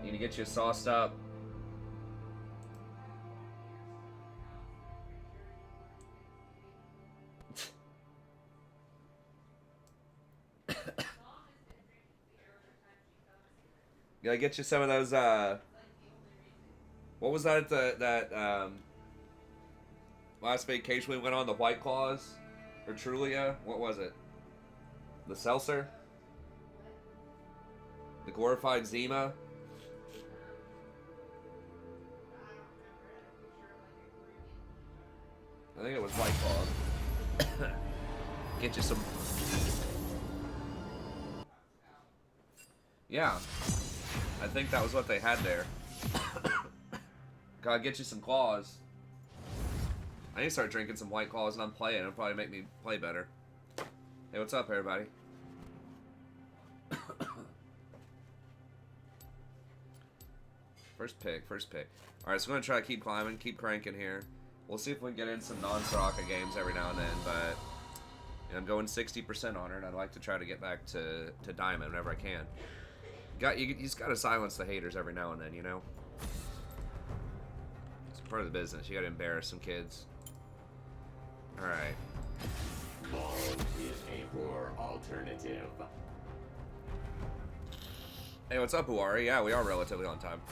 Need to get you sauced up. Gotta get you some of those, what was that, last vacation we went on, the White Claws? Or Trulia? What was it? The Seltzer? The glorified Zima? I think it was White Claw. Get you some... Yeah. I think that was what they had there. Gotta get you some claws. I need to start drinking some White Claws and I'm playing. It'll probably make me play better. Hey, what's up, everybody? First pick. Alright, so I'm going to try to keep climbing, keep cranking here. We'll see if we can get in some non-Soraka games every now and then, but you know, I'm going 60% on her, and I'd like to try to get back to Diamond whenever I can. You just got to silence the haters every now and then, you know? It's part of the business. You got to embarrass some kids. Alright. Bald is a poor alternative. Hey, what's up, Uari? Yeah, we are relatively on time.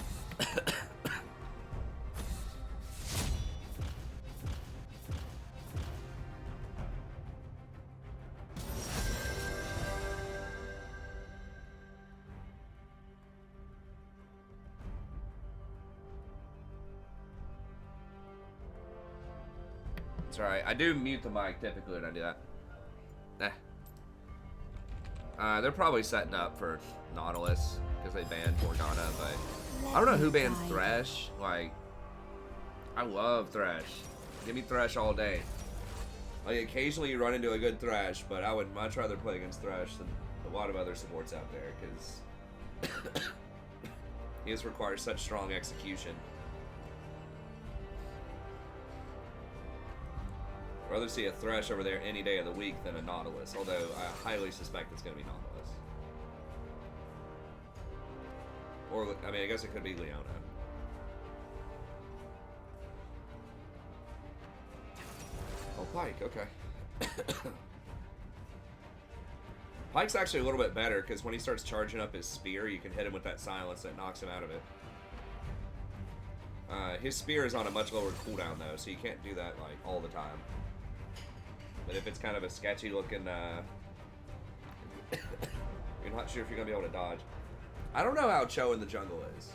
It's alright. I do mute the mic typically when I do that. They're probably setting up for Nautilus because they banned Morgana, but I don't know who bans Thresh. Like, I love Thresh. Give me Thresh all day. Like, occasionally you run into a good Thresh, but I would much rather play against Thresh than a lot of other supports out there because he just requires such strong execution. I'd rather see a Thresh over there any day of the week than a Nautilus, although I highly suspect it's going to be Nautilus. Or, I mean, I guess it could be Leona. Oh, Pyke, okay. Pyke's actually a little bit better, because when he starts charging up his spear, you can hit him with that silence that knocks him out of it. His spear is on a much lower cooldown, though, so you can't do that, like, all the time. But if it's kind of a sketchy looking, you're not sure if you're going to be able to dodge. I don't know how Cho in the jungle is.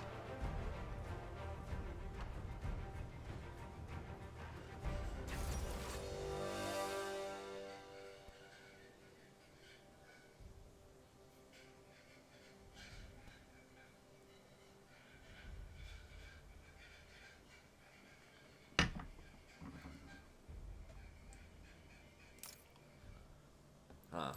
Huh.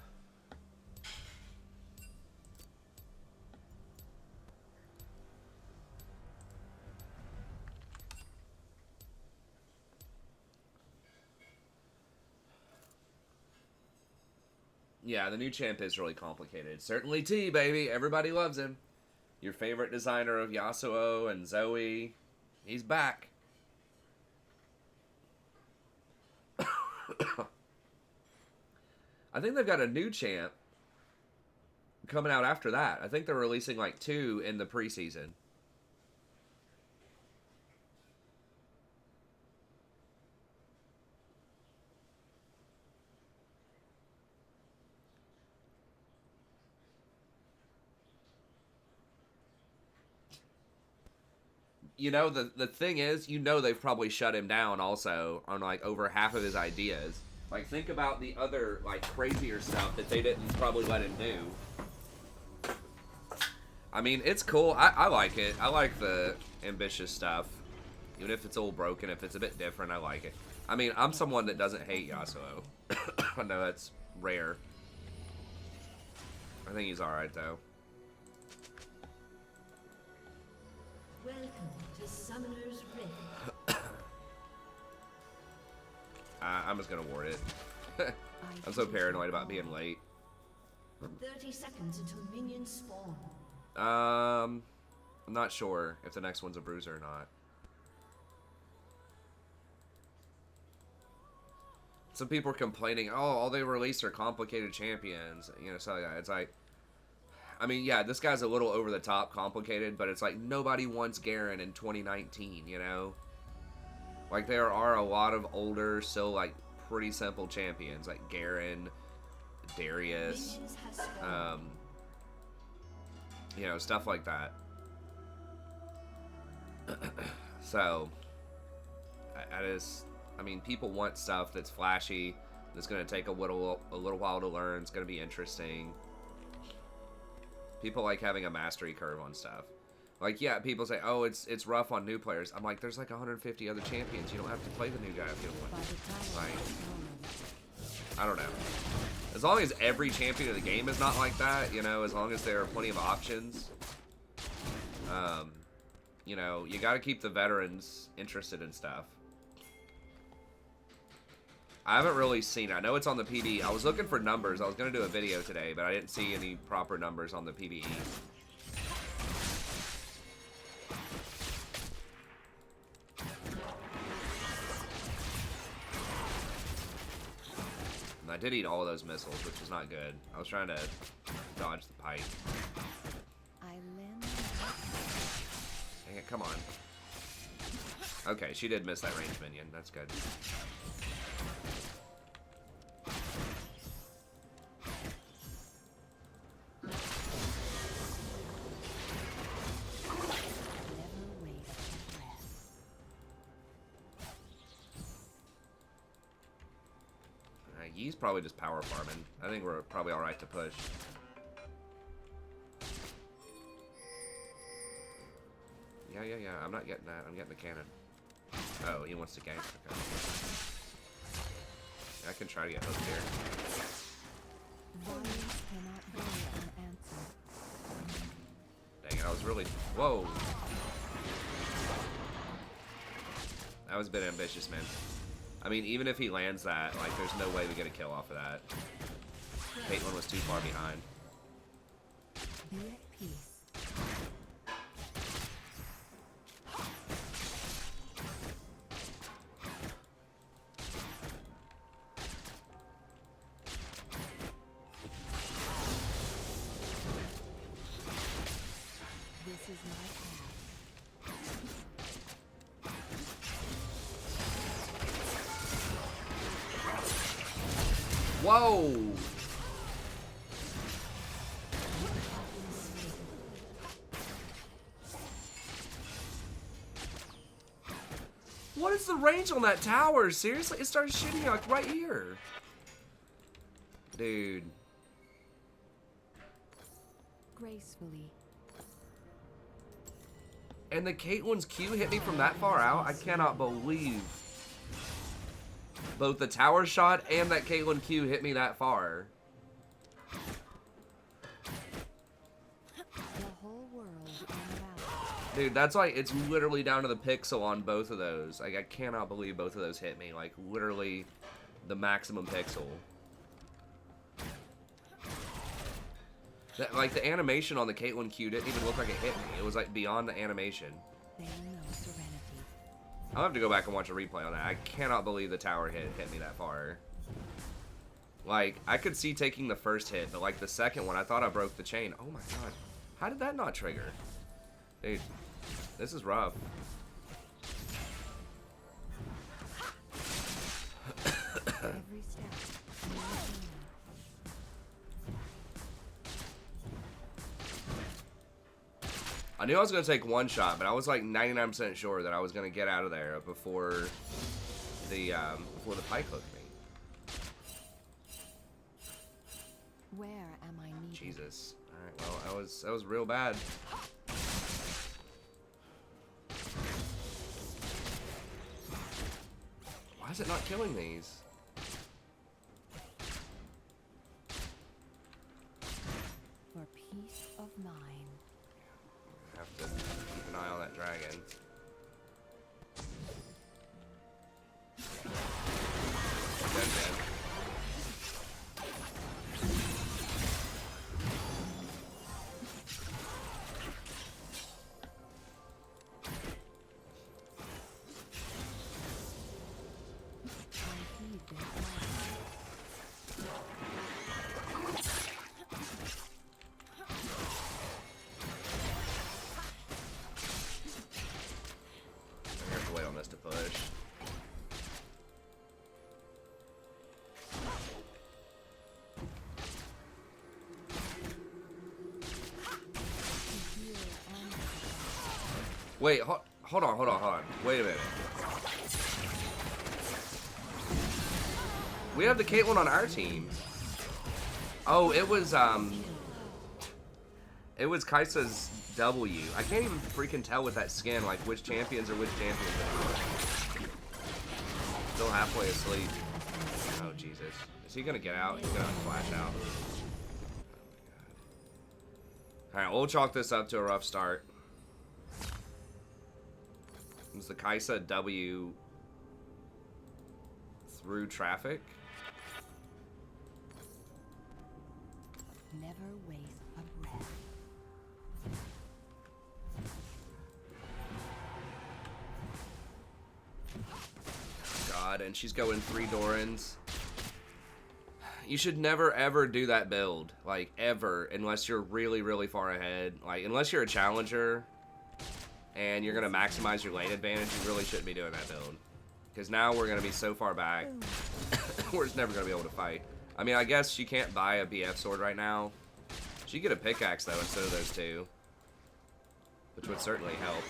Yeah, the new champ is really complicated. Certainly T, baby. Everybody loves him. Your favorite designer of Yasuo and Zoe. He's back. I think they've got a new champ coming out after that. I think they're releasing like 2 in the preseason. You know, the thing is, you know they've probably shut him down also on like over half of his ideas. Like, think about the other, like, crazier stuff that they didn't probably let him do. I mean, it's cool. I like it. I like the ambitious stuff. Even if it's all broken, if it's a bit different, I like it. I mean, I'm someone that doesn't hate Yasuo. I know that's rare. I think he's alright, though. Welcome to Summoner's Rift. I'm just gonna ward it. I'm so paranoid about being late. 30 seconds until minions spawn. I'm not sure if the next one's a bruiser or not. Some people are complaining, oh, all they release are complicated champions. You know, so yeah, it's like, I mean, yeah, this guy's a little over the top complicated, but it's like nobody wants Garen in 2019, you know? Like, there are a lot of older, still, like, pretty simple champions, like Garen, Darius, you know, stuff like that. So, I mean, people want stuff that's flashy, that's going to take a little while to learn, it's going to be interesting. People like having a mastery curve on stuff. Like, yeah, people say, oh, it's rough on new players. I'm like, there's like 150 other champions. You don't have to play the new guy if you don't want to. Like, I don't know. As long as every champion of the game is not like that, you know, as long as there are plenty of options, you know, you got to keep the veterans interested in stuff. I haven't really seen it. I know it's on the PvE. I was looking for numbers. I was going to do a video today, but I didn't see any proper numbers on the PvE. And I did eat all of those missiles, which is not good. I was trying to dodge the pipe. Dang it, come on. Okay, she did miss that ranged minion. That's good. He's probably just power farming. I think we're probably alright to push. Yeah. I'm not getting that. I'm getting the cannon. Oh, he wants to gank. Okay. I can try to get hooked here. Dang it, I was really... Whoa! That was a bit ambitious, man. I mean, even if he lands that, like, there's no way we get a kill off of that. Caitlyn was too far behind. Be at peace. This is my path. Whoa! What is the range on that tower? Seriously? It started shooting like right here. Dude. Gracefully. And the Caitlyn's Q hit me from that far out? I cannot believe both the tower shot and that Caitlyn Q hit me that far. The whole world and about. Dude, that's like, it's literally down to the pixel on both of those. Like, I cannot believe both of those hit me. Like, literally the maximum pixel. That, like, the animation on the Caitlyn Q didn't even look like it hit me. It was, like, beyond the animation. They know serenity. I'll have to go back and watch a replay on that. I cannot believe the tower hit me that far. Like, I could see taking the first hit, but, like, the second one, I thought I broke the chain. Oh, my God. How did that not trigger? Dude, this is rough. Every step. I knew I was going to take one shot, but I was like 99% sure that I was going to get out of there before the pike hooked me. Where am I needed? Jesus. All right, well, that was real bad. Why is it not killing these? For peace of mind. I have to keep an eye on that dragon. Dead. Wait, hold on. Wait a minute. We have the Caitlyn on our team. Oh, it was Kai'Sa's W. I can't even freaking tell with that skin, like, which champions are which champions. Still halfway asleep. Oh, Jesus. Is he gonna get out? He's gonna flash out. Oh, my God. Alright, we'll chalk this up to a rough start. Is the Kai'Sa W through traffic? Never waste a breath. God, and she's going 3 Dorans. You should never ever do that build, like ever, unless you're really, really far ahead. Like, unless you're a challenger and you're gonna maximize your lane advantage, you really shouldn't be doing that build. Because now we're gonna be so far back, we're just never gonna be able to fight. I mean, I guess she can't buy a BF sword right now. She could get a pickaxe though instead of those 2, which would certainly help.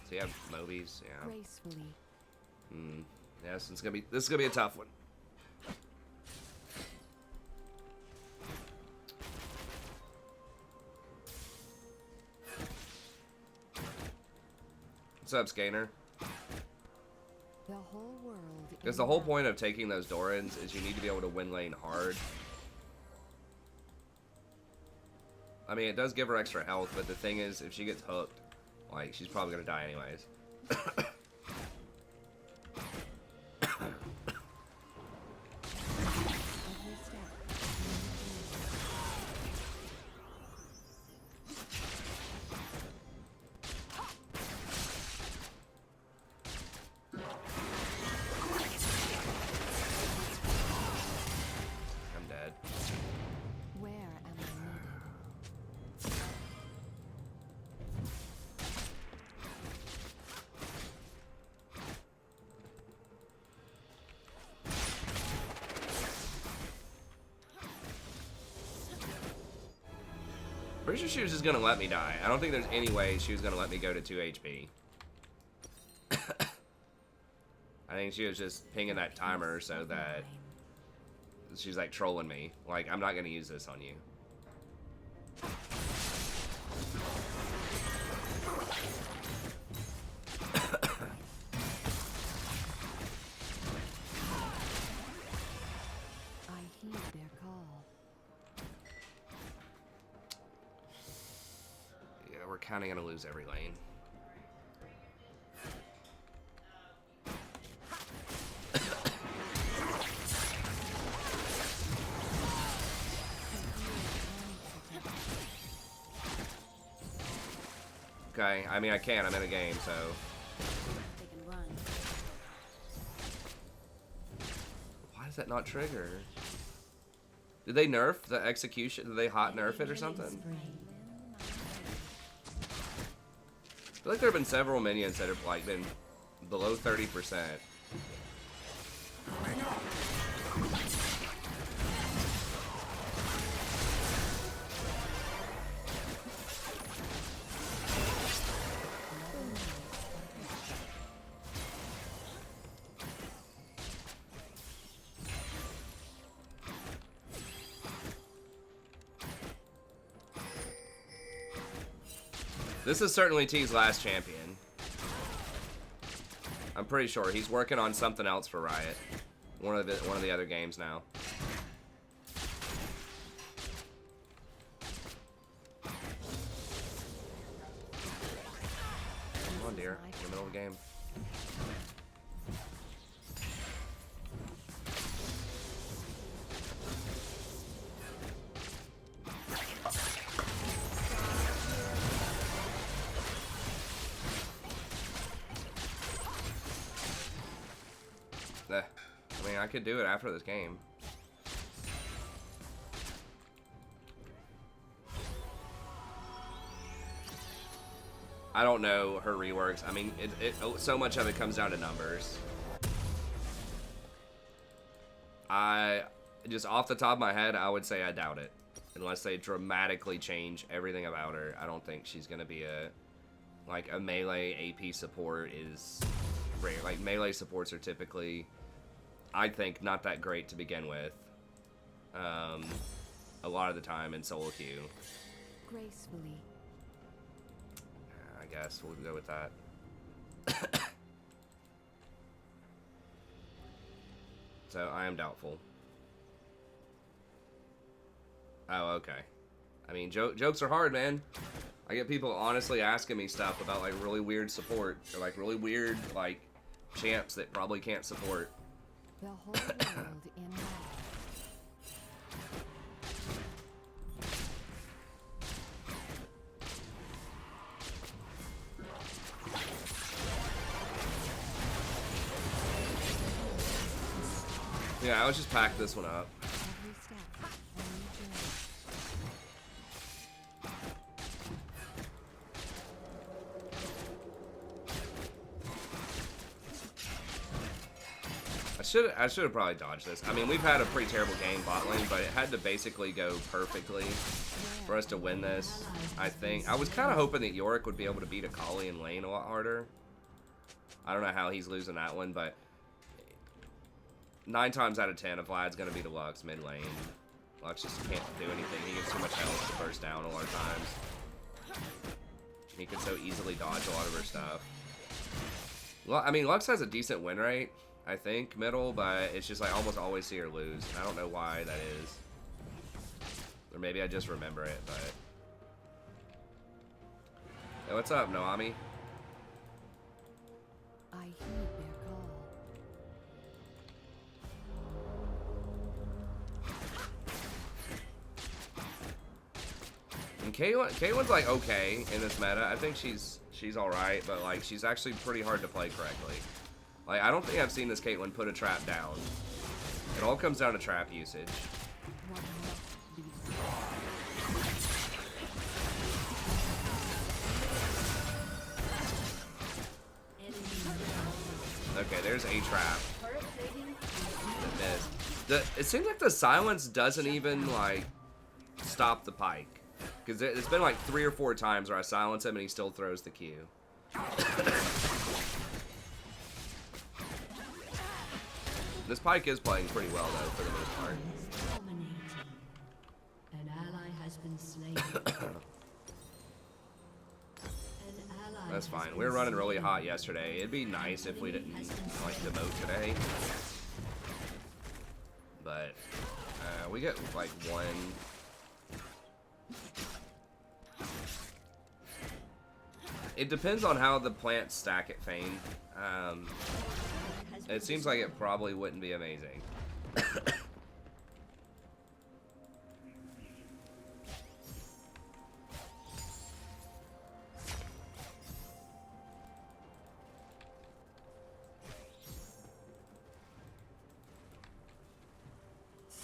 So you have Mobies, yeah. Gracefully. Yes, this is gonna be a tough one. What's up, Skaner? The whole world. Because the whole point of taking those Dorans is you need to be able to win lane hard. I mean, it does give her extra health, but the thing is, if she gets hooked, like, she's probably gonna die anyways. Every step. I'm dead. Where am I needed? Pretty sure she was just gonna let me die. I don't think there's any way she was gonna let me go to 2 HP. I think she was just pinging that timer so that she's like trolling me. Like, I'm not gonna use this on you. I heed their call. Yeah, we're kinda gonna lose every lane. Okay, I mean, I can. I'm in a game, so. They can run. Why does that not trigger? Did they nerf the execution? Did they hot nerf it or something? I feel like there have been several minions that have like been below 30%. This is certainly T's last champion. I'm pretty sure he's working on something else for Riot. One of the other games now. Come on, dear. In the middle of the game. I mean, I could do it after this game. I don't know her reworks. I mean, so much of it comes down to numbers. I just off the top of my head, I would say I doubt it. unless they dramatically change everything about her. I don't think she's gonna be a melee AP support is rare. Like melee supports are typically, I think, not that great to begin with. A lot of the time in solo queue. Gracefully. I guess we'll go with that. So I am doubtful. Oh, okay. I mean, jokes are hard, man. I get people honestly asking me stuff about like really weird support or like really weird like champs that probably can't support. The whole world in love. Yeah, I would just pack this one up. Every step, a new journey. I should have probably dodged this. I mean, we've had a pretty terrible game bot lane, but it had to basically go perfectly for us to win this. I think I was kind of hoping that Yorick would be able to beat Akali in lane a lot harder. I don't know how he's losing that one, but 9 times out of 10, if Vlad's gonna be the Lux mid lane, Lux just can't do anything. He gets too much health to burst down a lot of times. He can so easily dodge a lot of her stuff. Well, I mean, Lux has a decent win rate, I think, middle, but it's just like almost always see her lose. And I don't know why that is. Or maybe I just remember it, but... Hey, what's up, Noami? I heed their call. And Caitlyn's like okay in this meta. I think she's alright, but like she's actually pretty hard to play correctly. Like I don't think I've seen this Caitlyn put a trap down. It all comes down to trap usage. What must be Okay, there's a trap. That missed. It seems like the silence doesn't even like stop the pike. Because it's been like 3 or 4 times where I silence him and he still throws the Q. This pike is playing pretty well though, for the most part. Dominating. An ally has been slain. That's fine. We were running really hot yesterday. It'd be nice if we didn't like demote today. But we get like 1. It depends on how the plants stack at Fane. It seems like it probably wouldn't be amazing.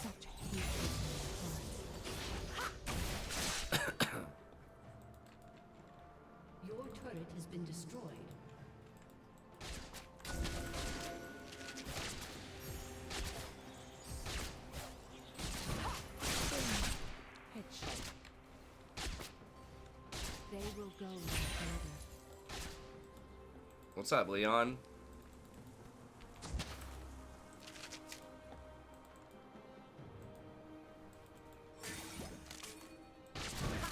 such hatred? Your turret has been destroyed. Headshot. They will go no further. What's up, Leon?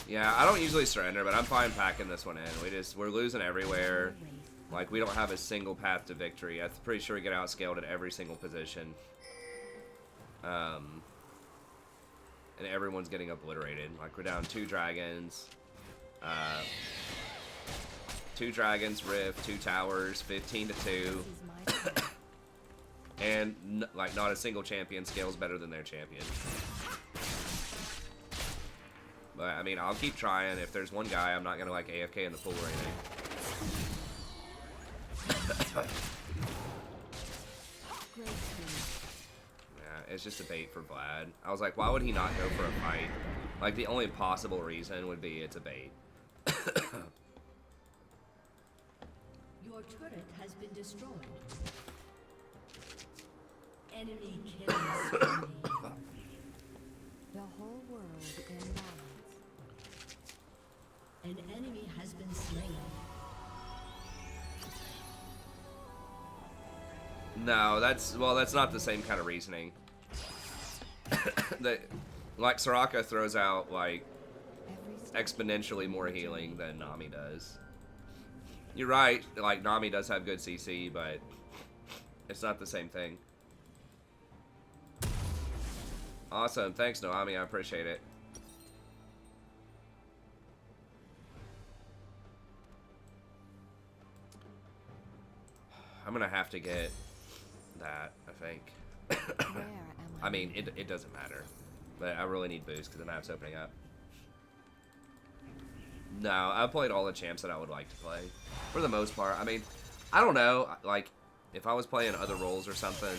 Yeah, I don't usually surrender, but I'm fine packing this one in. We're losing everywhere. Like, we don't have a single path to victory. I'm pretty sure we get outscaled at every single position. And everyone's getting obliterated. Like, we're down 2 dragons. 2 dragons, Rift, 2 towers, 15 to 2. This is my time. And, like, not a single champion scales better than their champion. But, I mean, I'll keep trying. If there's one guy, I'm not going to, like, AFK in the pool or anything. Yeah, it's just a bait for Vlad. I was like, why would he not go for a fight? Like, the only possible reason would be it's a bait. Your turret has been destroyed. Enemy killing spree. The whole world in balance. An enemy has been slain. No, that's not the same kind of reasoning. Like Soraka throws out like Every step exponentially more healing than Nami does. You're right, like Nami does have good CC, but it's not the same thing. Awesome, thanks Noami, I appreciate it. I'm gonna have to get that, I think. where am I? I mean, it doesn't matter. But I really need boost because the map's opening up. No, I played all the champs that I would like to play. For the most part. I mean, I don't know. Like, if I was playing other roles or something.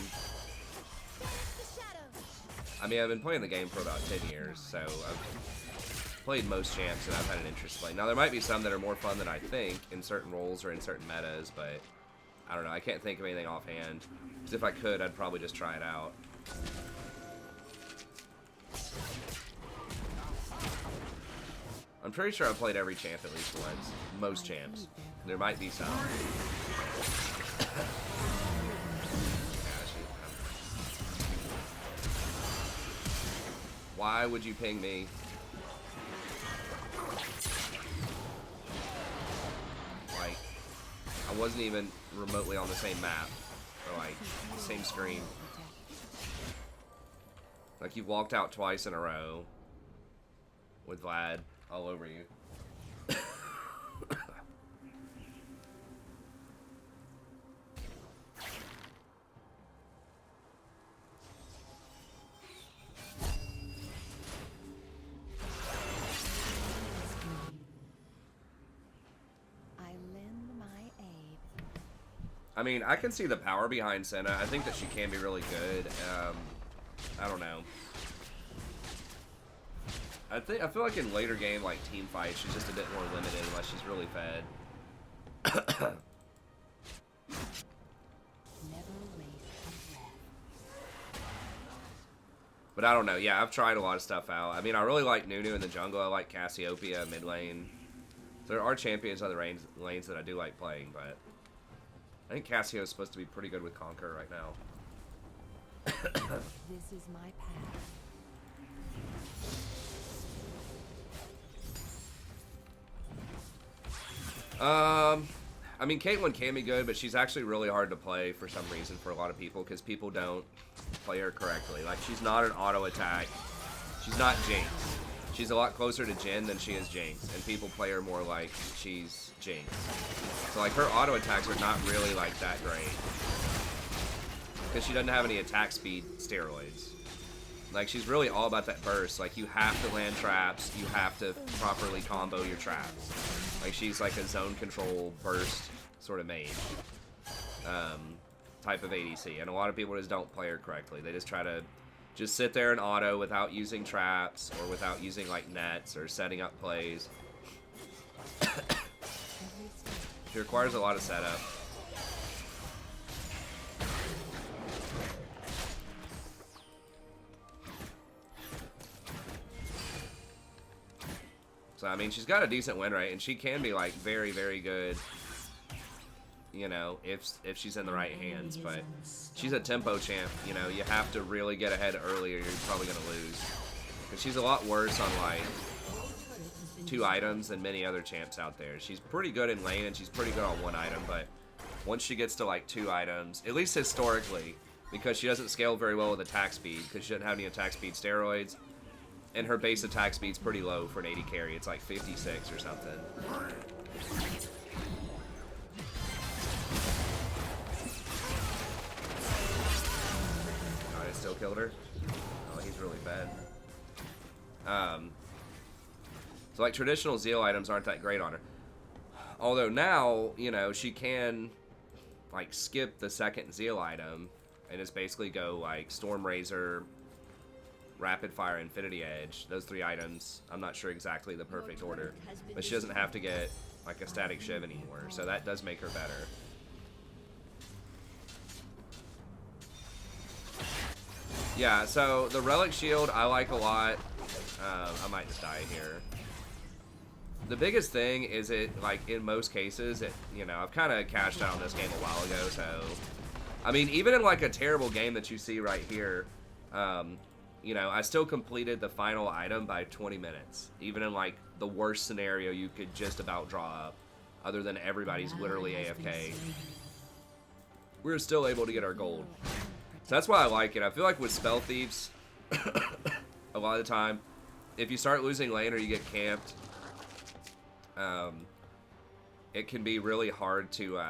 I mean, I've been playing the game for about 10 years, so I've played most champs and I've had an interest in playing. Now, there might be some that are more fun than I think in certain roles or in certain metas, but I don't know. I can't think of anything offhand. Because if I could, I'd probably just try it out. I'm pretty sure I've played every champ at least once. Most champs. There might be some. Why would you ping me? Like, I wasn't even remotely on the same map. Or like, the same screen. Like, you've walked out twice in a row. With Vlad all over you. I lend my aid. I mean, I can see the power behind Senna. I think that she can be really good. I don't know. I feel like in later game, like team fights, she's just a bit more limited unless she's really fed. Never waste a breath. But I don't know. Yeah, I've tried a lot of stuff out. I mean, I really like Nunu in the jungle. I like Cassiopeia mid lane. There are champions on the lanes that I do like playing, but I think Cassio is supposed to be pretty good with Conquer right now. This is my path. I mean, Caitlyn can be good, but she's actually really hard to play for some reason for a lot of people because people don't play her correctly. Like, she's not an auto attack. She's not Jinx. She's a lot closer to Jhin than she is Jinx, and people play her more like she's Jinx. So, like, her auto attacks are not really, like, that great. Because she doesn't have any attack speed steroids. Like, she's really all about that burst. Like, you have to land traps. You have to properly combo your traps. Like, she's like a zone control burst sort of mage. Type of ADC. And a lot of people just don't play her correctly. They just try to just sit there and auto without using traps or without using, like, nets or setting up plays. She requires a lot of setup. So, I mean, she's got a decent win rate, and she can be, like, very, very good, you know, if she's in the right hands. But she's a tempo champ, you know. You have to really get ahead early or you're probably going to lose. Because she's a lot worse on, like, 2 items than many other champs out there. She's pretty good in lane, and she's pretty good on 1 item, but once she gets to, like, 2 items, at least historically, because she doesn't scale very well with attack speed, because she doesn't have any attack speed steroids, and her base attack speed's pretty low for an 80 carry. It's like 56 or something. Oh, I still killed her? Oh, he's really bad. So, like, traditional Zeal items aren't that great on her. Although now, you know, she can, like, skip the second Zeal item and just basically go, like, Storm Razor, Rapid Fire, Infinity Edge. Those 3 items, I'm not sure exactly the perfect order. But she doesn't have to get, like, a Static Shiv anymore. So that does make her better. Yeah, so the Relic Shield I like a lot. I might just die here. The biggest thing is it, like, in most cases, you know, I've kind of cashed out on this game a while ago, so... I mean, even in, like, a terrible game that you see right here, you know, I still completed the final item by 20 minutes. Even in, like, the worst scenario you could just about draw up, other than everybody's literally AFK. We were still able to get our gold. So that's why I like it. I feel like with Spell Thieves, a lot of the time, if you start losing lane or you get camped, it can be really hard to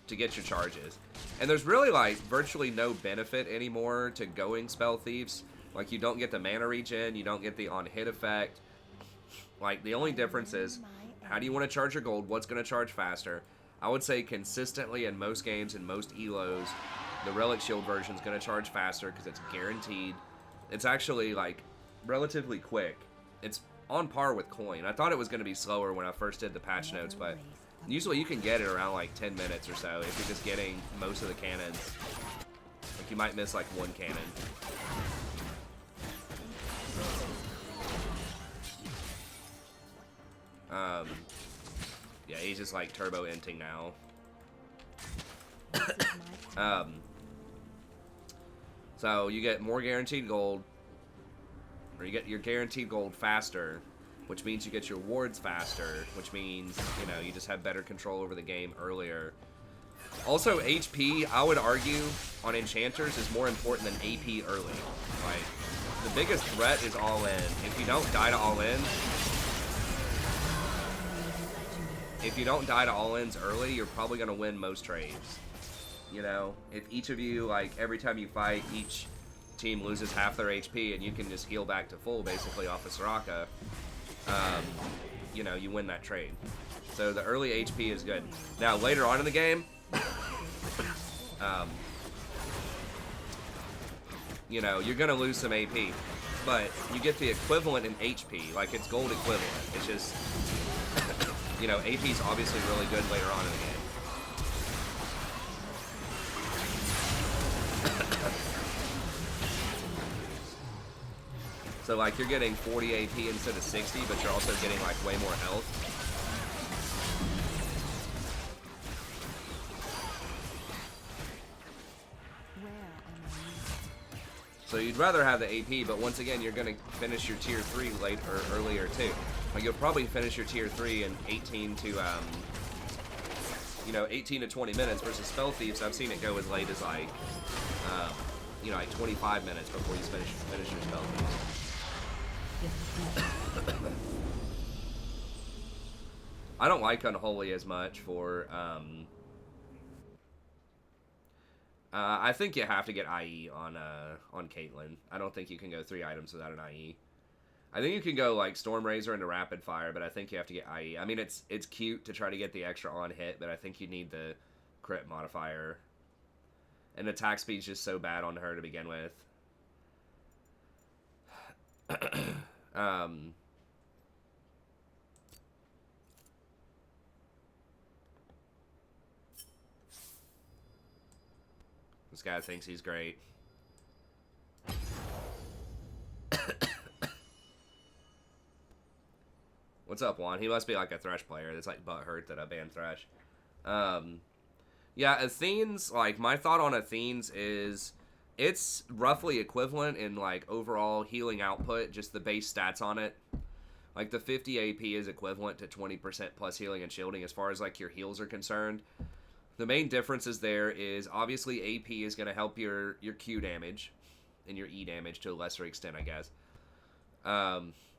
get your charges. And there's really, like, virtually no benefit anymore to going Spell Thieves. Like, you don't get the mana regen, you don't get the on-hit effect. Like, the only difference is, how do you want to charge your gold? What's going to charge faster? I would say consistently in most games, in most ELOs, the Relic Shield version is going to charge faster because it's guaranteed. It's actually, like, relatively quick. It's on par with Coin. I thought it was going to be slower when I first did the patch notes, but usually you can get it around like 10 minutes or so if you're just getting most of the cannons. Like, you might miss like one cannon. Yeah, he's just like turbo inting now. So you get more guaranteed gold, or you get your guaranteed gold faster, which means you get your wards faster, which means, you know, you just have better control over the game earlier. Also, HP, I would argue, on Enchanters is more important than AP early. Like, the biggest threat is all-in. If you don't die to all-ins early, you're probably going to win most trades. You know, if each of you, like, every time you fight, each team loses half their HP and you can just heal back to full, basically, off of Soraka, you know, you win that trade. So the early HP is good. Now, later on in the game, you know, you're going to lose some AP, but you get the equivalent in HP, like it's gold equivalent. It's just, you know, AP is obviously really good later on in the game. So, like, you're getting 40 AP instead of 60, but you're also getting, like, way more health. So you'd rather have the AP, but once again, you're going to finish your tier 3 late or earlier, too. Like, you'll probably finish your tier 3 in 18 to, you know, 18 to 20 minutes versus Spell Thieves. I've seen it go as late as, like, you know, like 25 minutes before you finish your Spell Thieves. I don't like Unholy as much for, I think you have to get IE on Caitlyn. I don't think you can go 3 items without an IE. I think you can go, like, Stormrazor into Rapid Fire, but I think you have to get IE. I mean, it's cute to try to get the extra on hit, but I think you need the crit modifier. And attack speed's just so bad on her to begin with. This guy thinks he's great. What's up, Juan? He must be like a Thresh player that's like butthurt that I banned Thresh. Yeah, Athene's, like, my thought on Athene's is it's roughly equivalent in, like, overall healing output, just the base stats on it. Like, the 50 AP is equivalent to 20% plus healing and shielding as far as, like, your heals are concerned. The main differences there is, obviously, AP is going to help your Q damage and your E damage to a lesser extent, I guess.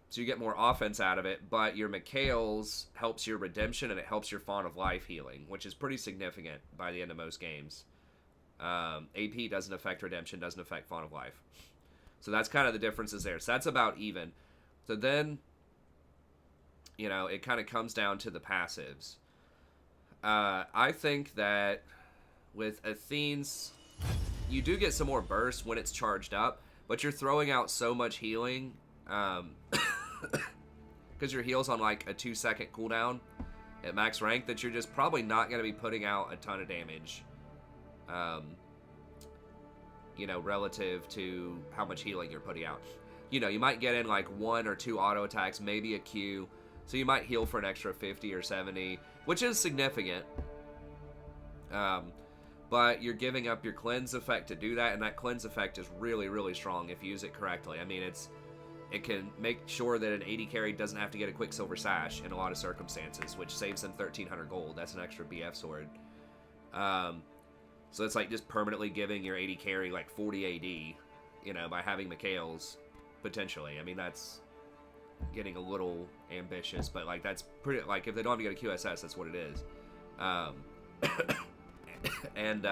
So you get more offense out of it, but your Mikhail's helps your redemption and it helps your Fawn of Life healing, which is pretty significant by the end of most games. AP doesn't affect redemption, doesn't affect Fawn of Life. So that's kind of the differences there. So that's about even. So then, you know, it kind of comes down to the passives. I think that with Athene's, you do get some more burst when it's charged up, but you're throwing out so much healing, because your heal's on like a 2-second cooldown at max rank, that you're just probably not going to be putting out a ton of damage. you know, relative to how much healing you're putting out. You know, you might get in like 1 or 2 auto attacks, maybe a Q, so you might heal for an extra 50 or 70, which is significant. But you're giving up your cleanse effect to do that, and that cleanse effect is really, really strong if you use it correctly. I mean, it can make sure that an 80 carry doesn't have to get a Quicksilver Sash in a lot of circumstances, which saves them 1,300 gold. That's an extra BF sword. So it's like just permanently giving your 80 carry like 40 AD, you know, by having Mikhail's, potentially. I mean, that's getting a little ambitious, but like that's pretty, like if they don't have to get a QSS, that's what it is. And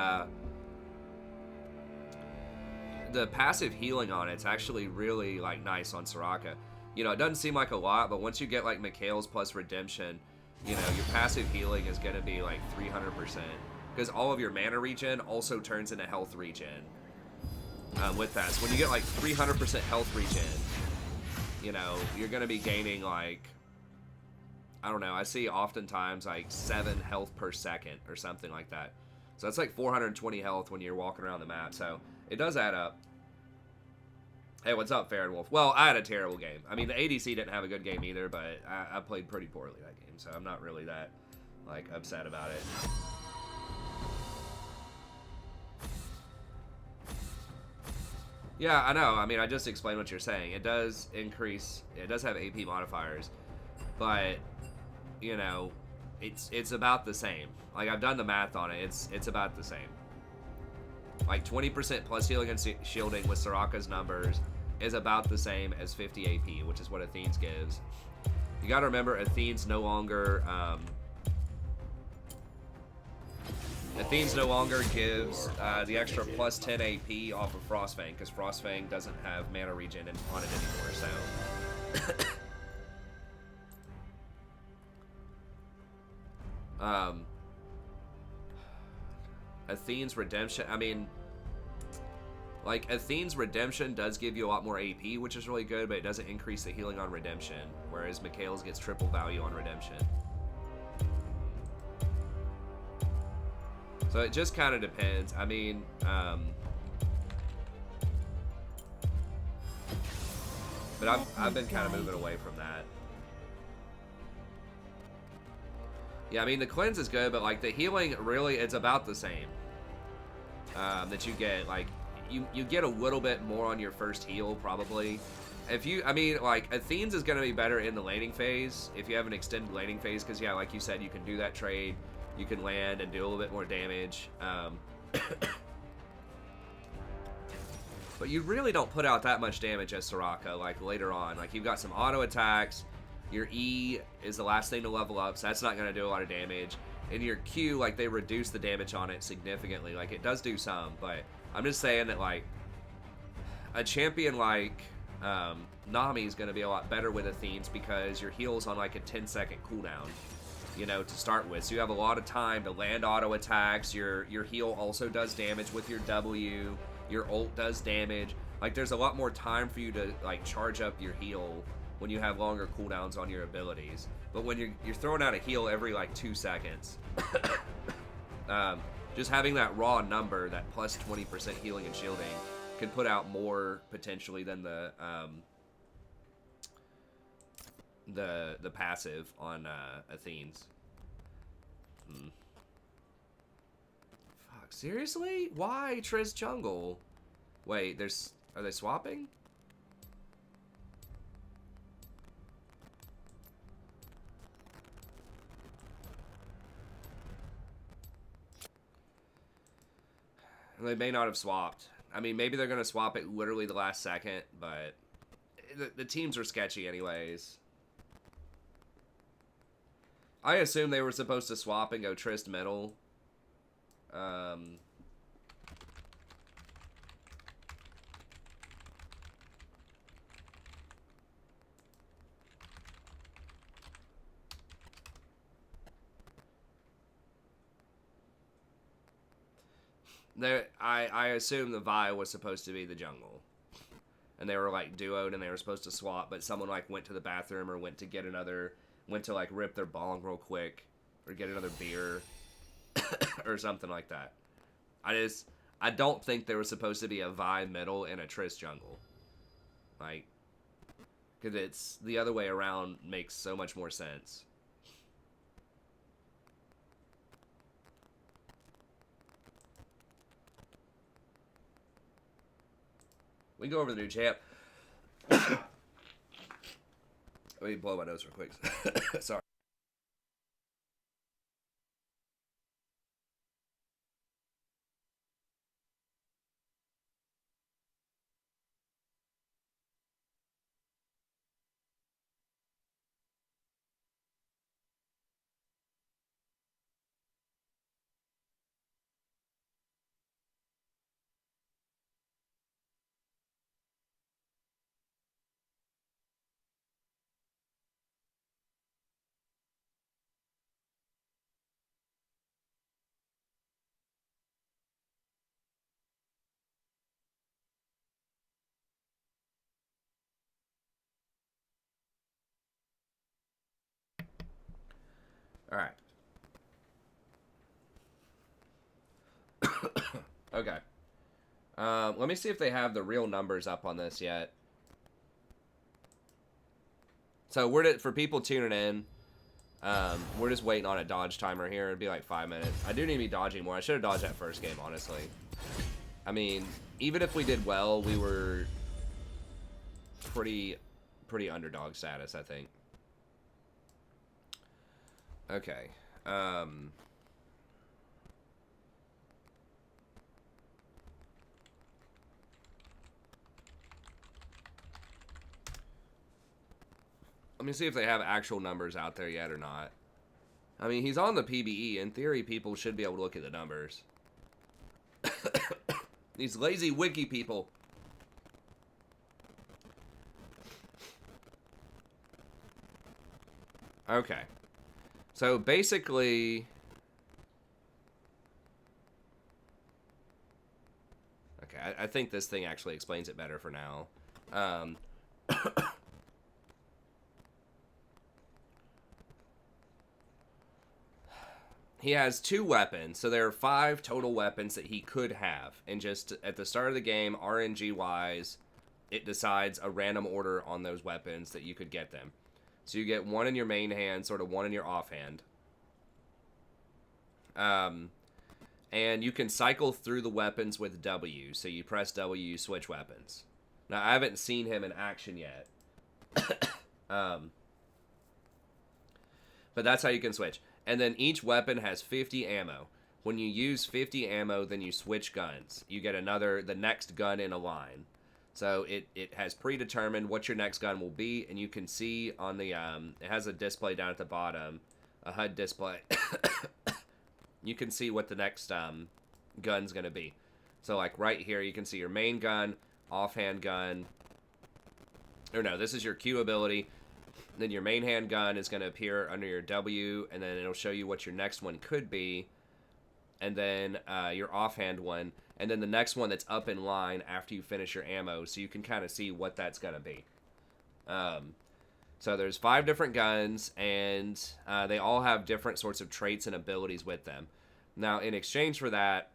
the passive healing on it's actually really like nice on Soraka. You know, it doesn't seem like a lot, but once you get like Mikhail's plus Redemption, you know, your passive healing is going to be like 300%, because all of your mana regen also turns into health regen with that. So when you get like 300% health regen, you know, you're going to be gaining like, I don't know, I see oftentimes like 7 health per second or something like that. So that's like 420 health when you're walking around the map. So it does add up. Hey, what's up, Fair and Wolf? Well, I had a terrible game. I mean, the ADC didn't have a good game either, but I played pretty poorly that game. So I'm not really that, like, upset about it. Yeah, I know. I mean, I just explained what you're saying. It does increase, it does have AP modifiers, but, you know, it's about the same. Like, I've done the math on it. It's about the same. Like, 20% plus healing and shielding with Soraka's numbers is about the same as 50 AP, which is what Athene's gives. You gotta remember, Athene's no longer, gives the extra plus 10 AP off of Frostfang, because Frostfang doesn't have mana regen on it anymore, so... Athene's Redemption, I mean, like, Athene's Redemption does give you a lot more AP, which is really good, but it doesn't increase the healing on Redemption, whereas Mikhail's gets triple value on Redemption. So it just kind of depends. I mean, but I've been kind of moving away from that. Yeah, I mean, the cleanse is good, but like the healing, really, it's about the same. That you get, like, you get a little bit more on your first heal, probably. If you, I mean, like, Athene's is going to be better in the laning phase, if you have an extended laning phase, because, yeah, like you said, you can do that trade, you can land and do a little bit more damage. But you really don't put out that much damage as Soraka, like, later on. Like, you've got some auto attacks. Your E is the last thing to level up, so that's not going to do a lot of damage. And your Q, like, they reduce the damage on it significantly. Like, it does do some, but I'm just saying that, like, a champion like Nami is going to be a lot better with Athene's, because your heal's on, like, a 10-second cooldown, you know, to start with. So you have a lot of time to land auto attacks. Your heal also does damage with your W. Your ult does damage. Like, there's a lot more time for you to, like, charge up your heal when you have longer cooldowns on your abilities. But when you're throwing out a heal every like 2 seconds, just having that raw number, that plus 20% healing and shielding, can put out more potentially than the passive on Athene's. Fuck, seriously? Why Triss jungle? Wait, are they swapping? They may not have swapped. I mean, maybe they're going to swap it literally the last second, but the teams are sketchy anyways. I assume they were supposed to swap and go Trist middle. I assume the Vi was supposed to be the jungle, and they were like duoed, and they were supposed to swap, but someone like went to the bathroom or went to like rip their bong real quick or get another beer or something like that. I don't think there was supposed to be a Vi middle and a Triss jungle. Like, because it's the other way around makes so much more sense. We can go over the new champ. Let me blow my nose real quick. Sorry. All right. Okay. Let me see if they have the real numbers up on this yet. So for people tuning in, we're just waiting on a dodge timer here. It'd be like 5 minutes. I do need to be dodging more. I should have dodged that first game, honestly. I mean, even if we did well, we were pretty underdog status, I think. Okay. Let me see if they have actual numbers out there yet or not. I mean, he's on the PBE. In theory, people should be able to look at the numbers. These lazy wiki people. Okay. So basically... Okay, I think this thing actually explains it better for now. He has 2 weapons, so there are 5 total weapons that he could have. And just at the start of the game, RNG-wise, it decides a random order on those weapons that you could get them. So you get 1 in your main hand, sort of 1 in your offhand. And you can cycle through the weapons with W. So you press W, you switch weapons. Now, I haven't seen him in action yet. But that's how you can switch. And then each weapon has 50 ammo. When you use 50 ammo, then you switch guns. You get the next gun in a line. So it has predetermined what your next gun will be, and you can see on the, it has a display down at the bottom, a HUD display. You can see what the next gun's going to be. So like right here, you can see your main gun, offhand gun, or no, this is your Q ability. Then your main hand gun is going to appear under your W, and then it'll show you what your next one could be, and then your offhand one, and then the next one that's up in line after you finish your ammo, so you can kind of see what that's going to be. So there's 5 different guns, and they all have different sorts of traits and abilities with them. Now, in exchange for that,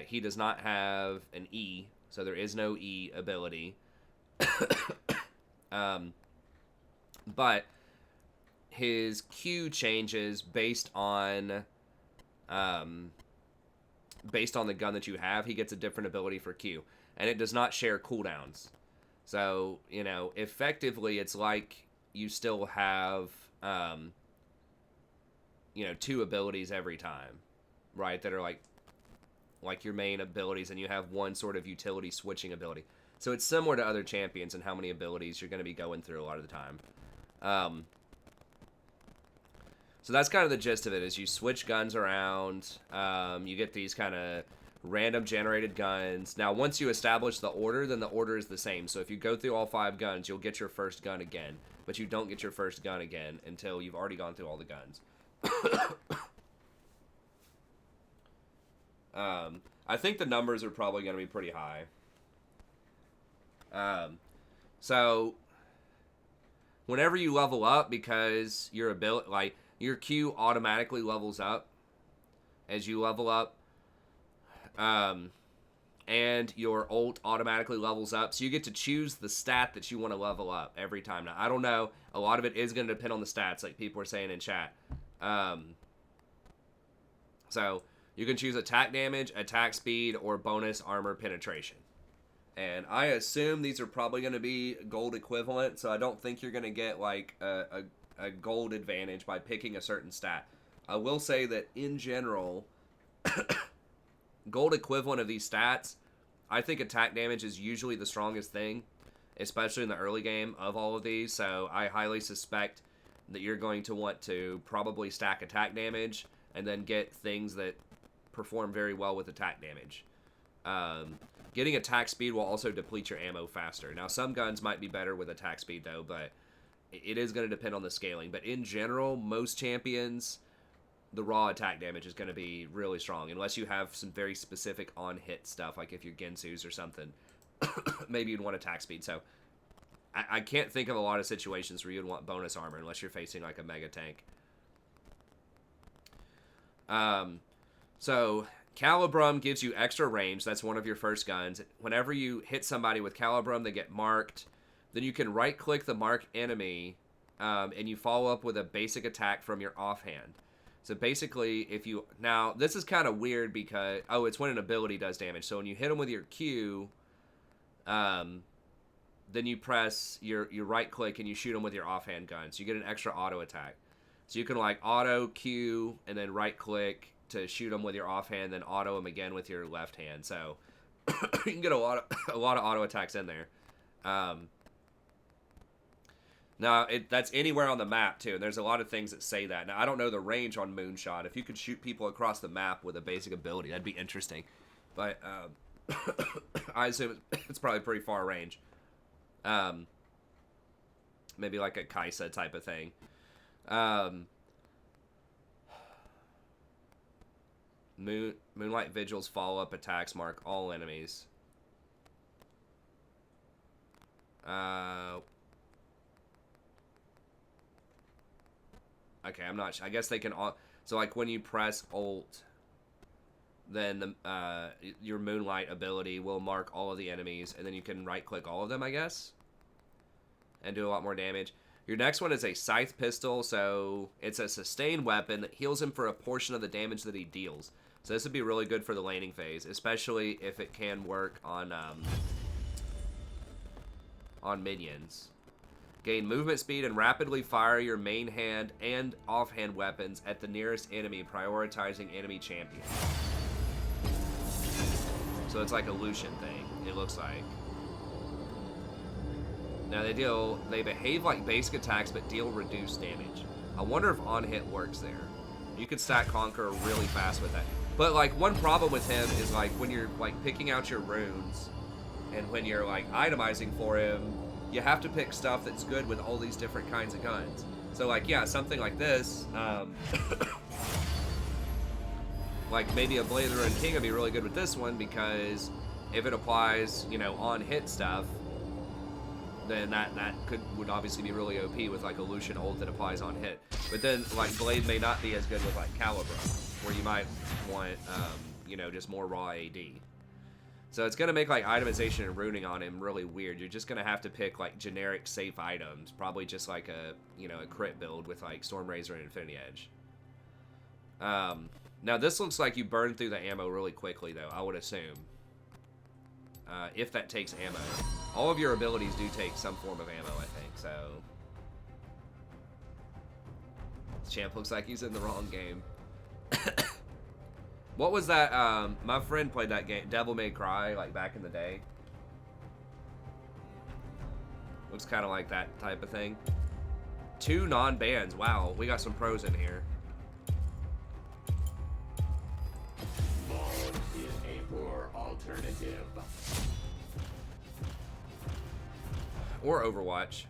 he does not have an E, so there is no E ability. But his Q changes based on the gun that you have. He gets a different ability for Q, and it does not share cooldowns. So, you know, effectively, it's like you still have, you know, 2 abilities every time, right? That are like your main abilities, and you have 1 sort of utility switching ability. So it's similar to other champions and how many abilities you're going to be going through a lot of the time. So that's kind of the gist of it, is you switch guns around, you get these kind of random generated guns. Now, once you establish the order, then the order is the same. So if you go through all 5 guns, you'll get your first gun again, but you don't get your first gun again until you've already gone through all the guns. I think the numbers are probably going to be pretty high. So whenever you level up, because your ability, like your Q automatically levels up as you level up. and your ult automatically levels up. So you get to choose the stat that you want to level up every time. Now, I don't know. A lot of it is going to depend on the stats, like people are saying in chat. So you can choose attack damage, attack speed, or bonus armor penetration. And I assume these are probably going to be gold equivalent, so I don't think you're going to get like a gold advantage by picking a certain stat. I will say that in general, gold equivalent of these stats, I think attack damage is usually the strongest thing, especially in the early game of all of these. So I highly suspect that you're going to want to probably stack attack damage and then get things that perform very well with attack damage. Getting attack speed will also deplete your ammo faster. Now, some guns might be better with attack speed, though, but it is going to depend on the scaling. But in general, most champions, the raw attack damage is going to be really strong, unless you have some very specific on-hit stuff, like if you're Gensu's or something. Maybe you'd want attack speed. So I can't think of a lot of situations where you'd want bonus armor unless you're facing like a mega tank. So Calibrum gives you extra range. That's one of your first guns. Whenever you hit somebody with Calibrum, they get marked. Then you can right-click the marked enemy, and you follow up with a basic attack from your offhand. So basically, if you... Now, this is kind of weird because... Oh, it's when an ability does damage. So when you hit them with your Q, then you press your right-click and you shoot them with your offhand gun. So you get an extra auto attack. So you can, like, auto Q and then right-click to shoot them with your offhand, then auto them again with your left hand. So you can get a lot of auto attacks in there. Now, that's anywhere on the map, too. And there's a lot of things that say that. Now, I don't know the range on Moonshot. If you could shoot people across the map with a basic ability, that'd be interesting. But I assume it's probably pretty far range. Maybe like a Kaisa type of thing. Moonlight Vigil's follow-up attacks mark all enemies. Okay, I'm not sure. I guess they can all... So, like, when you press Alt, then your Moonlight ability will mark all of the enemies, and then you can right-click all of them, I guess, and do a lot more damage. Your next one is a Scythe Pistol, so it's a sustained weapon that heals him for a portion of the damage that he deals. So this would be really good for the laning phase, especially if it can work on minions. Gain movement speed and rapidly fire your main hand and offhand weapons at the nearest enemy, prioritizing enemy champion. So it's like a Lucian thing, it looks like. Now they behave like basic attacks but deal reduced damage. I wonder if on hit works there. You could stack Conqueror really fast with that. But like one problem with him is like when you're like picking out your runes and when you're like itemizing for him, you have to pick stuff that's good with all these different kinds of guns. So like, yeah, something like this, like maybe a Blade of the Ruined King would be really good with this one because if it applies, you know, on hit stuff, then that would obviously be really OP with like a Lucian ult that applies on hit. But then like Blade may not be as good with like Calibrum, where you might want, you know, just more raw AD. So it's going to make like itemization and runing on him really weird. You're just going to have to pick like generic safe items, probably just like a, you know, a crit build with like Storm Razor and Infinity Edge. Now this looks like you burn through the ammo really quickly though, I would assume. If that takes ammo. All of your abilities do take some form of ammo, I think, so. This champ looks like he's in the wrong game. What was that? My friend played that game, Devil May Cry, like back in the day. Looks kind of like that type of thing. 2 non-bans. Wow, we got some pros in here. Bond is a poor alternative. Or Overwatch.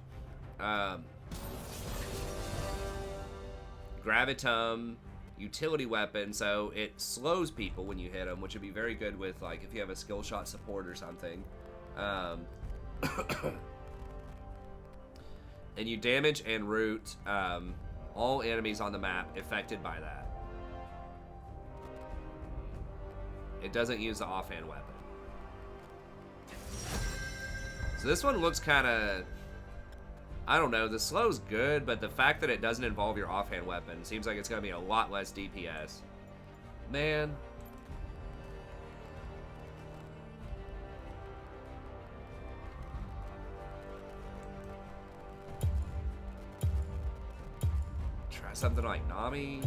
Gravitum, utility weapon, so it slows people when you hit them, which would be very good with, like, if you have a skill shot support or something. And you damage and root all enemies on the map affected by that. It doesn't use the offhand weapon. So this one looks kind of... I don't know, the slow's good, but the fact that it doesn't involve your offhand weapon seems like it's going to be a lot less DPS. Man. Try something like Nami.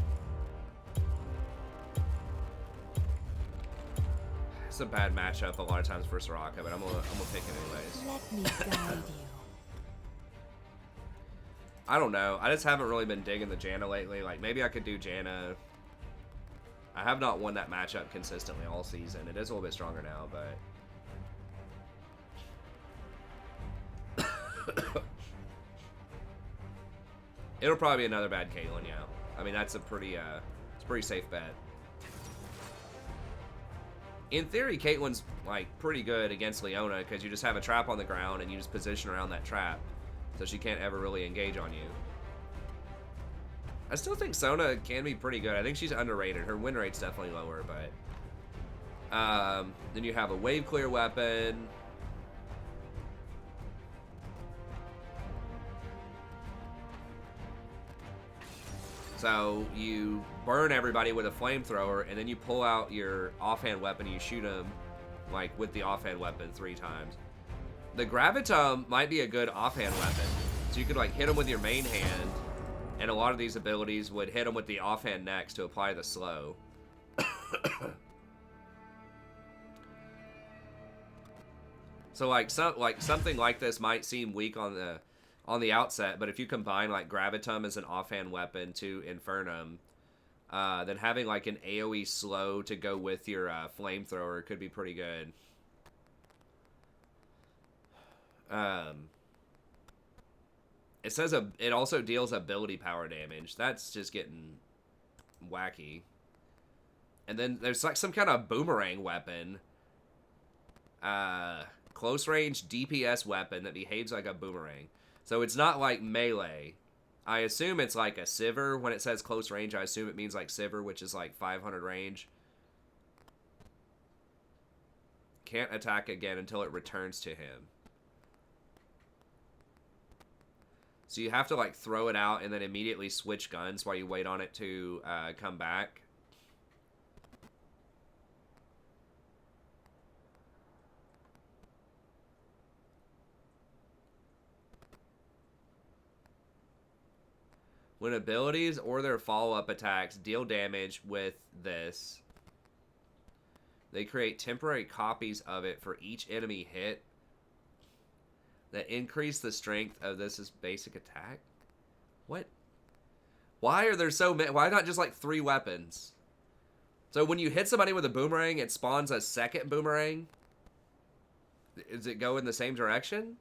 It's a bad matchup a lot of times for Soraka, but I'm gonna pick it anyways. Let me guide you. I don't know. I just haven't really been digging the Janna lately. Like, maybe I could do Janna. I have not won that matchup consistently all season. It is a little bit stronger now, but... It'll probably be another bad Caitlyn, yeah. I mean, that's a pretty, it's a pretty safe bet. In theory, Caitlyn's, like, pretty good against Leona, because you just have a trap on the ground, and you just position around that trap. So she can't ever really engage on you. I still think Sona can be pretty good. I think she's underrated. Her win rate's definitely lower, but... then you have a wave clear weapon. So you burn everybody with a flamethrower, and then you pull out your offhand weapon and you shoot them, like, with the offhand weapon 3 times. The Gravitum might be a good offhand weapon. So you could, like, hit them with your main hand, and a lot of these abilities would hit them with the offhand next to apply the slow. So, like, something like this might seem weak on the outset, but if you combine, like, Gravitum as an offhand weapon to Infernum, then having, like, an AoE slow to go with your flamethrower could be pretty good. It says it also deals ability power damage. That's just getting wacky. And then there's like some kind of boomerang weapon. Close range DPS weapon that behaves like a boomerang. So it's not like melee. I assume it's like a Sivir. When it says close range, I assume it means like Sivir, which is like 500 range. Can't attack again until it returns to him. So you have to, like, throw it out and then immediately switch guns while you wait on it to come back. When abilities or their follow-up attacks deal damage with this, they create temporary copies of it for each enemy hit that increase the strength of this basic attack. What? Why are there so many? Why not just like 3 weapons? So when you hit somebody with a boomerang, it spawns a second boomerang? Does it go in the same direction?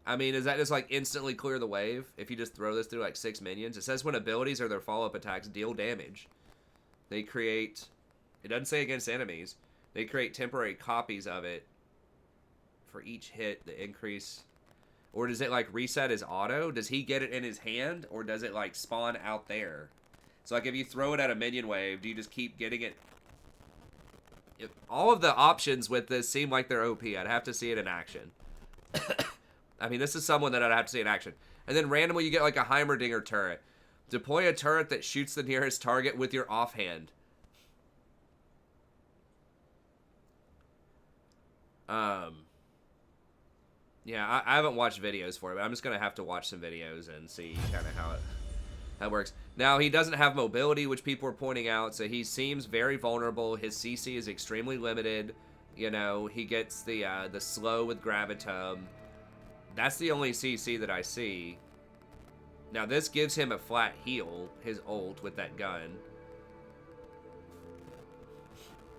I mean, does that just like instantly clear the wave if you just throw this through like 6 minions? It says when abilities or their follow-up attacks deal damage, they create... It doesn't say against enemies. They create temporary copies of it for each hit that increase... Or does it, like, reset as auto? Does he get it in his hand? Or does it, like, spawn out there? So, like, if you throw it at a minion wave, do you just keep getting it? All of the options with this seem like they're OP. I'd have to see it in action. I mean, this is someone that I'd have to see in action. And then randomly you get, like, a Heimerdinger turret. Deploy a turret that shoots the nearest target with your offhand. Yeah, I haven't watched videos for it, but I'm just going to have to watch some videos and see kind of how it works. Now, he doesn't have mobility, which people are pointing out, so he seems very vulnerable. His CC is extremely limited. You know, he gets the slow with Gravitum. That's the only CC that I see. Now, this gives him a flat heal, his ult, with that gun.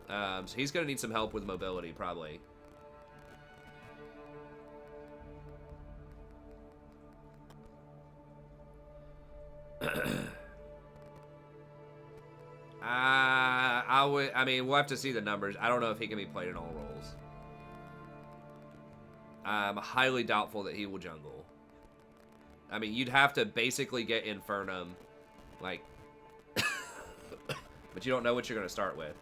So he's going to need some help with mobility, probably. I mean, we'll have to see the numbers. I don't know if he can be played in all roles. I'm highly doubtful that he will jungle. I mean, you'd have to basically get Infernum, like, but you don't know what you're going to start with.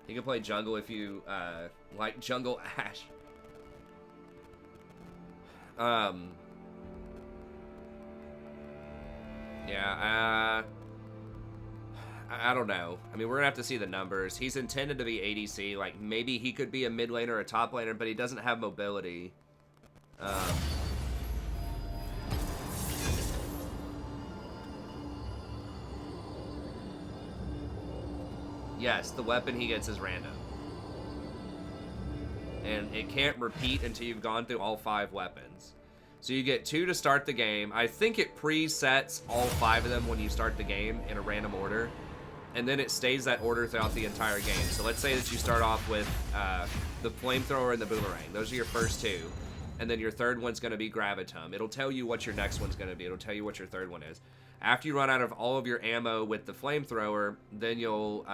You can play jungle if you like jungle Ash. Yeah, I don't know. I mean, we're gonna have to see the numbers. He's intended to be ADC. Like, maybe he could be a mid laner or a top laner, but he doesn't have mobility. Yes, the weapon he gets is random. And it can't repeat until you've gone through all 5 weapons. So you get 2 to start the game. I think it presets all 5 of them when you start the game in a random order. And then it stays that order throughout the entire game. So let's say that you start off with the flamethrower and the boomerang. Those are your first 2. And then your third one's going to be gravitum. It'll tell you what your next one's going to be. It'll tell you what your third one is. After you run out of all of your ammo with the flamethrower, then you'll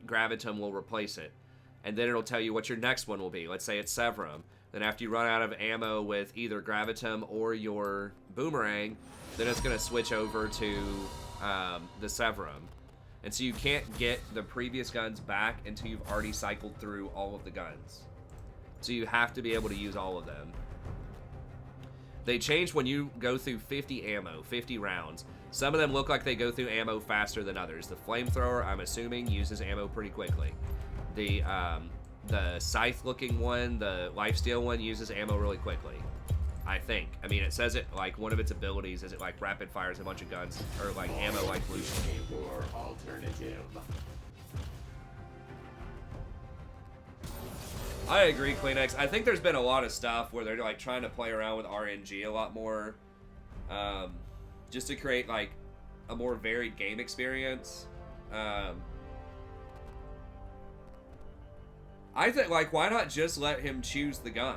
gravitum will replace it. And then it'll tell you what your next one will be. Let's say it's Severum. Then after you run out of ammo with either gravitum or your boomerang, then it's going to switch over to the Severum. And so you can't get the previous guns back until you've already cycled through all of the guns. So you have to be able to use all of them. They change when you go through 50 ammo, 50 rounds. Some of them look like they go through ammo faster than others. The flamethrower, I'm assuming, uses ammo pretty quickly. The scythe-looking one, the lifesteal one, uses ammo really quickly. I think. I mean, it says it, like, one of its abilities is it, like, rapid fires a bunch of guns, or, like, ammo, like, Lucian. Or alternative. I agree, Kleenex. I think there's been a lot of stuff where they're, like, trying to play around with RNG a lot more, just to create, like, a more varied game experience. I think, like, why not just let him choose the gun?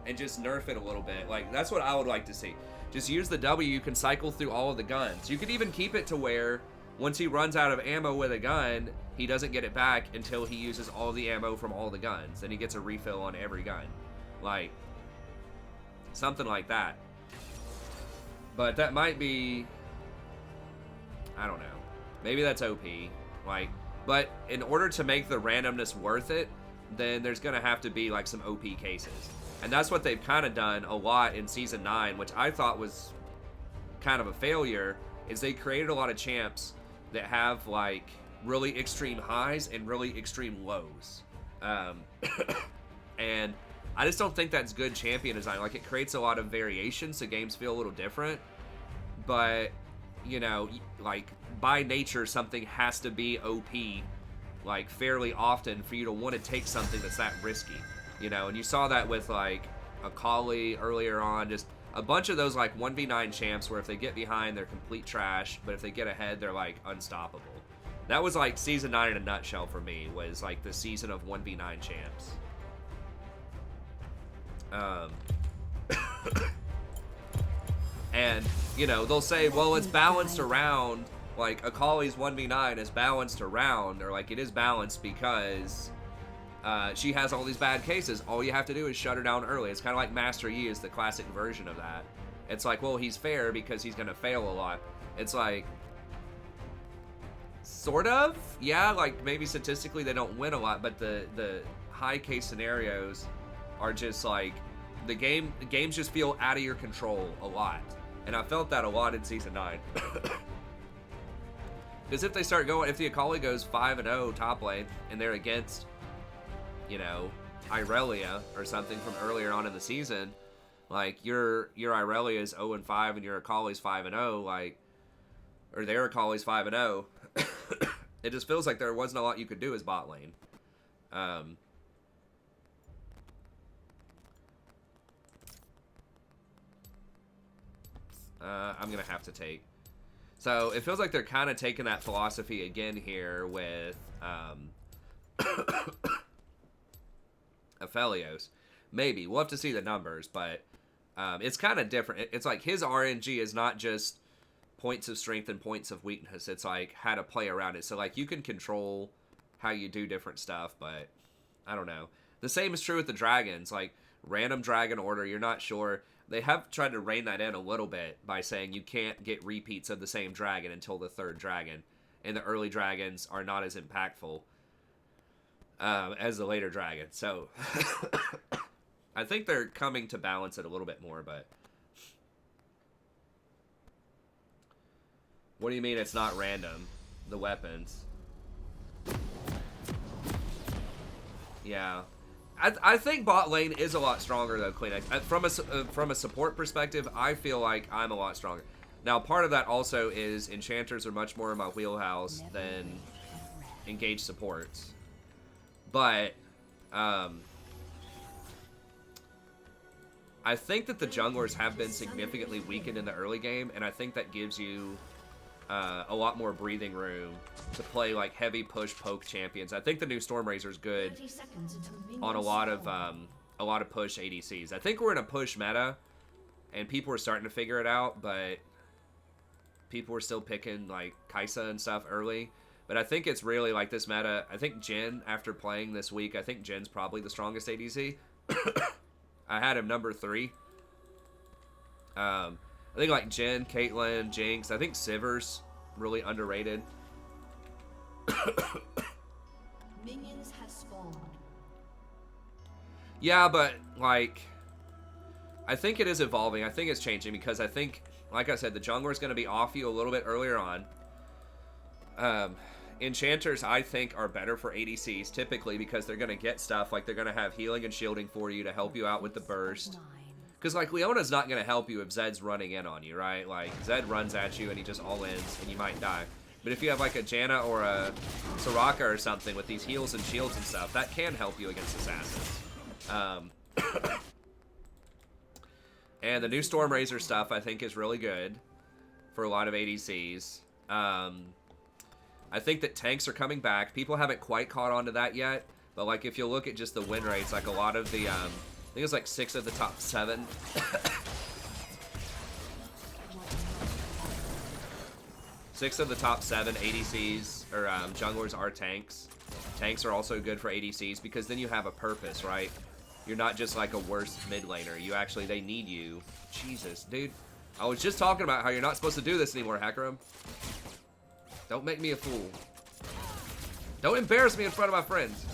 And just nerf it a little bit. Like, that's what I would like to see. Just use the W, you can cycle through all of the guns. You could even keep it to where, once he runs out of ammo with a gun, he doesn't get it back until he uses all the ammo from all the guns. Then he gets a refill on every gun. Like, something like that. But that might be... I don't know. Maybe that's OP. Like, but in order to make the randomness worth it, then there's going to have to be, like, some OP cases. And that's what they've kind of done a lot in Season 9, which I thought was kind of a failure, is they created a lot of champs that have, like, really extreme highs and really extreme lows. And I just don't think that's good champion design. Like, it creates a lot of variation, so games feel a little different. But, you know, like, by nature, something has to be OP, like, fairly often for you to want to take something that's that risky. You know, and you saw that with, like, Akali earlier on. Just a bunch of those, like, 1v9 champs where if they get behind, they're complete trash. But if they get ahead, they're, like, unstoppable. That was, like, Season 9 in a nutshell for me. Was, like, the season of 1v9 champs. And, you know, they'll say, well, it's balanced around. Like, Akali's 1v9 is balanced around. Or, like, it is balanced because... she has all these bad cases. All you have to do is shut her down early. It's kind of like Master Yi is the classic version of that. It's like, well, he's fair because he's going to fail a lot. It's like, sort of? Yeah, like, maybe statistically they don't win a lot, but the high case scenarios are just like, the games just feel out of your control a lot. And I felt that a lot in Season 9. Because if they start going, if the Akali goes 5-0 top lane, and they're against... you know, Irelia or something from earlier on in the season, like, your Irelia is 0-5 and your Akali's 5-0, like, or their Akali's 5-0, it just feels like there wasn't a lot you could do as bot lane. I'm gonna have to take. So it feels like they're kind of taking that philosophy again here with Aphelios. Maybe. We'll have to see the numbers, but it's kind of different. It's like his RNG is not just points of strength and points of weakness. It's like how to play around it. So, like, you can control how you do different stuff, but I don't know. The same is true with the dragons. Like, random dragon order, you're not sure. They have tried to rein that in a little bit by saying you can't get repeats of the same dragon until the third dragon. and the early dragons are not as impactful as the later dragons. So I think they're coming to balance it a little bit more, but what do you mean it's not random? The weapons. Yeah. I think bot lane is a lot stronger though, Kleenex. From a support perspective, I feel like I'm a lot stronger. Now, part of that also is enchanters are much more in my wheelhouse than engaged supports. But I think that the junglers have been significantly weakened in the early game, and I think that gives you a lot more breathing room to play like heavy push poke champions. I think the new Stormrazor is good on a lot of push ADCs. I think we're in a push meta, and people are starting to figure it out, but people were still picking like Kaisa and stuff early. But I think it's really like this meta. I think Jhin, after playing this week, I think Jin's probably the strongest ADC. I had him number 3. I think like Jhin, Caitlyn, Jinx. I think Sivir's really underrated. Minions have spawned. Yeah, but like, I think it is evolving. I think it's changing because I think, like I said, the jungler is going to be off you a little bit earlier on. Enchanters, I think, are better for ADCs typically because they're going to get stuff like they're going to have healing and shielding for you to help you out with the burst. Because, like, Leona's not going to help you if Zed's running in on you, right? Like, Zed runs at you and he just all-ins and you might die. But if you have, like, a Janna or a Soraka or something with these heals and shields and stuff, that can help you against assassins. And the new Stormrazor stuff, I think, is really good for a lot of ADCs. I think that tanks are coming back. People haven't quite caught on to that yet. But, like, if you look at just the win rates, like, a lot of the... I think it's like 6 of the top 7. 6 of the top 7 ADCs or junglers are tanks. Tanks are also good for ADCs because then you have a purpose, right? You're not just like a worse mid laner. You actually, they need you. Jesus, dude. I was just talking about how you're not supposed to do this anymore, Hackerum. Don't make me a fool. Don't embarrass me in front of my friends.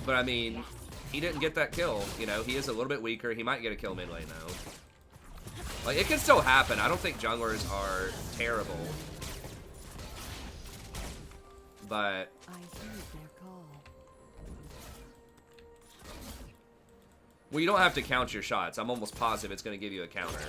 But I mean, he didn't get that kill. You know, he is a little bit weaker. He might get a kill mid lane though. Like, it can still happen. I don't think junglers are terrible. But I heed their call. well, you don't have to count your shots. I'm almost positive it's going to give you a counter.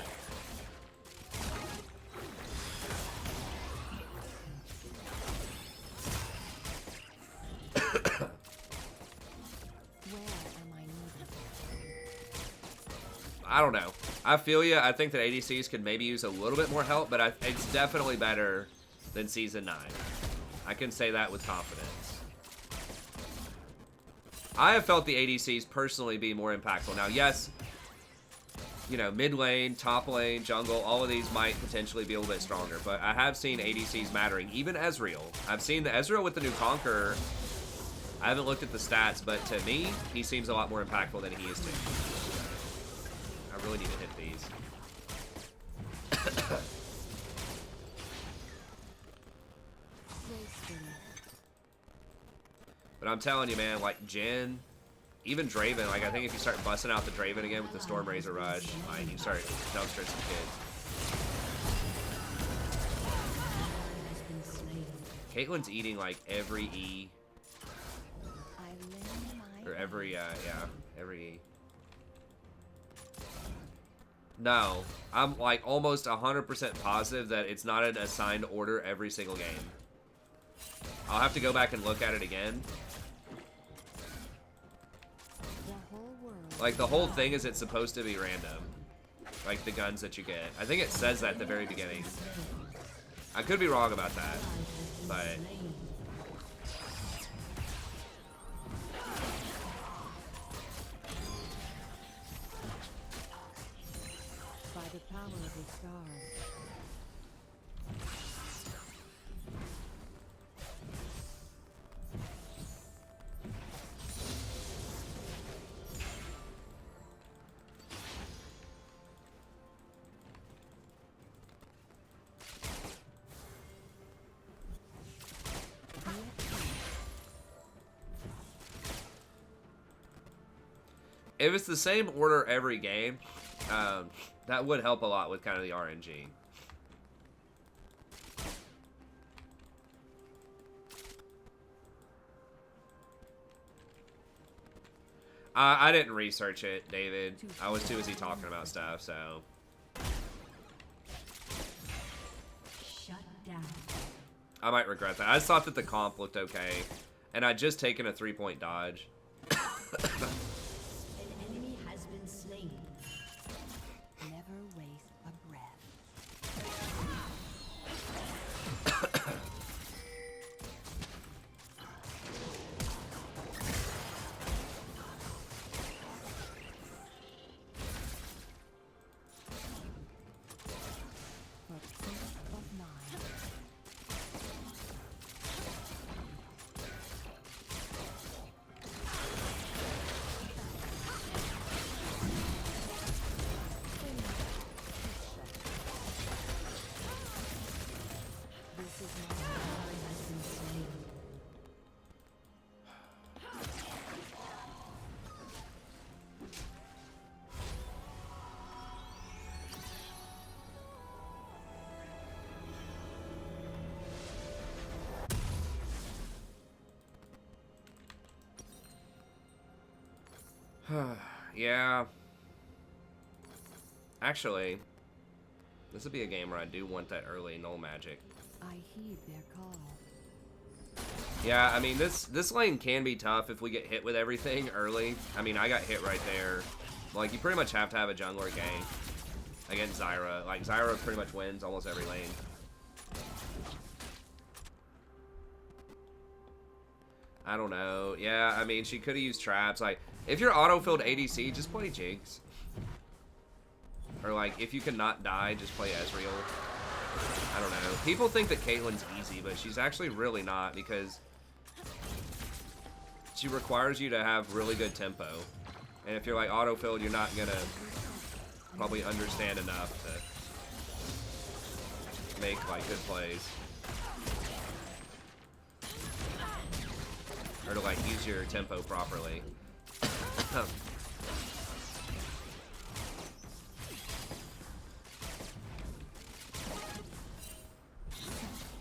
I don't know. I feel you. I think that ADCs could maybe use a little bit more help, but it's definitely better than Season 9. I can say that with confidence. I have felt the ADCs personally be more impactful. Now, yes, you know, mid lane, top lane, jungle, all of these might potentially be a little bit stronger, but I have seen ADCs mattering. Even Ezreal. I've seen the Ezreal with the new Conqueror. I haven't looked at the stats, but to me, he seems a lot more impactful than he is to. I really need to hit these. But I'm telling you, man, like Jhin, even Draven, like I think if you start busting out the Draven again with the Stormrazor Rush, like you start dumpstering some kids. Caitlyn's eating like every E. Or every, yeah, every E. No, I'm like almost 100% positive that it's not an assigned order every single game. I'll have to go back and look at it again. Like the whole thing is it's supposed to be random. Like the guns that you get. I think it says that at the very beginning. I could be wrong about that, but... The power of the stars. If it's the same order every game, that would help a lot with kind of the RNG. I didn't research it, David. I was too busy talking about stuff, so. Shut down. I might regret that. I just thought that the comp looked okay. And I'd just taken a 3-point dodge. An enemy has been slain. Never waste a breath. For peace of mind. This is my Ally has been slain. Yeah. Actually, this would be a game where I do want that early null magic. I heed their call. Yeah, I mean, this lane can be tough if we get hit with everything early. I mean, I got hit right there. Like, you pretty much have to have a jungler gang against Zyra. Like, Zyra pretty much wins almost every lane. I don't know. Yeah, I mean, she could have used traps. Like, if you're auto-filled ADC, just play Jinx. Or, like, if you cannot die, just play Ezreal. I don't know. People think that Caitlyn's easy, but she's actually really not, because she requires you to have really good tempo. And if you're, like, auto-filled, you're not gonna probably understand enough to make, like, good plays. Or to, like, use your tempo properly.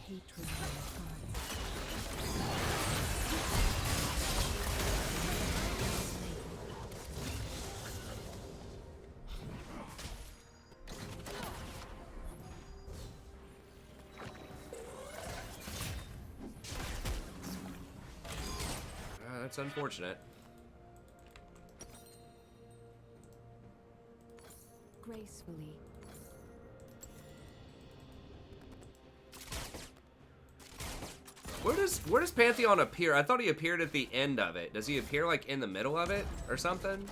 Hatred in their hearts. That's unfortunate. Gracefully. Where does Pantheon appear? I thought he appeared at the end of it. Does he appear like in the middle of it or something?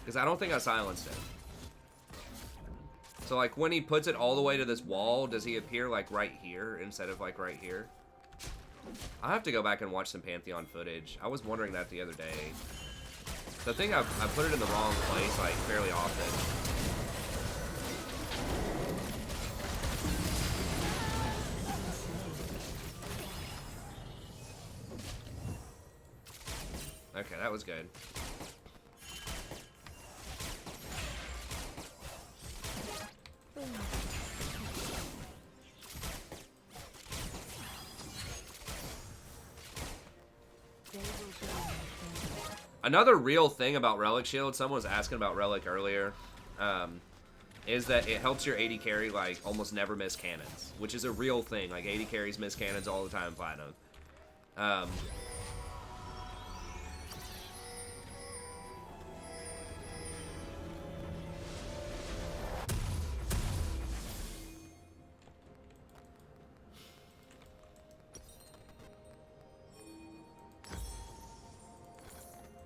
Because I don't think I silenced him. So like when he puts it all the way to this wall, does he appear like right here instead of like right here? I'll have to go back and watch some Pantheon footage. I was wondering that the other day. So I think I put it in the wrong place like fairly often. Okay, that was good. Another real thing about Relic Shield, someone was asking about Relic earlier, is that it helps your AD carry, like, almost never miss cannons, which is a real thing. Like, AD carries miss cannons all the time in Platinum.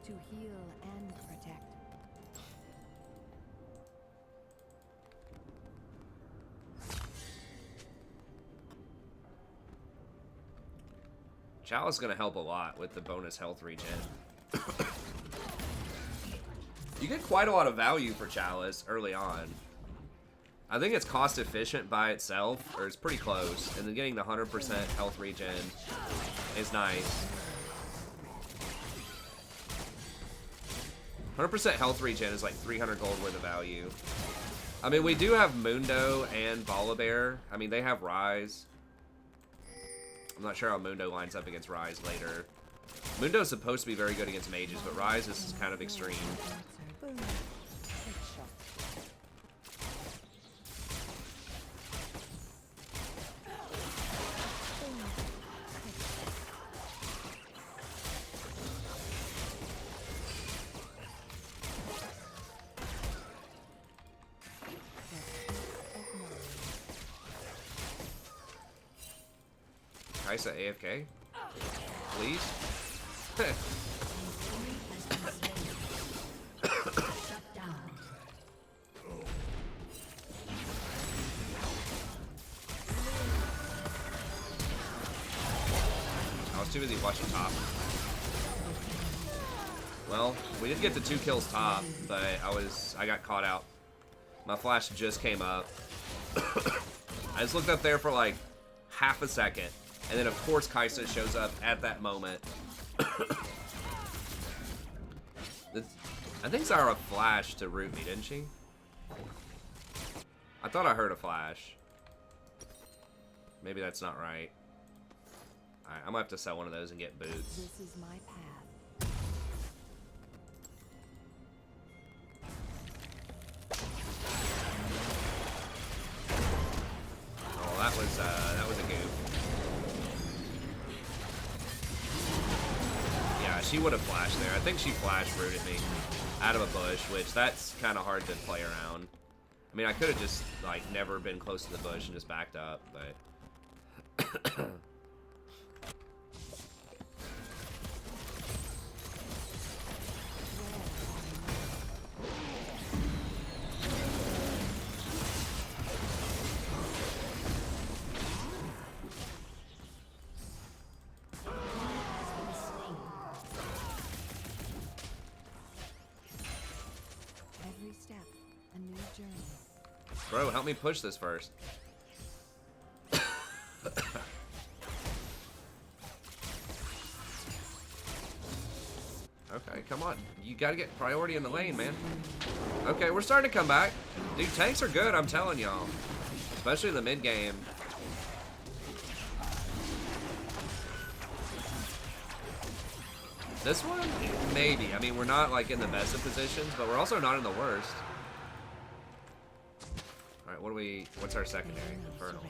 To heal and protect. Chalice is going to help a lot with the bonus health regen. You get quite a lot of value for Chalice early on. I think it's cost efficient by itself, or it's pretty close. And then getting the 100% health regen is nice. 100% health regen is like 300 gold worth of value. I mean, we do have Mundo and Volibear. I mean, they have Rise. I'm not sure how Mundo lines up against Rise later. Mundo's supposed to be very good against mages, but Rise is kind of extreme. Kaisa AFK? Please? Shut down. I was too busy watching top. Well, we did get the 2 kills top, but I got caught out. My flash just came up. I just looked up there for like half a second, and then of course Kaisa shows up at that moment. I think Zara flashed to root me, didn't she? I thought I heard a flash. Maybe that's not right. Alright, I'm gonna have to sell one of those and get boots. This is my path. Oh, that was a goof. Yeah, she would have flashed there. I think she flash rooted me out of a bush, which that's kind of hard to play around. I mean, I could have just like never been close to the bush and just backed up, but Every step, a new journey. bro, help me push this first. Okay, come on. You gotta get priority in the lane, man. Okay, we're starting to come back. Dude, tanks are good, I'm telling y'all. Especially in the mid game. This one, maybe. I mean, we're not like in the best of positions, but we're also not in the worst. All right, what's our secondary? Infernal.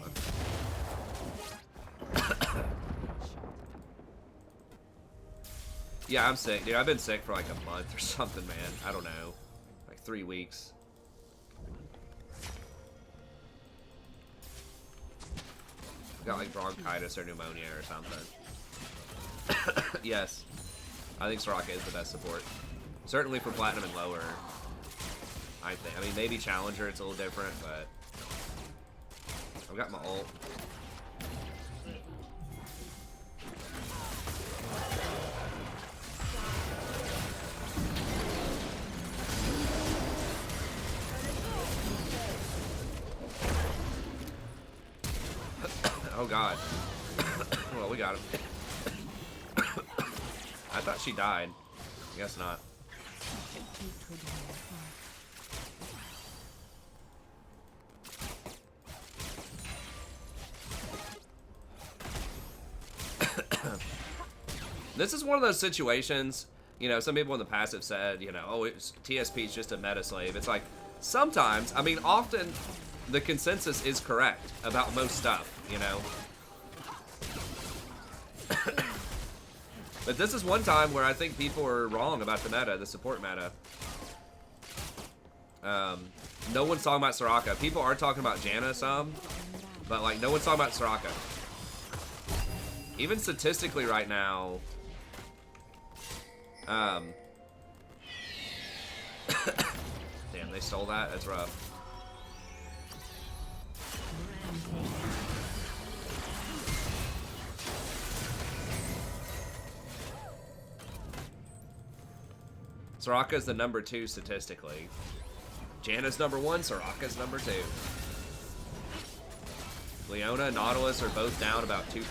Yeah, I'm sick, dude. I've been sick for like a month or something, man. I don't know. Like 3 weeks. Got like bronchitis or pneumonia or something. Yes. I think Soraka is the best support. Certainly for Platinum and lower. I think. I mean, maybe Challenger, it's a little different, but I've got my ult. Oh god. Well, we got him. I thought she died. Guess not. This is one of those situations, you know, some people in the past have said, you know, oh, TSP is just a meta slave. It's like, sometimes, I mean, often the consensus is correct about most stuff, you know? But this is one time where I think people are wrong about the meta, the support meta. No one's talking about Soraka. People are talking about Janna some, but like no one's talking about Soraka. Even statistically right now, damn, they stole that? That's rough. Soraka's the number 2 statistically. Janna's number 1, Soraka's number 2. Leona and Nautilus are both down about 2%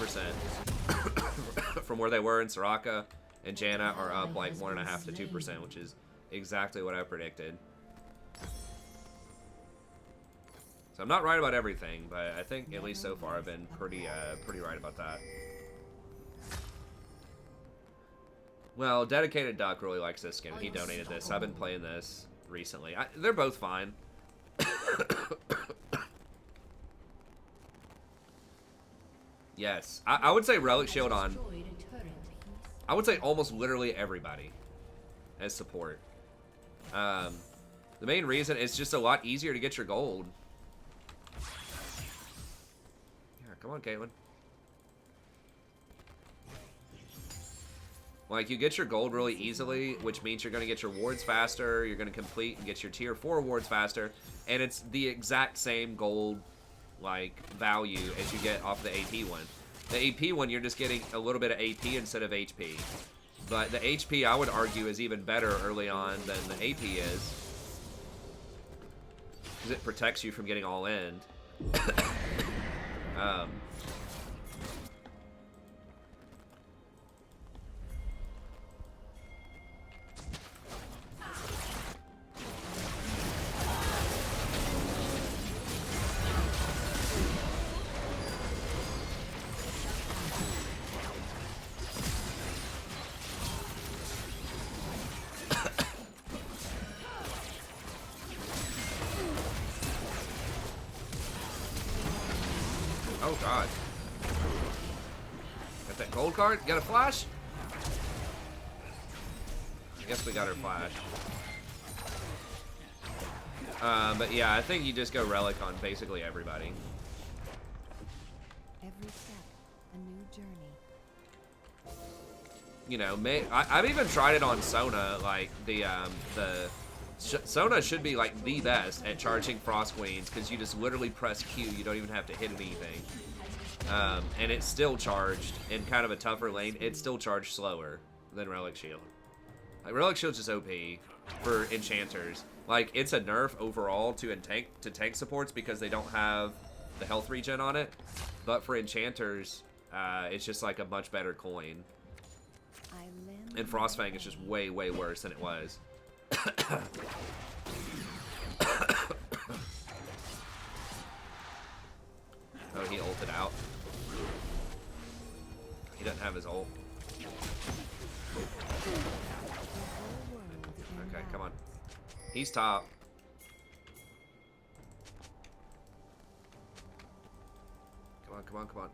from where they were, and Soraka and Janna are up like 1.5 to 2%, which is exactly what I predicted. So I'm not right about everything, but I think at least so far I've been pretty right about that. Well, Dedicated Duck really likes this skin. He donated this. I've been playing this recently. They're both fine. Yes. I would say Relic Shield on... I would say almost literally everybody as support. The main reason is just a lot easier to get your gold. Yeah, come on, Caitlyn. Like, you get your gold really easily, which means you're going to get your wards faster, you're going to complete and get your tier 4 wards faster, and it's the exact same gold, like, value as you get off the AP one. The AP one, you're just getting a little bit of AP instead of HP. But the HP, I would argue, is even better early on than the AP is. Because it protects you from getting all in. Oh god. Got that gold card? Got a flash? I guess we got her flash. But yeah, I think you just go Relic on basically everybody. Every step, a new journey. You know, I've even tried it on Sona. Like Sona should be like the best at charging Frost Queens because you just literally press Q. You don't even have to hit anything, and it's still charged in kind of a tougher lane. It's still charged slower than Relic Shield. Like Relic Shield's just OP for Enchanters. Like it's a nerf overall to tank supports because they don't have the health regen on it. But for Enchanters, it's just like a much better coin. And Frostfang is just way, way worse than it was. Oh, he ulted out. He doesn't have his ult. Okay, come on. He's top. Come on, come on, come on.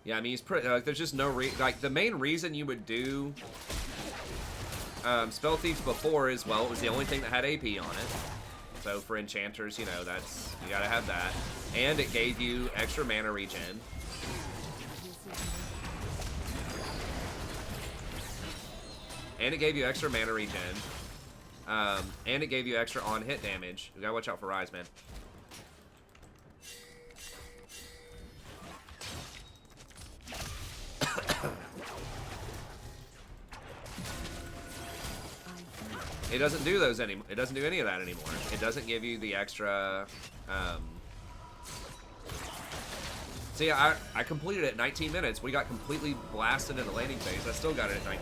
Yeah, I mean, he's pretty, like, there's just no like, the main reason you would do Spell Thieves before is, well, it was the only thing that had AP on it. So for Enchanters, you know, you gotta have that. And it gave you extra mana regen. And it gave you extra mana regen. And it gave you extra on-hit damage. You gotta watch out for Rise, man. It doesn't do those anymore. It doesn't do any of that anymore. It doesn't give you the extra. See, I completed it in 19 minutes. We got completely blasted in the landing phase. I still got it at 19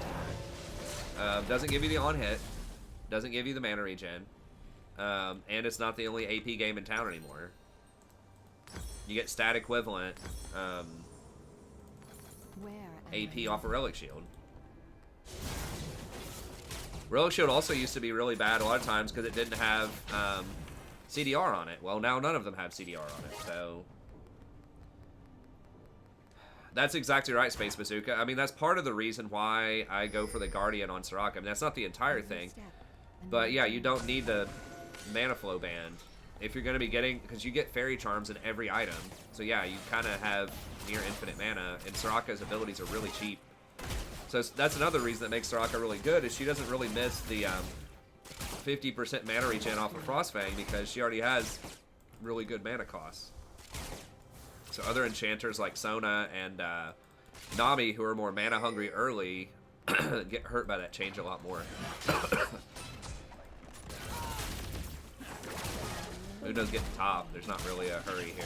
minutes. Doesn't give you the on hit. Doesn't give you the mana regen. And it's not the only AP game in town anymore. You get stat equivalent. Where AP off a Relic Shield. Relic Shield also used to be really bad a lot of times because it didn't have CDR on it. Well, now none of them have CDR on it, so... That's exactly right, Space Bazooka. I mean, that's part of the reason why I go for the Guardian on Soraka. I mean, that's not the entire thing. But yeah, you don't need the Mana Flow Band. If you're going to be getting... Because you get Fairy Charms in every item. So yeah, you kind of have near infinite mana. And Soraka's abilities are really cheap. So that's another reason that makes Soraka really good, is she doesn't really miss the 50% mana regen off of Frostfang because she already has really good mana costs. So other enchanters like Sona and Nami, who are more mana hungry early, get hurt by that change a lot more. Who does get to top? There's not really a hurry here.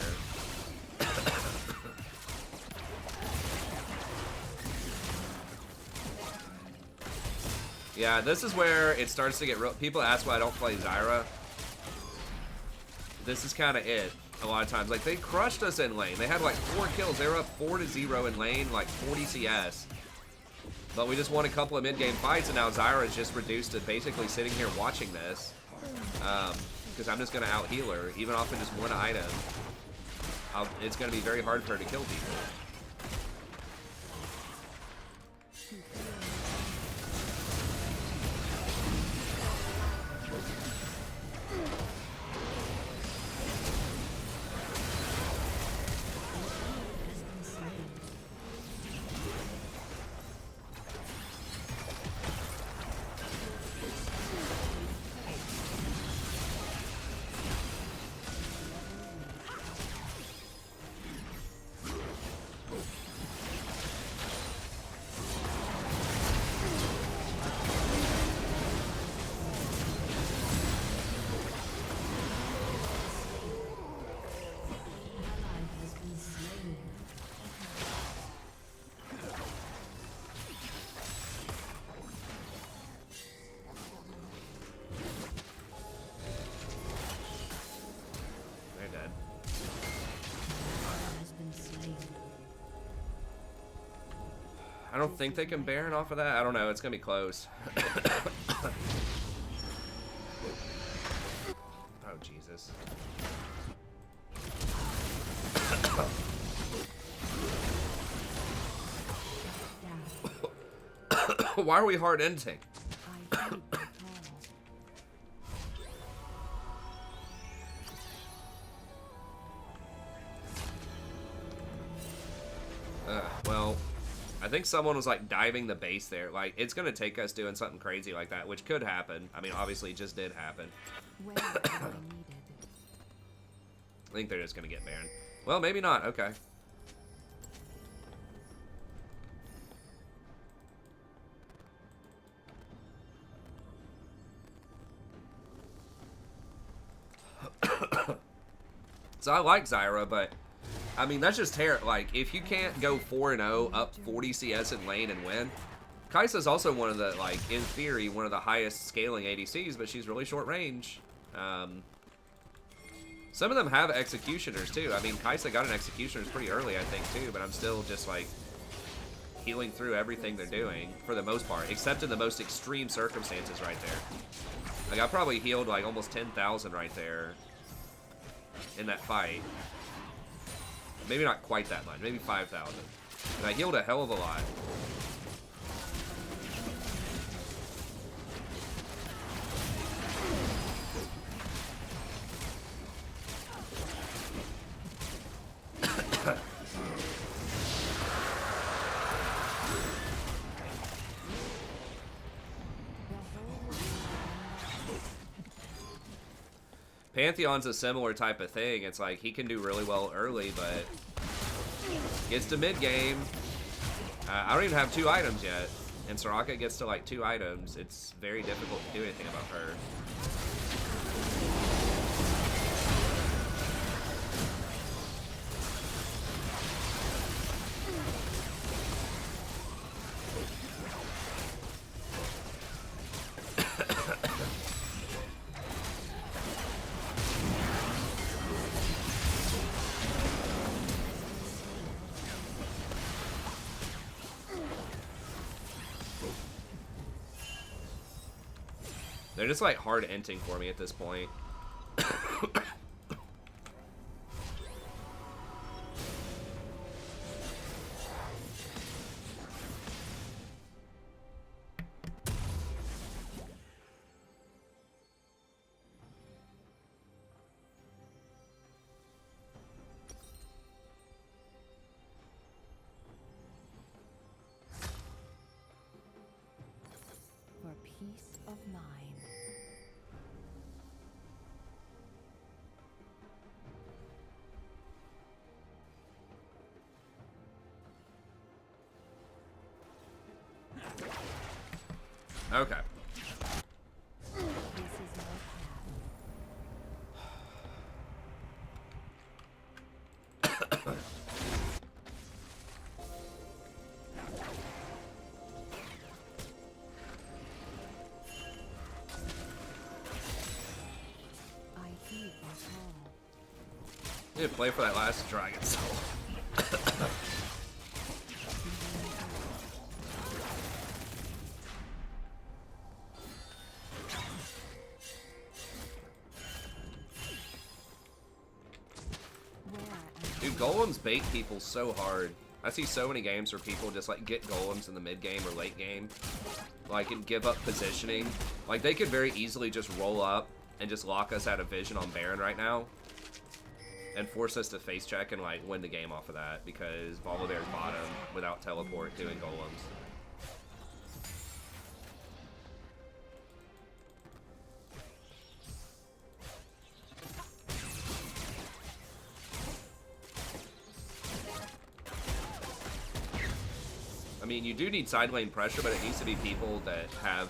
Yeah, this is where it starts to get real. People ask why I don't play Zyra. This is kind of it. A lot of times, like, they crushed us in lane. They had like 4 kills. They were up 4-0 in lane, like 40 CS. But we just won a couple of mid-game fights, and now Zyra is just reduced to basically sitting here watching this. Because I'm just going to out-heal her, even off of just one item. It's going to be very hard for her to kill people. I don't think they can Baron off of that. I don't know. It's going to be close. Oh, Jesus. Why are we hard ending? Well, I think someone was like diving the base there. Like, it's going to take us doing something crazy like that, which could happen. I mean, obviously it just did happen. I think they're just going to get Baron. Well, maybe not. Okay. So I like Zyra, but I mean, that's just terrible. Like, if you can't go 4-0, up 40 CS in lane and win. Kai'Sa's also one of the, like, in theory, one of the highest scaling ADCs, but she's really short range. Some of them have executioners, too. I mean, Kai'Sa got an executioners pretty early, I think, too, but I'm still just, like, healing through everything they're doing, for the most part, except in the most extreme circumstances right there. Like, I probably healed, like, almost 10,000 right there in that fight. Maybe not quite that much, maybe 5,000. And I healed a hell of a lot. Pantheon's a similar type of thing. It's like he can do really well early, but gets to mid game. I don't even have 2 items yet, and Soraka gets to like 2 items. It's very difficult to do anything about her. They're just like hard inting for me at this point. For peace of mind. Okay. This is my path. I heed my call. Need to play for that last dragon soul. Dude, golems bait people so hard. I see so many games where people just like get golems in the mid game or late game, like, and give up positioning. Like, they could very easily just roll up and just lock us out of vision on Baron right now and force us to face check and like win the game off of that because Volibear's bottom without teleport doing golems. I mean, you do need side lane pressure, but it needs to be people that have,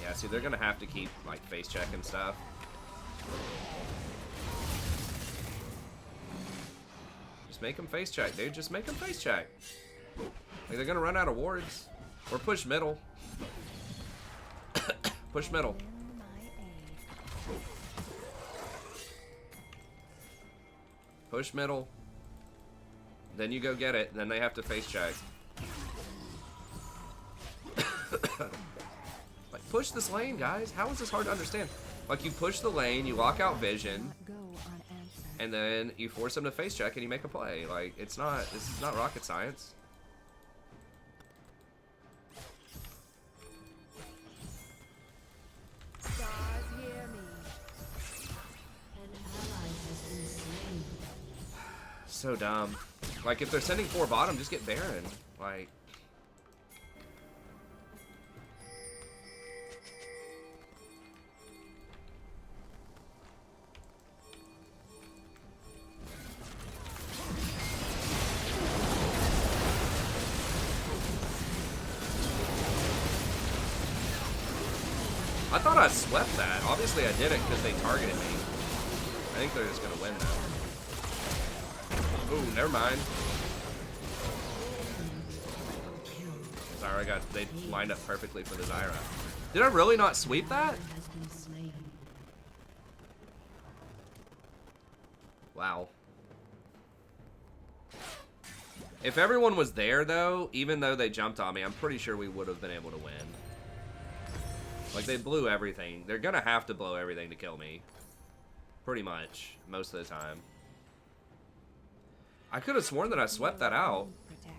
yeah, see, they're gonna have to keep, like, face check and stuff. Just make them face check, dude. Just make them face check. Like, they're gonna run out of wards. Or push middle. Push middle. In my aid. Push middle. Then you go get it. Then they have to face check. Like, push this lane, guys. How is this hard to understand? Like, you push the lane, you lock out vision, Not go unanswered. and then you force them to face check and you make a play. Like, it's not, this is not rocket science. Stars hear me. An ally has been slain. So dumb. Like, if they're sending 4 bottom, just get Baron. Like, I thought I swept that. Obviously I didn't because they targeted me. I think they're just gonna win though. Ooh, never mind. Zyra they lined up perfectly for the Zyra. Did I really not sweep that? Has been slain. Wow. If everyone was there though, even though they jumped on me, I'm pretty sure we would have been able to win. Like, they blew everything. They're gonna have to blow everything to kill me. Pretty much, most of the time. I could have sworn that I swept that out. Protect.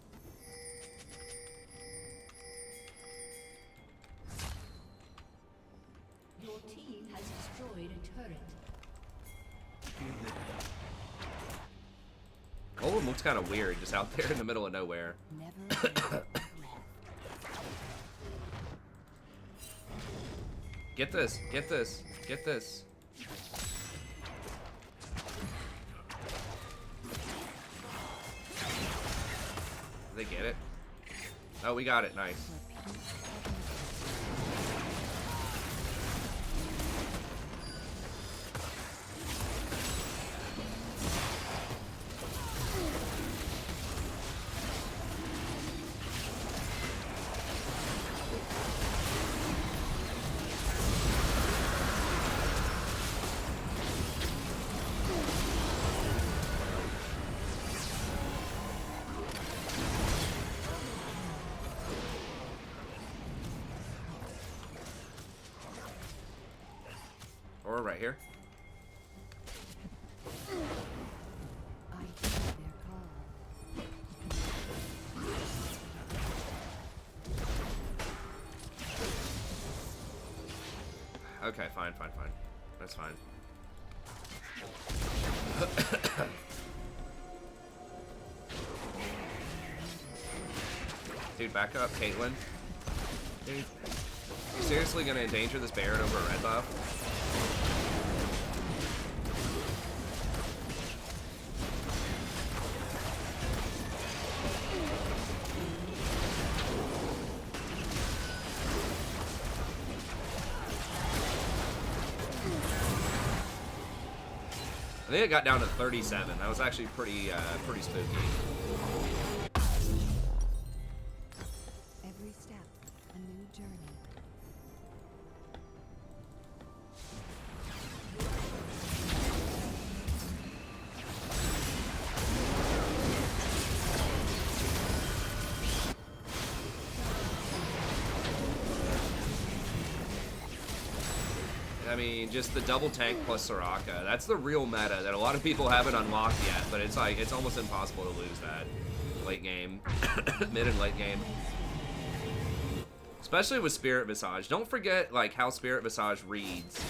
Your team has destroyed a turret. Golem looks kind of weird, just out there in the middle of nowhere. Never breath. Get this, get this, get this. Did they get it? Oh, we got it, nice. For peace of mind. Or right here. I hear their call. Okay, fine. That's fine. Dude, back up, Caitlyn. Dude, you seriously gonna endanger this Baron over a red buff? I think it got down to 37. That was actually pretty spooky. Every step, a new journey. I mean, just the double tank plus Soraka. That's the real meta that a lot of people haven't unlocked yet, but it's like, it's almost impossible to lose that late game, mid and late game. Especially with Spirit Visage. Don't forget, like, how Spirit Visage reads.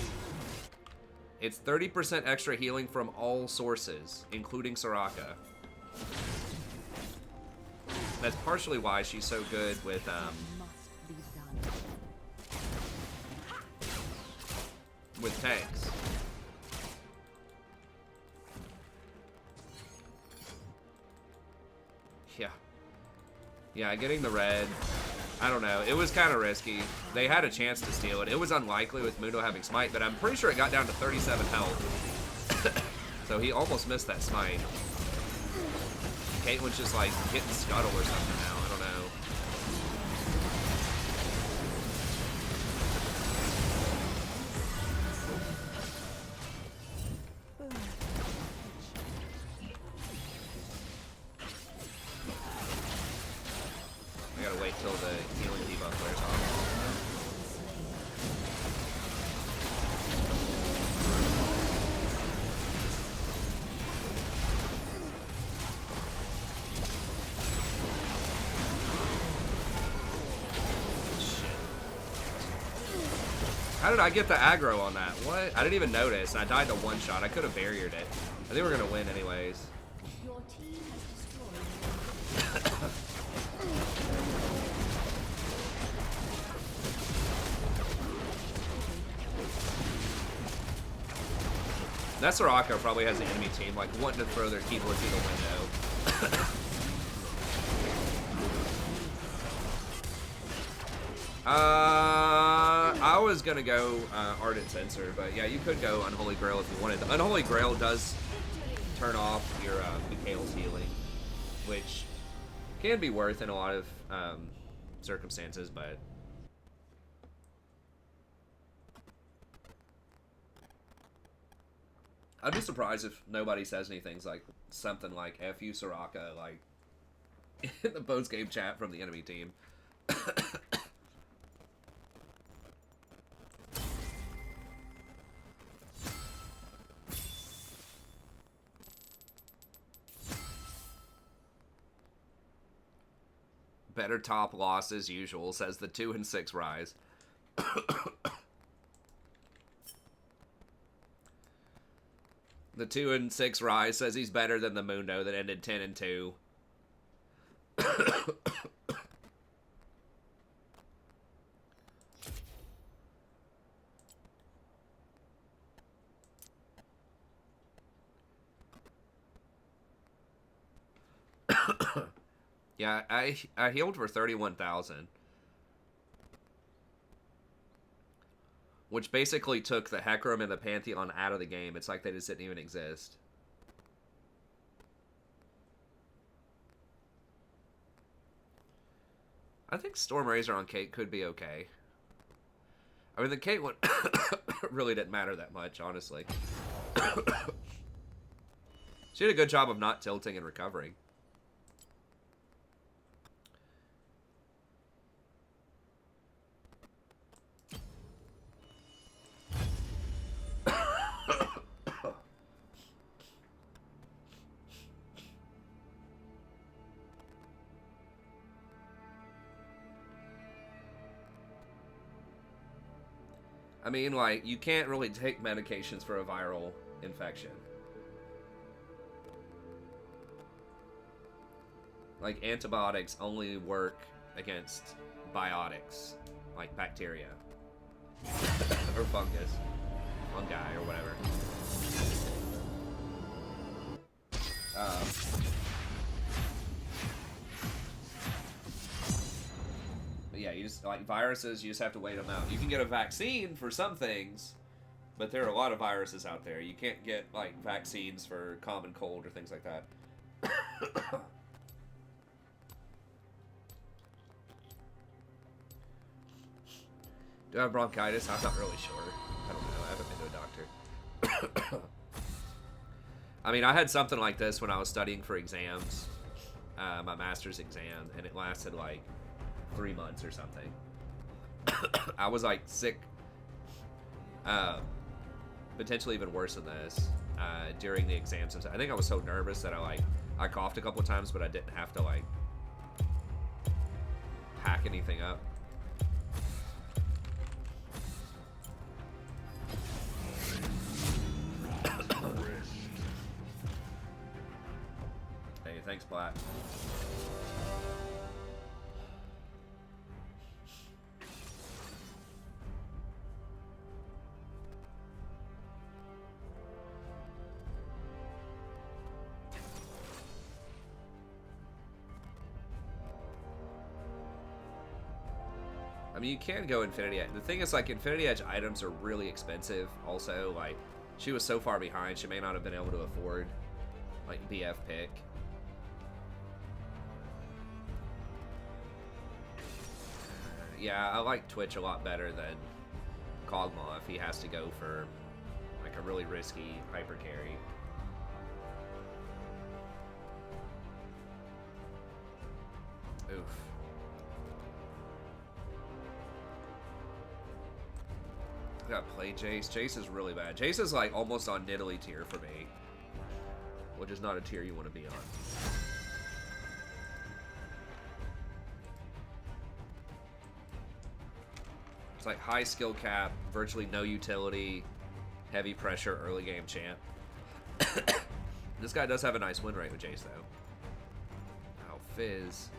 It's 30% extra healing from all sources, including Soraka. That's partially why she's so good with, Must be done. with tanks. Yeah. Yeah, getting the red, I don't know. It was kind of risky. They had a chance to steal it. It was unlikely with Mundo having smite, but I'm pretty sure it got down to 37 health. So he almost missed that smite. Caitlyn's just like hitting Scuttle or something now. I don't know. I gotta wait till the healing debuff wears off. How did I get the aggro on that? What? I didn't even notice. I died to one shot. I could have barriered it. I think we're gonna win anyways. Your team has destroyed. That Soraka probably has an enemy team like wanting to throw their keyboard through the window. I was gonna go Ardent Sensor, but yeah, you could go Unholy Grail if you wanted. The Unholy Grail does turn off your Mikhail's healing, which can be worth in a lot of circumstances, but I'd be surprised if nobody says anything like something like "F you, Soraka," like in the post-game chat from the enemy team. Better top loss as usual, says the 2 and 6 Rise. The 2 and 6 Rise says he's better than the Mundo that ended 10 and 2. Yeah, I healed for 31,000. Which basically took the Hecarim and the Pantheon out of the game. It's like they just didn't even exist. I think Storm Razor on Kate could be okay. I mean, the Kate one really didn't matter that much, honestly. She did a good job of not tilting and recovering. I mean, like, you can't really take medications for a viral infection. Like, antibiotics only work against biotics, like bacteria. Or fungus. Fungi, or whatever. But yeah, you just, like, viruses, you just have to wait them out. You can get a vaccine for some things, but there are a lot of viruses out there. You can't get, like, vaccines for common cold or things like that. Do I have bronchitis? I'm not really sure. I don't know. I haven't been to a doctor. I mean, I had something like this when I was studying for exams, my master's exam, and it lasted like 3 months or something. I was like sick, potentially even worse than this, during the exams. I think I was so nervous that I coughed a couple of times, but I didn't have to like pack anything up. Hey, thanks, Black. I mean, you can go Infinity Edge. The thing is, like, Infinity Edge items are really expensive. Also, like, she was so far behind, she may not have been able to afford, like, BF pick. Yeah, I like Twitch a lot better than Kog'Maw if he has to go for, like, a really risky hyper carry. Oof. I gotta play Jace. Jace is really bad. Jace is like almost on Nidalee tier for me, which is not a tier you want to be on. It's like high skill cap, virtually no utility, heavy pressure, early game champ. This guy does have a nice win rate with Jace though. Oh, Fizz.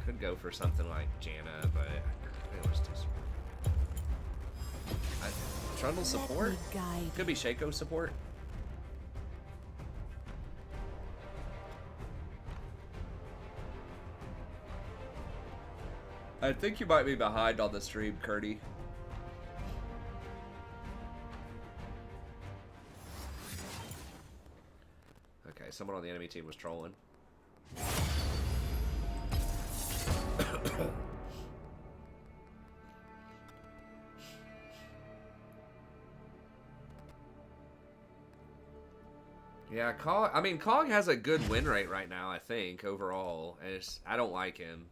Could go for something like Janna, but it was too smart. Trundle support? Could be Shaco support. I think you might be behind on the stream, Curdy. Okay, someone on the enemy team was trolling. Yeah, Cog. I mean, Cog has a good win rate right now, I think, overall. And I don't like him.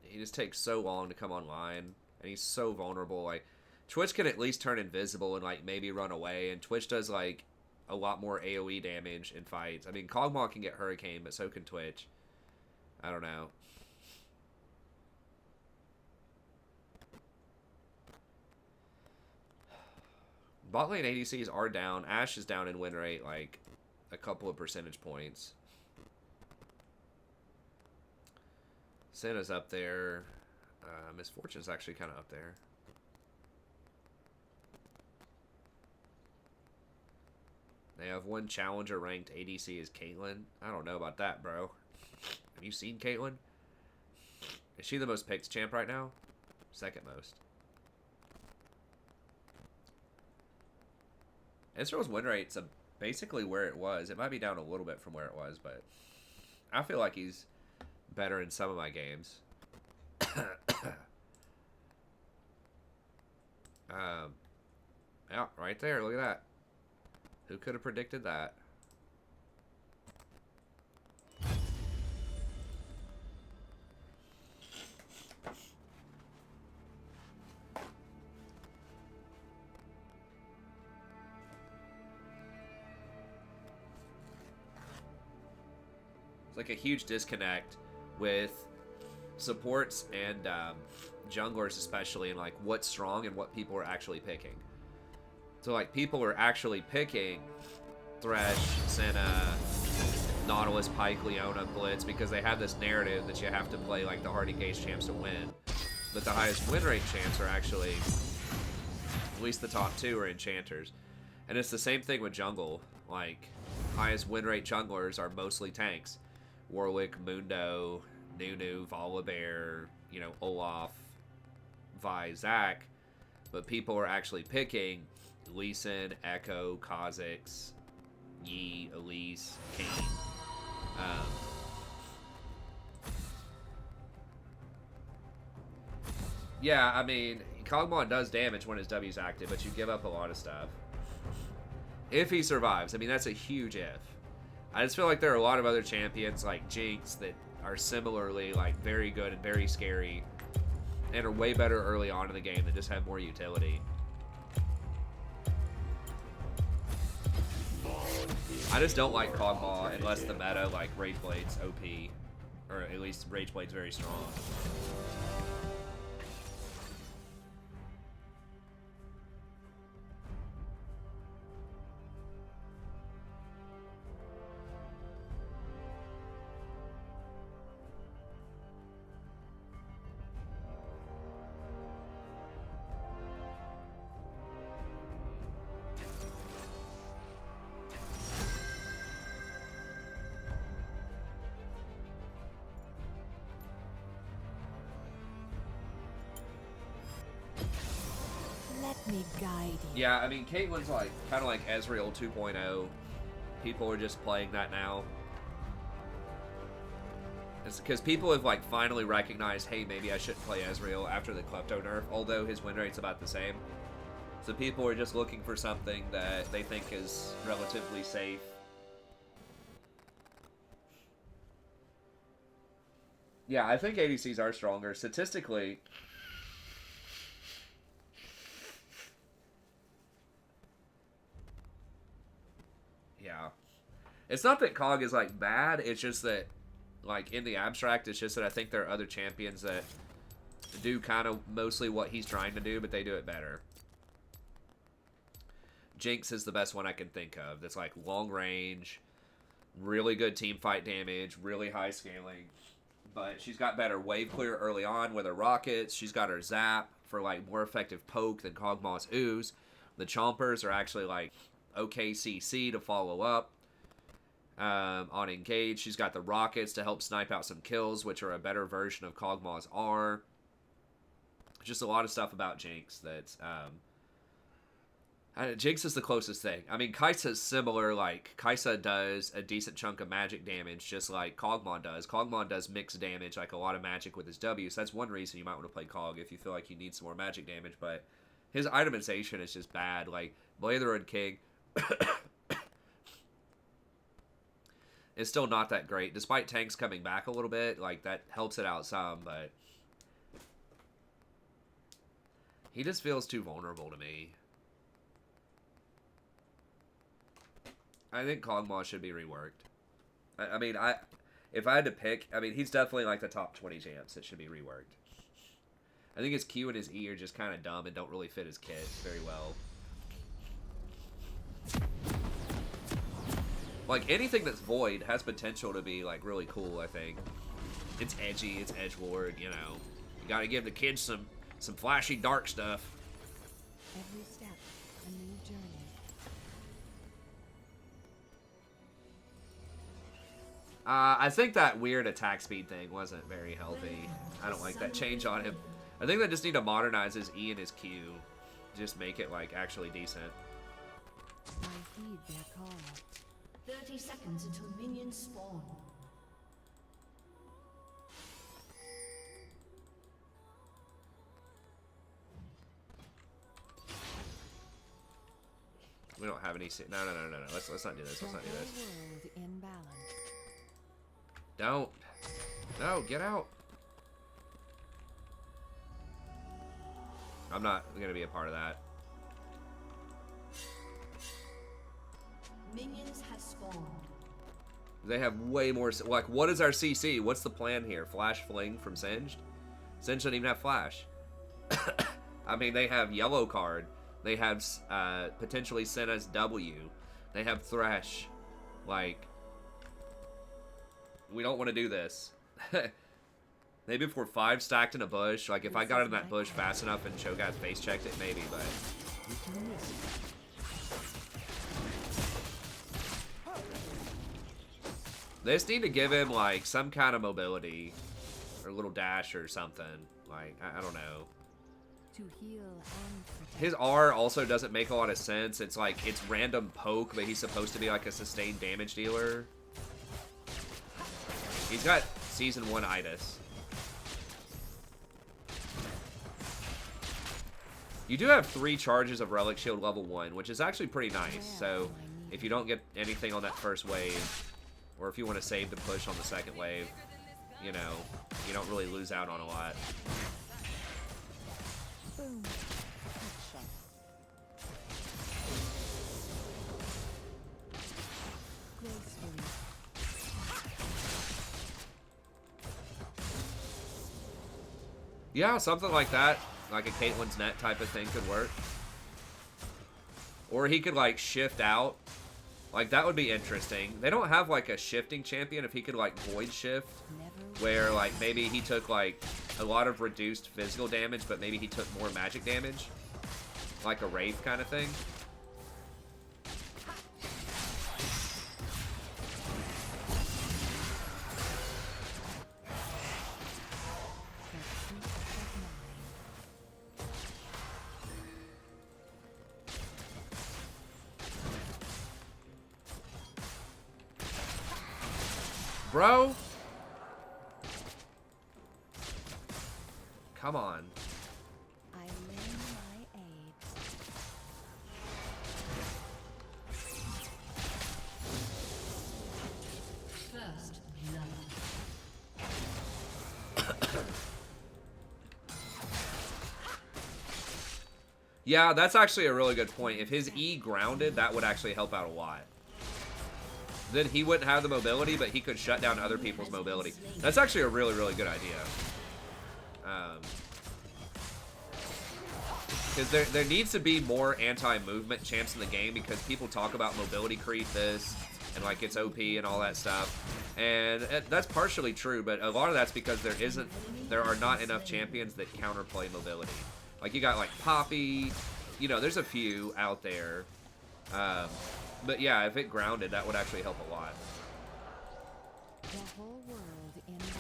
He just takes so long to come online, and he's so vulnerable. Like, Twitch can at least turn invisible and, like, maybe run away, and Twitch does, like, a lot more AoE damage in fights. I mean, Kog'Maw can get Hurricane, but so can Twitch. I don't know. Bot lane ADCs are down. Ashe is down in win rate, like, a couple of percentage points. Senna's up there. Misfortune's actually kind of up there. They have one challenger ranked ADC is Caitlyn. I don't know about that, bro. Have you seen Caitlyn? Is she the most picked champ right now? Second most. Ezreal's win rate's basically where it was. It might be down a little bit from where it was, but I feel like he's better in some of my games. Yeah, right there. Look at that. Who could have predicted that? It's like a huge disconnect with supports and junglers especially, and like what's strong and what people are actually picking. So like people are actually picking Thresh, Senna, Nautilus, Pike, Leona, Blitz because they have this narrative that you have to play like the hard engaged champs to win. But the highest win rate champs are actually, at least the top 2 are Enchanters. And it's the same thing with jungle. Like, highest win rate junglers are mostly tanks. Warwick, Mundo, Nunu, Volibear, you know, Olaf, Vi, Zac. But people are actually picking Lee Sin, Echo, Kha'Zix, Yi, Elise, Kayn. Yeah, I mean, Kog'Maw does damage when his W's active, but you give up a lot of stuff. If he survives. I mean, that's a huge if. I just feel like there are a lot of other champions like Jinx that are similarly like very good and very scary and are way better early on in the game that just have more utility. I just don't like Kog'Maw unless the meta like Rage Blade's OP, or at least Rage Blade's very strong. Let me guide you. Yeah, I mean, Caitlyn's like kind of like Ezreal 2.0. People are just playing that now. It's because people have like finally recognized, hey, maybe I shouldn't play Ezreal after the Klepto nerf, although his win rate's about the same. So people are just looking for something that they think is relatively safe. Yeah, I think ADCs are stronger. Statistically, yeah. It's not that Cog is, like, bad. It's just that, like, in the abstract, it's just that I think there are other champions that do kind of mostly what he's trying to do, but they do it better. Jinx is the best one I can think of. That's, like, long range, really good team fight damage, really high scaling. But she's got better wave clear early on with her rockets. She's got her zap for, like, more effective poke than Kog'Maw's ooze. The chompers are actually, like, okay CC to follow up. On engage, she's got the rockets to help snipe out some kills, which are a better version of Kog'Maw's R. Just a lot of stuff about Jinx that's... Jinx is the closest thing. I mean, Kai'Sa's similar. Like, Kai'Sa does a decent chunk of magic damage, just like Kog'Maw does. Kog'Maw does mixed damage, like a lot of magic with his W, so that's one reason you might want to play Kog if you feel like you need some more magic damage, but his itemization is just bad. Like, Blade of the Red King is still not that great, despite tanks coming back a little bit. Like, that helps it out some, but he just feels too vulnerable to me. I think Kog'Maw should be reworked. I mean, if I had to pick, I mean, he's definitely like the top 20 champs that should be reworked. I think his Q and his E are just kind of dumb and don't really fit his kit very well. Like, anything that's Void has potential to be, like, really cool, I think. It's edgy, it's edgelord, you know. You gotta give the kids some flashy dark stuff. Every step, a new journey. I think that weird attack speed thing wasn't very healthy. I don't like that change on him. I think they just need to modernize his E and his Q. Just make it, like, actually decent. I heed their call. 30 seconds until minions spawn. We don't have any... No. Let's not do this. Let's not do this. The whole world in balance. Don't. No, get out. I'm not going to be a part of that. Minions have spawned. They have way more. Like, what is our CC? What's the plan here? Flash Fling from Singed? Singed doesn't even have Flash. I mean, they have Yellow Card. They have potentially sent us W. They have Thresh. Like, we don't want to do this. Maybe if we're 5 stacked in a bush, like if I got in that bush fast enough and Cho'Gath face checked it, maybe, but. They just need to give him like some kind of mobility or a little dash or something. Like, I don't know. To heal and protect. His R also doesn't make a lot of sense. It's like, it's random poke, but he's supposed to be like a sustained damage dealer. He's got Season 1 itis. You do have 3 charges of Relic Shield level 1, which is actually pretty nice. So, if you don't get anything on that first wave, or if you want to save the push on the second wave, you know, you don't really lose out on a lot. Boom. Gracefully. Yeah, something like that. Like a Caitlyn's Net type of thing could work. Or he could, like, shift out. Like, that would be interesting. They don't have, like, a shifting champion. If he could, like, void shift. Where, like, maybe he took, like, a lot of reduced physical damage, but maybe he took more magic damage. Like a Wraith kind of thing. Bro? Come on. I lend my aid. First blood. Yeah, that's actually a really good point. If his E grounded, that would actually help out a lot. Then he wouldn't have the mobility, but he could shut down other people's mobility. That's actually a really, really good idea. Because there needs to be more anti-movement champs in the game, because people talk about mobility creep this, and like it's OP and all that stuff. And that's partially true, but a lot of that's because there are not enough champions that counterplay mobility. Like you got like Poppy, you know, there's a few out there. But yeah, if it grounded, that would actually help a lot. The whole world in balance.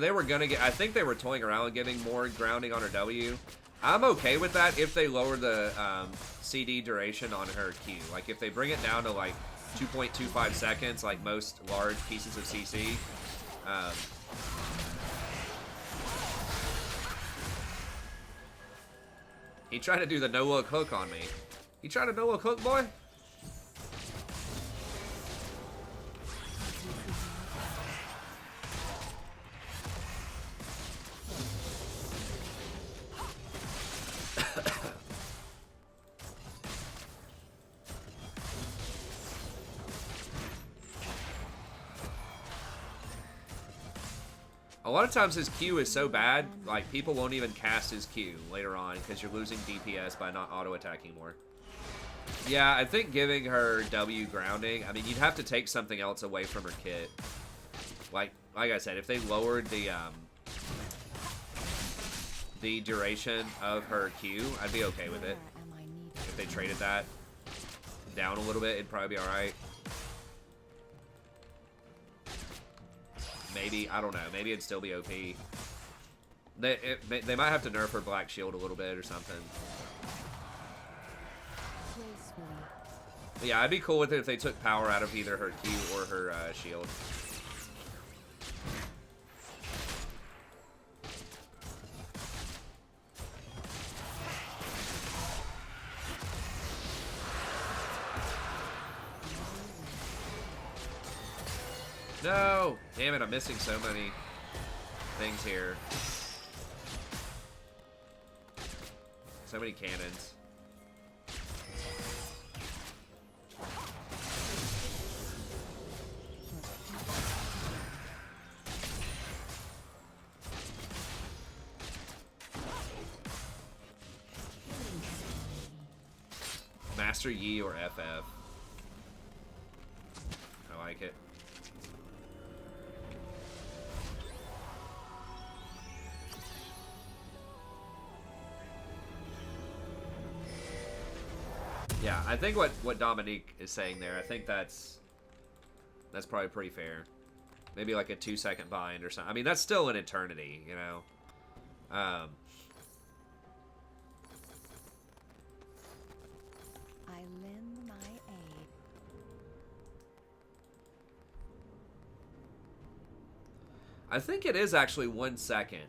They were gonna get, I think they were toying around with giving more grounding on her W. I'm okay with that if they lower the CD duration on her Q. Like if they bring it down to like 2.25 seconds, like most large pieces of CC. He tried to do the no-look hook on me. You trying to no-look hook, boy? A lot of times his Q is so bad, like, people won't even cast his Q later on because you're losing DPS by not auto-attacking more. Yeah, I think giving her W grounding, I mean, you'd have to take something else away from her kit. Like I said, if they lowered the duration of her Q, I'd be okay with it. If they traded that down a little bit, it'd probably be alright. Maybe, I don't know. Maybe it'd still be OP. They might have to nerf her Black Shield a little bit or something. But yeah, I'd be cool with it if they took power out of either her Q or her shield. No! Damn it, I'm missing so many things here. So many cannons. Master Yi or FF. I like it. Yeah, I think what Dominique is saying there, I think that's probably pretty fair. Maybe like a 2-second bind or something. I mean, that's still an eternity, you know. I lend my aid. I think it is actually 1 second.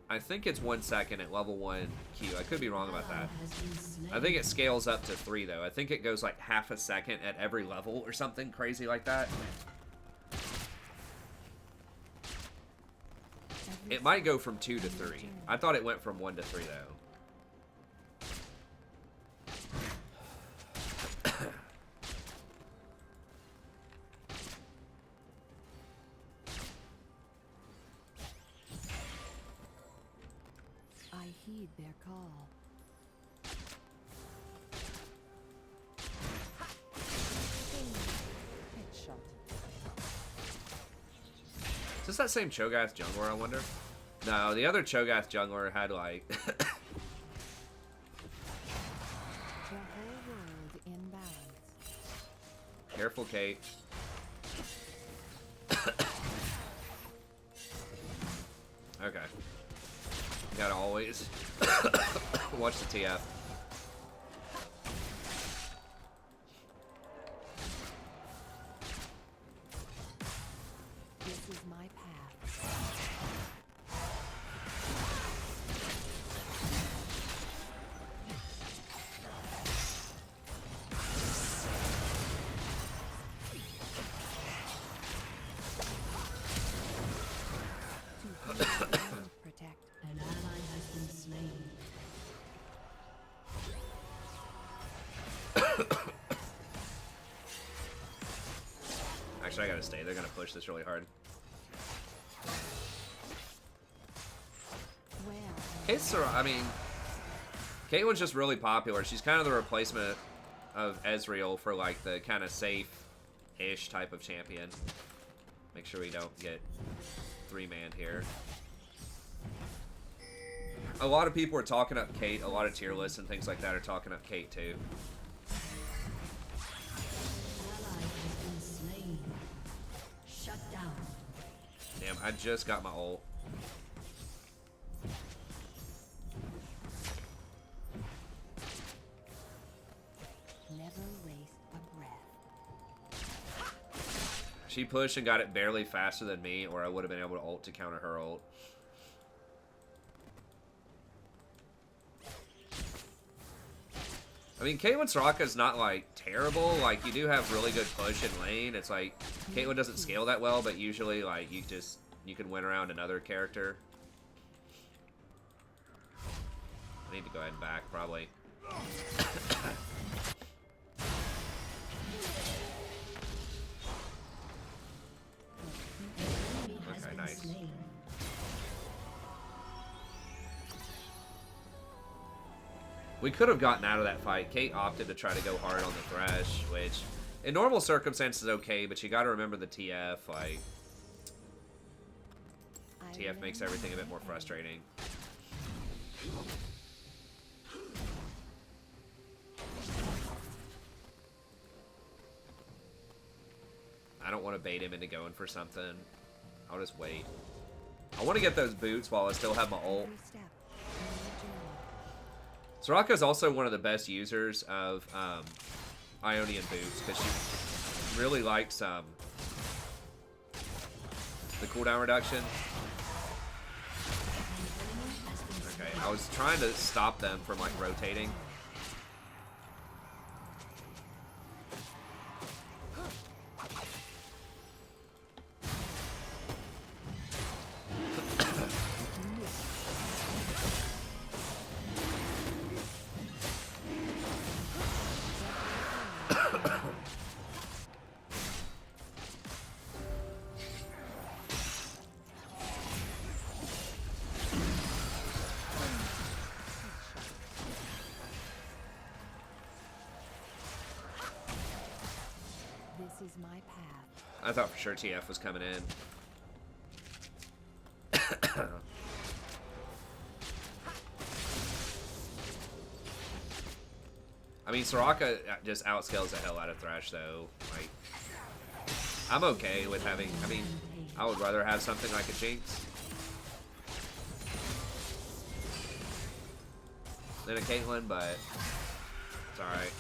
I think it's 1 second at level 1 Q. I could be wrong about that. I think it scales up to 3 though. I think it goes like half a second at every level or something crazy like that. It might go from 2 to 3. I thought it went from 1 to 3 though. I heed their call. Headshot. Is this that same Cho'Gath jungler, I wonder? No, the other Cho'Gath jungler had like... The whole world in balance. Careful, Kate. Okay. You gotta always watch the TF. This is my path. Protect. An ally has been slain. Actually, I gotta stay. They're gonna push this really hard. Where? Kate's, I mean, Caitlyn's just really popular. She's kind of the replacement of Ezreal for like the kind of safe-ish type of champion. Make sure we don't get 3-man here. A lot of people are talking up Kate. A lot of tier lists and things like that are talking up Kate too. Ally has been slain. Shut down. Damn, I just got my ult. Never waste a breath. She pushed and got it barely faster than me, or I would have been able to ult to counter her ult. I mean, Caitlyn Soraka is not, like, terrible. Like, you do have really good push in lane. It's like, Caitlyn doesn't scale that well, but usually, like, you can win around another character. I need to go ahead and back, probably. Okay, nice. Slain. We could have gotten out of that fight. Kate opted to try to go hard on the Thresh, which in normal circumstances is okay, but you got to remember the TF. Like, TF makes everything a bit more frustrating. I don't want to bait him into going for something. I'll just wait. I want to get those boots while I still have my ult. Every step. On your journey. Soraka is also one of the best users of Ionian boots because she really likes the cooldown reduction. Okay, I was trying to stop them from like rotating. is my path. I thought for sure TF was coming in. I mean, Soraka just outscales the hell out of Thresh, though. Like, I'm okay with having. I mean, I would rather have something like a Jinx than a Caitlyn, but it's alright.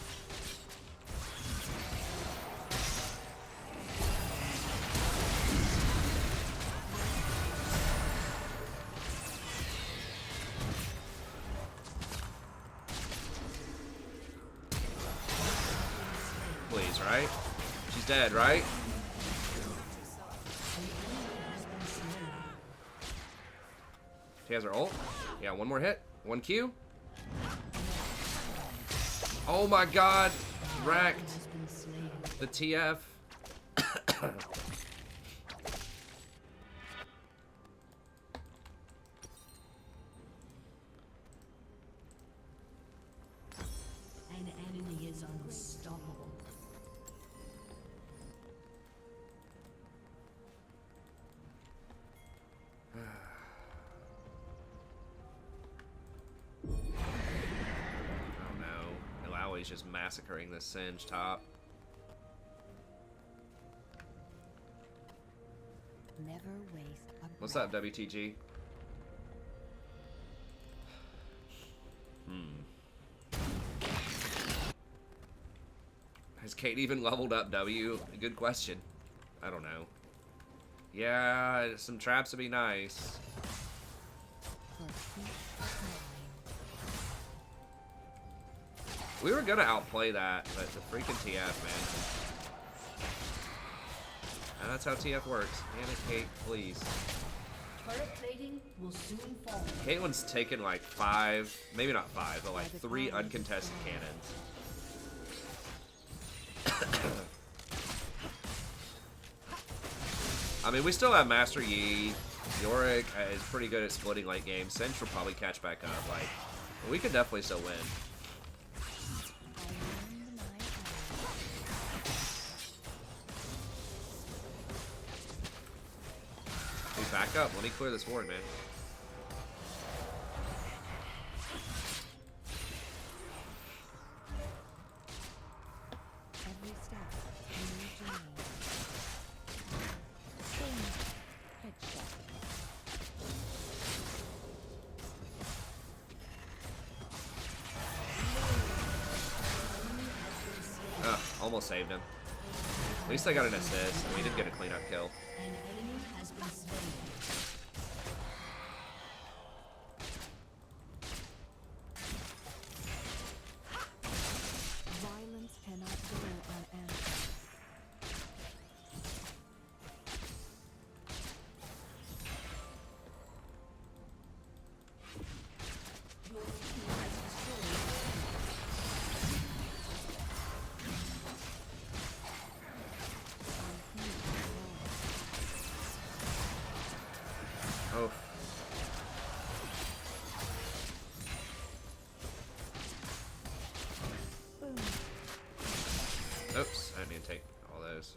Please, right? She's dead, right? She has her ult. Yeah, one more hit. One Q. Oh my god. Wrecked. The TF. An enemy is unstoppable. Oh no. Ilaoi's just massacring this Singe top. Never waste a What's breath. up, WTG? Has Kate even leveled up W? Good question. I don't know. Yeah, some traps would be nice. For peace of mind. We were gonna outplay that, but the freaking TF, man. And that's how TF works. Damn it, Kate, please. Turret plating will soon fall. Caitlyn's taken like 5, maybe not 5, but like 3 uncontested cannons. I mean, we still have Master Yi. Yorick is pretty good at splitting late games. Cinch will probably catch back up. Like, we could definitely still win. I learned my Please back up. Let me clear this ward, man. every step, a new journey. Sing, headshot. Ugh, almost saved him. At least I got an assist, and we did get a cleanup kill. An enemy has been slain. Violence cannot go unanswered. Your team has destroyed. I heal well. Oh. Boom. Oops, I didn't mean to take all those.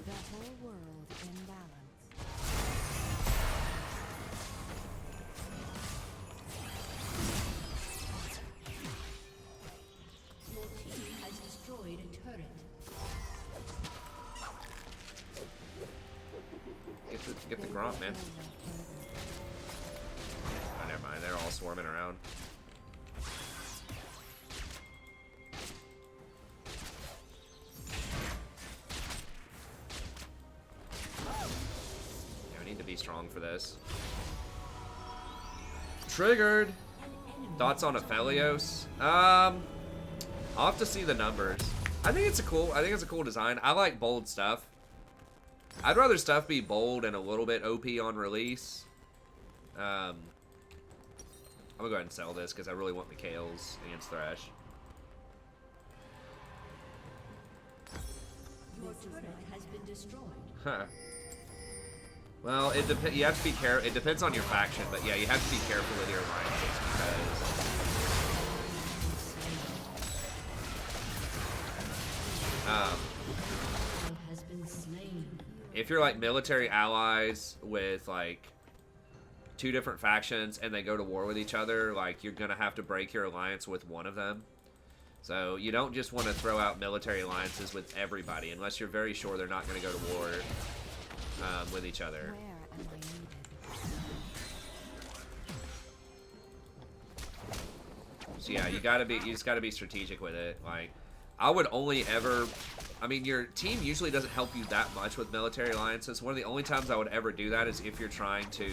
The whole world in balance. Your team has destroyed a turret. Get the Gromp, man. Oh, never mind. They're all swarming around. Yeah, we need to be strong for this. Triggered! Thoughts on Aphelios? I'll have to see the numbers. I think it's a cool design. I like bold stuff. I'd rather stuff be bold and a little bit OP on release. I'm gonna go ahead and sell this because I really want Mikhail's against Thresh. Your turret has been destroyed. Huh. Well, it depends. You have to be careful. It depends on your faction, but yeah, you have to be careful with your alliances because Has been slain. If you're like military allies with like 2 different factions and they go to war with each other, like you're gonna have to break your alliance with one of them. So you don't just want to throw out military alliances with everybody unless you're very sure they're not going to go to war with each other. Where am I needed? So yeah, you just gotta be strategic with it. Like, I would only ever, I mean, your team usually doesn't help you that much with military alliances. One of the only times I would ever do that is if you're trying to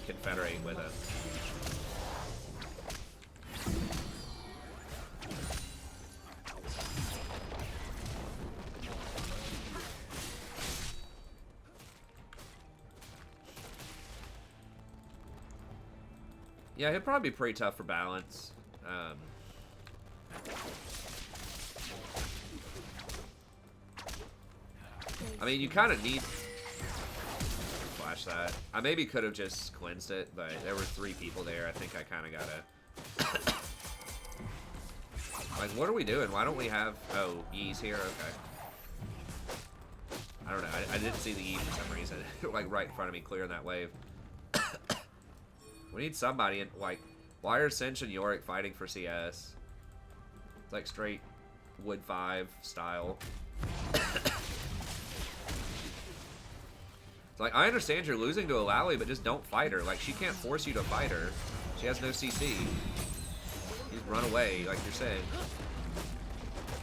confederate with them. Yeah, he'll probably be pretty tough for balance. I mean, you kind of need... Flash that. I maybe could have just cleansed it, but there were 3 people there. I think I kind of gotta... Like, what are we doing? Why don't we have... Oh, E's here? Okay. I don't know. I didn't see the E for some reason. Like, right in front of me, clearing that wave. We need somebody in, like, why are Cinch and Yorick fighting for CS? It's like straight Wood 5 style. It's like, I understand you're losing to Alali, but just don't fight her. Like, she can't force you to fight her. She has no CC. Just run away, like you're saying.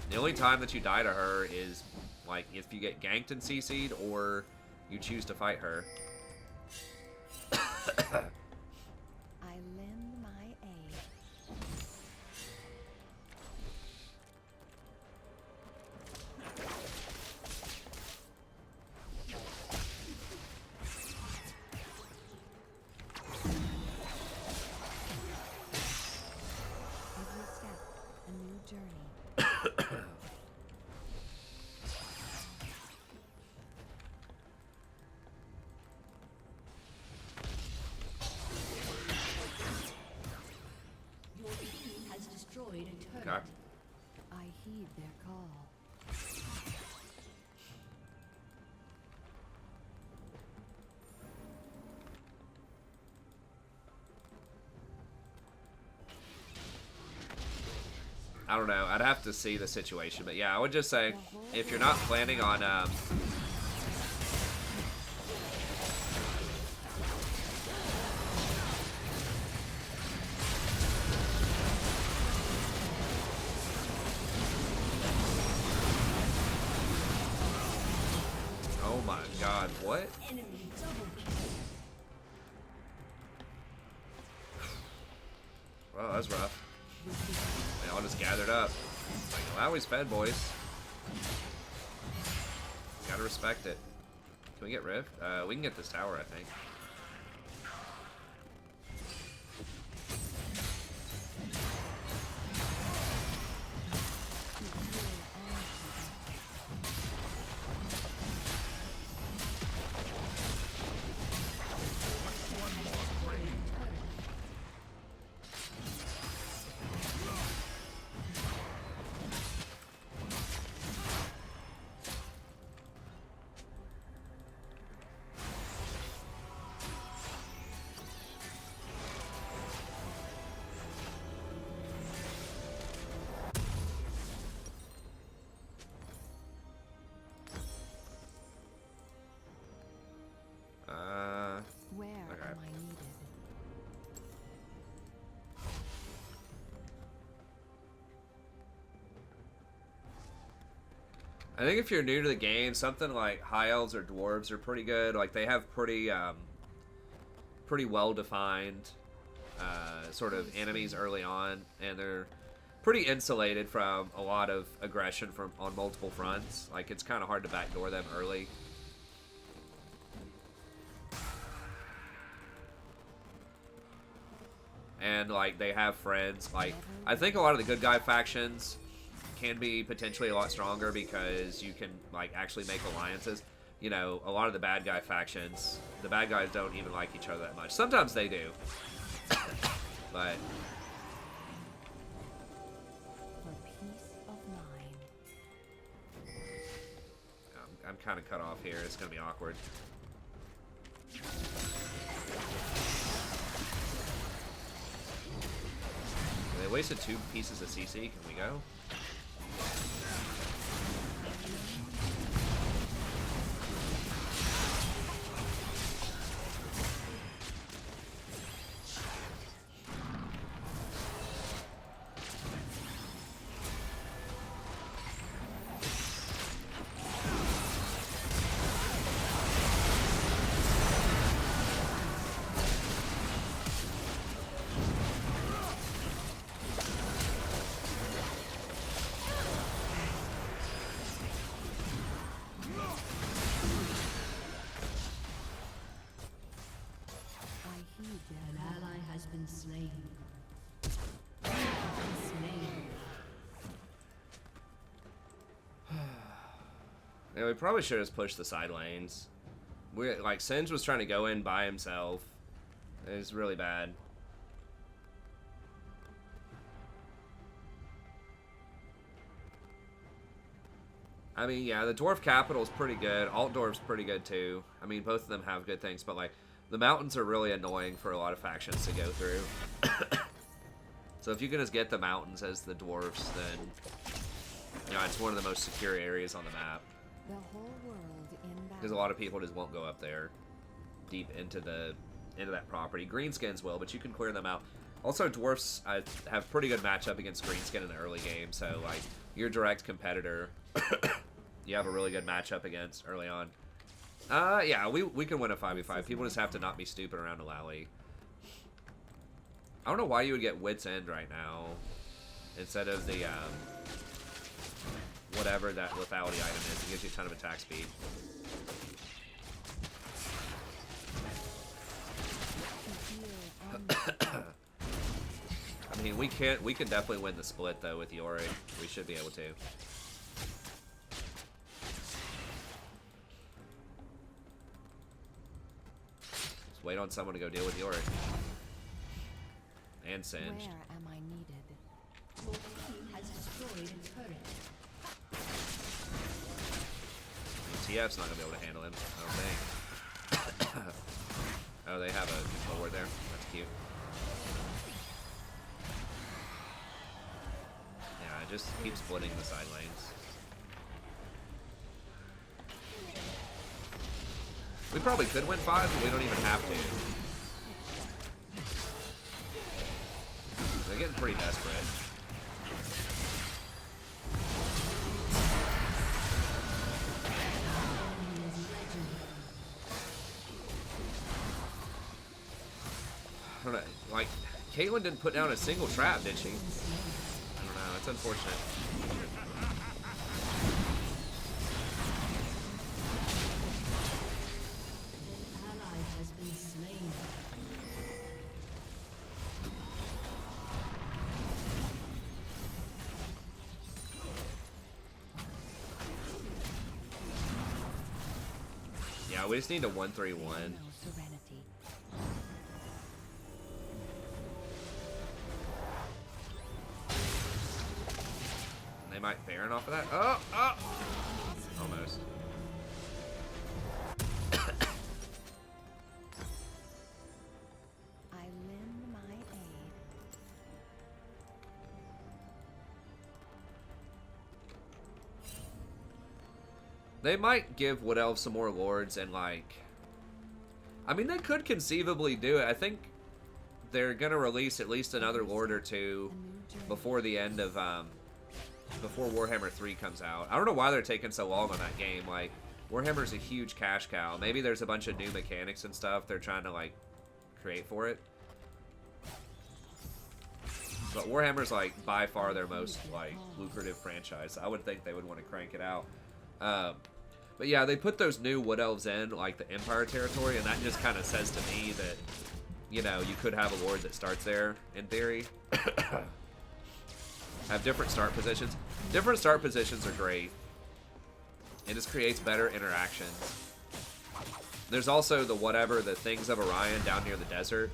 The only time that you die to her is, like, if you get ganked and CC'd, or you choose to fight her. I lend my aid. Every step, a new journey. Your team has destroyed a turret. Okay. I heed their call. I don't know. I'd have to see the situation, but yeah, I would just say if you're not planning on oh my god, what? Enemy double kill. Well, that's rough. They all just gathered up. Like, well, he's fed, boys. Gotta respect it. Can we get Rift? We can get this tower, I think. Where Okay. am I needed? I think if you're new to the game, something like High Elves or Dwarves are pretty good. Like, they have pretty well-defined sort of enemies early on, and they're pretty insulated from a lot of aggression from on multiple fronts. Like, it's kind of hard to backdoor them early. And, like, they have friends. Like, I think a lot of the good guy factions can be potentially a lot stronger because you can, like, actually make alliances. You know, a lot of the bad guy factions, the bad guys don't even like each other that much. Sometimes they do. But For peace of mind. kind of cut off here. It's going to be awkward. They wasted 2 pieces of CC. Can we go? An ally has been slain. Slain. Yeah, we probably should have pushed the side lanes. Like, Singe was trying to go in by himself. It was really bad. I mean, yeah, the Dwarf Capital's pretty good. Altdorf's pretty good, too. I mean, both of them have good things, but, like, the mountains are really annoying for a lot of factions to go through. So if you can just get the mountains as the dwarfs, then, you know, it's one of the most secure areas on the map. The whole world in Because a lot of people just won't go up there deep into that property. Greenskins will, but you can clear them out. Also, dwarfs have pretty good matchup against greenskin in the early game, so, like, your direct competitor, you have a really good matchup against early on. Yeah, we can win a 5v5. People just have to not be stupid around Alawi. I don't know why you would get Wit's End right now instead of the, whatever that lethality item is. It gives you a ton of attack speed. I mean, we can definitely win the split, though, with Yorick. We should be able to. Wait on someone to go deal with Yorick. And Singed. Where am I needed? Your team has destroyed a turret. TF's not going to be able to handle him, I don't think. Oh, they have a lower there. That's cute. Yeah, just keep splitting the side lanes. We probably could win 5, but we don't even have to. They're getting pretty desperate. I don't know, like, Caitlyn didn't put down a single trap, did she? I don't know, it's unfortunate. Yeah, we just need a 1-3-1. Serenity. They might Baron off of that. Oh! Oh! Almost. I lend my aid. They might give Wood Elves some more lords and, like... I mean, they could conceivably do it. I think they're going to release at least another lord or two before the end of, before Warhammer 3 comes out. I don't know why they're taking so long on that game. Like, Warhammer's a huge cash cow. Maybe there's a bunch of new mechanics and stuff they're trying to, like, create for it. But Warhammer's, like, by far their most, like, lucrative franchise. I would think they would want to crank it out. But yeah, they put those new Wood Elves in, like, the Empire territory, and that just kind of says to me that, you know, you could have a lord that starts there, in theory. Have different start positions. Different start positions are great. It just creates better interactions. There's also the Things of Orion down near the desert.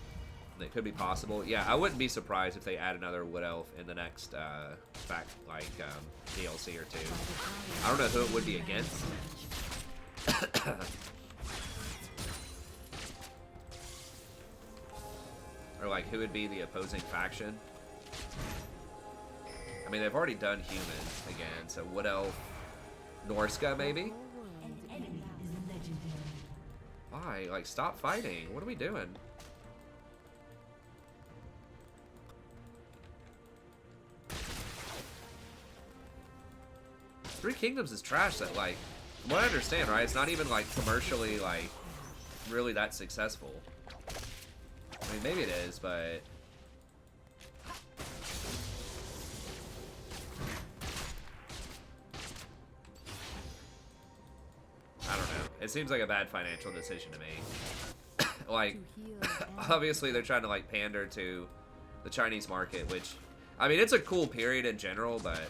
That could be possible. Yeah, I wouldn't be surprised if they add another Wood Elf in the next, DLC or two. I don't know who it would be against. Or like, who would be the opposing faction? I mean, they've already done humans again, so Wood Elf, Norska maybe? An enemy is legendary. Why? Like, stop fighting. What are we doing? Three Kingdoms is trash that, like, from what I understand, right? It's not even, like, commercially, like, really that successful. I mean, maybe it is, but... I don't know. It seems like a bad financial decision to me. Like, obviously they're trying to, like, pander to the Chinese market, which... I mean, it's a cool period in general, but...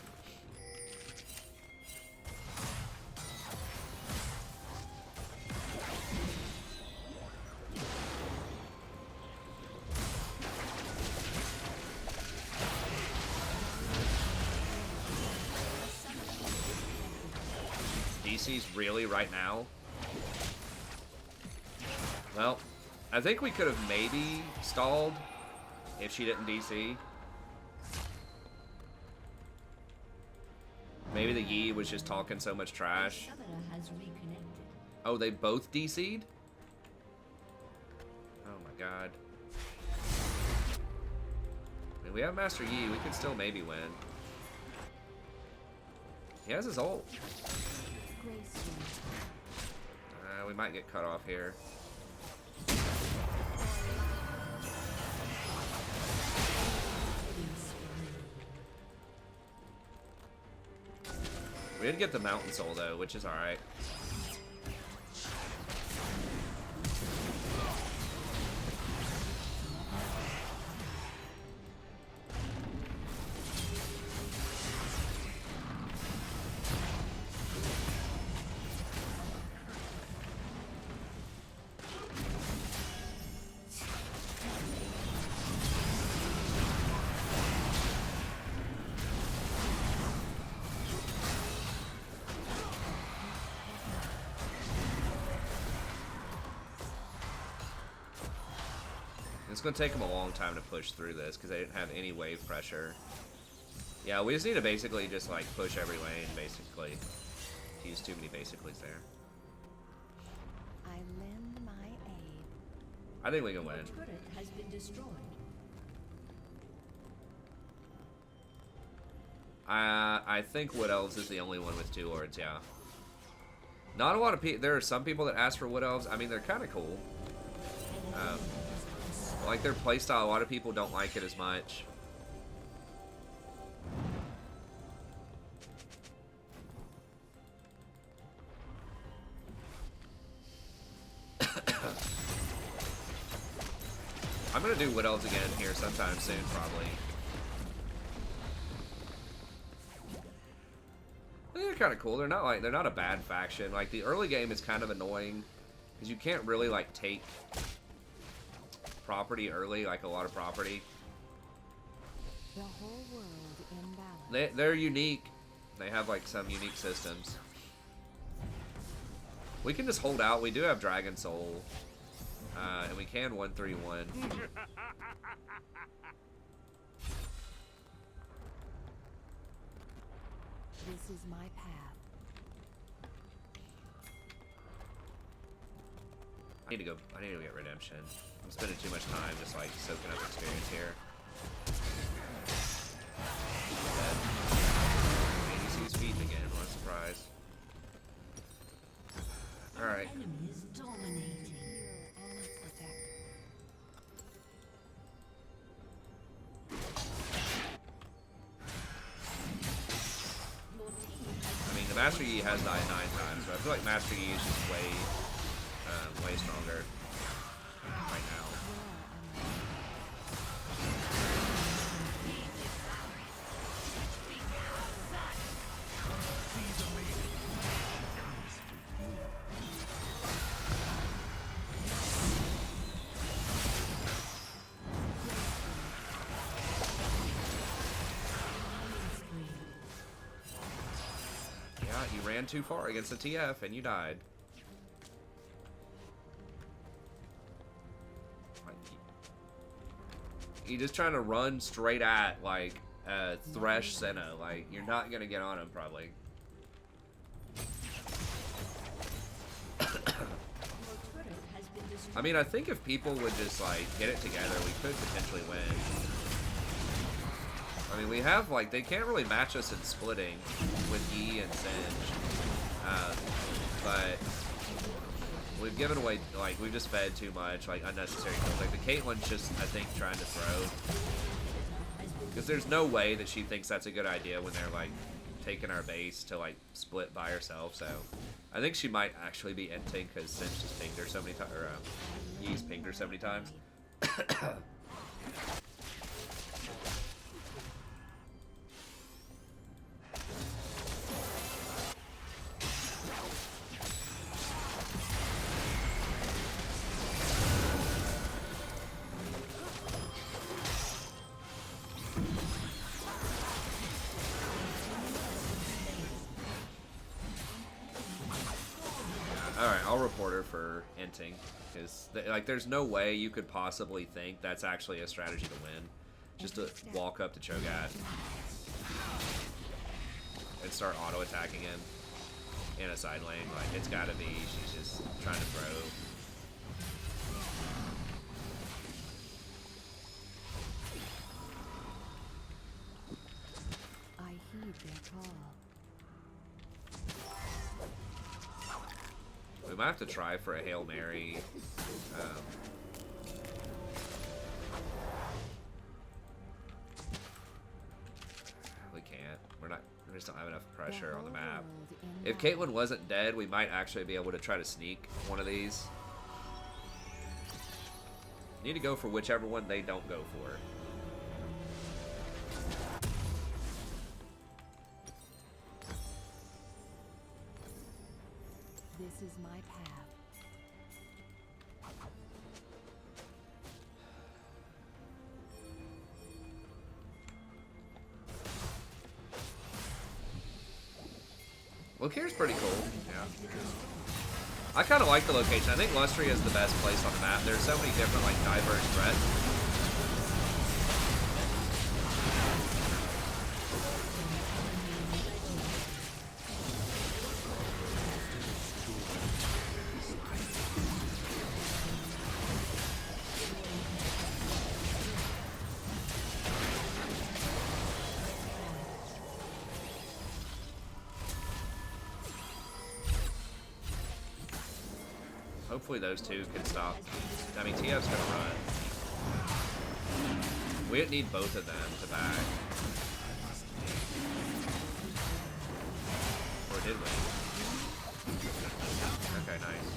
DC's really right now? Well, I think we could have maybe stalled if she didn't DC. Maybe the Yi was just talking so much trash. Has reconnected. Oh, they both DC'd? Oh my god. I mean, we have Master Yi. We could still maybe win. He has his ult. We might get cut off here. We did get the Mountain Soul though, which is alright. It's going to take them a long time to push through this because they didn't have any wave pressure. Yeah, we just need to basically just like push every lane, basically. Use too many basicallys there. I lend my aid. I think we can win. Turret has been destroyed. I think Wood Elves is the only one with 2 Lords, yeah. Not a lot of people. There are some people that ask for Wood Elves. I mean, they're kind of cool. Like their playstyle, a lot of people don't like it as much. I'm gonna do Wood Elves again here sometime soon, probably. I think they're kind of cool. They're not a bad faction. Like the early game is kind of annoying because you can't really like take property early, like a lot of property. The whole world in balance. They're unique. They have like some unique systems. We can just hold out. We do have Dragon Soul, and we can 1-3-1. This is my path. I need to go get Redemption. I'm spending too much time just like soaking up experience here. ADC's feeding again, what a surprise. Alright. Enemy is dominating. And protect. Your team has I mean, the Master Yi has died 9 times, but I feel like Master Yi is just way stronger right now. Yeah, you ran too far against the TF and you died. you're just trying to run straight at, like, Thresh Senna. Like, you're not gonna get on him, probably. I mean, I think if people would just, like, get it together, we could potentially win. I mean, we have, like, they can't really match us in splitting with Yi and Singe. But we've given away, like, we've just fed too much, like, unnecessary kills. Like, the Caitlyn's just, I think, trying to throw. Because there's no way that she thinks that's a good idea when they're, like, taking our base to, like, split by herself, so... I think she might actually be inting because Singe just pinged her so many times, or Yi's pinged her so many times. Alright, I'll report her for inting, because, like, there's no way you could possibly think that's actually a strategy to win. Just to walk up to Cho'Gath and start auto-attacking him in a side lane. Like, it's gotta be, she's just trying to throw. I heed their call. We might have to try for a Hail Mary. We can't. We just don't have enough pressure on the map. If Caitlyn wasn't dead, we might actually be able to try to sneak one of these. Need to go for whichever one they don't go for. This is my path. Look here's pretty cool. Yeah. I kind of like the location. I think Lustria is the best place on the map. There's so many different, like, diverse threats. Hopefully those two can stop. I mean, TF's gonna run. We didn't need both of them to back. Or did we? Okay, nice.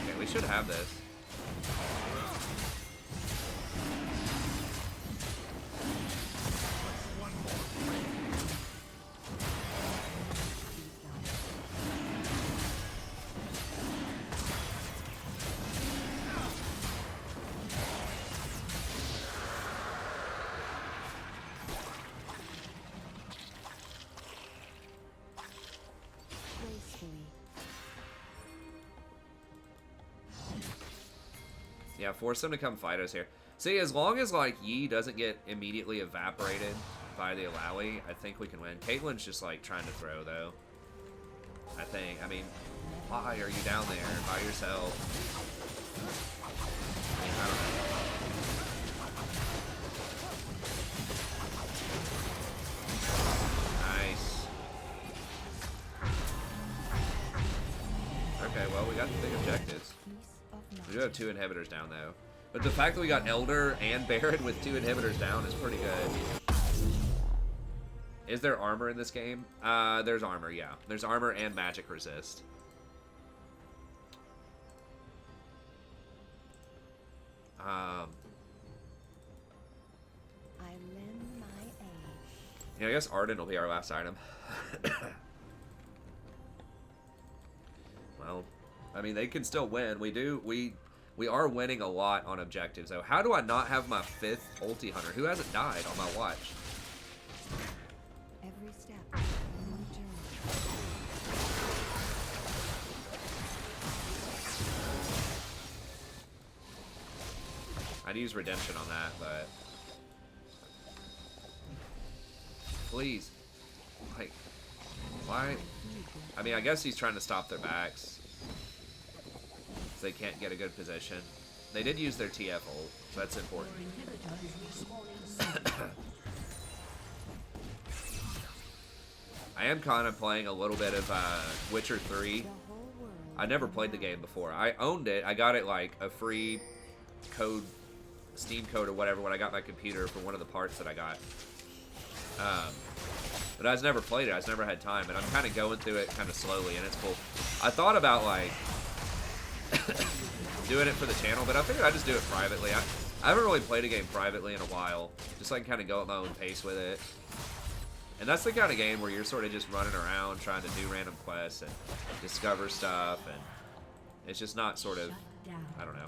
Okay, we should have this. Yeah, force them to come fight us here. See, as long as, like, Yi doesn't get immediately evaporated by the Alawi, I think we can win. Caitlyn's just, like, trying to throw, though. I think. I mean, why are you down there by yourself? I mean, I don't know. Nice. Okay, well, we got the big objectives. We do have 2 inhibitors down, though. But the fact that we got Elder and Baron with 2 inhibitors down is pretty good. Is there armor in this game? There's armor, yeah. There's armor and magic resist. I lend my aid. Yeah, I guess Arden will be our last item. Well, I mean, they can still win. We are winning a lot on objectives, though. How do I not have my 5th ulti hunter? Who hasn't died on my watch? Every step, a new journey. I'd use redemption on that, but please, like, why? I mean, I guess he's trying to stop their backs, so they can't get a good position. They did use their TF ult, so that's important. I am kind of playing a little bit of Witcher 3. I never played the game before. I owned it. I got it like a free code, Steam code or whatever, when I got my computer for one of the parts that I got. But I just never played it. I just never had time, and I'm kind of going through it kind of slowly, and it's cool. I thought about like doing it for the channel, but I figured I'd just do it privately. I haven't really played a game privately in a while, just so I can kind of go at my own pace with it. And that's the kind of game where you're sort of just running around trying to do random quests and discover stuff, and it's just not sort of, I don't know.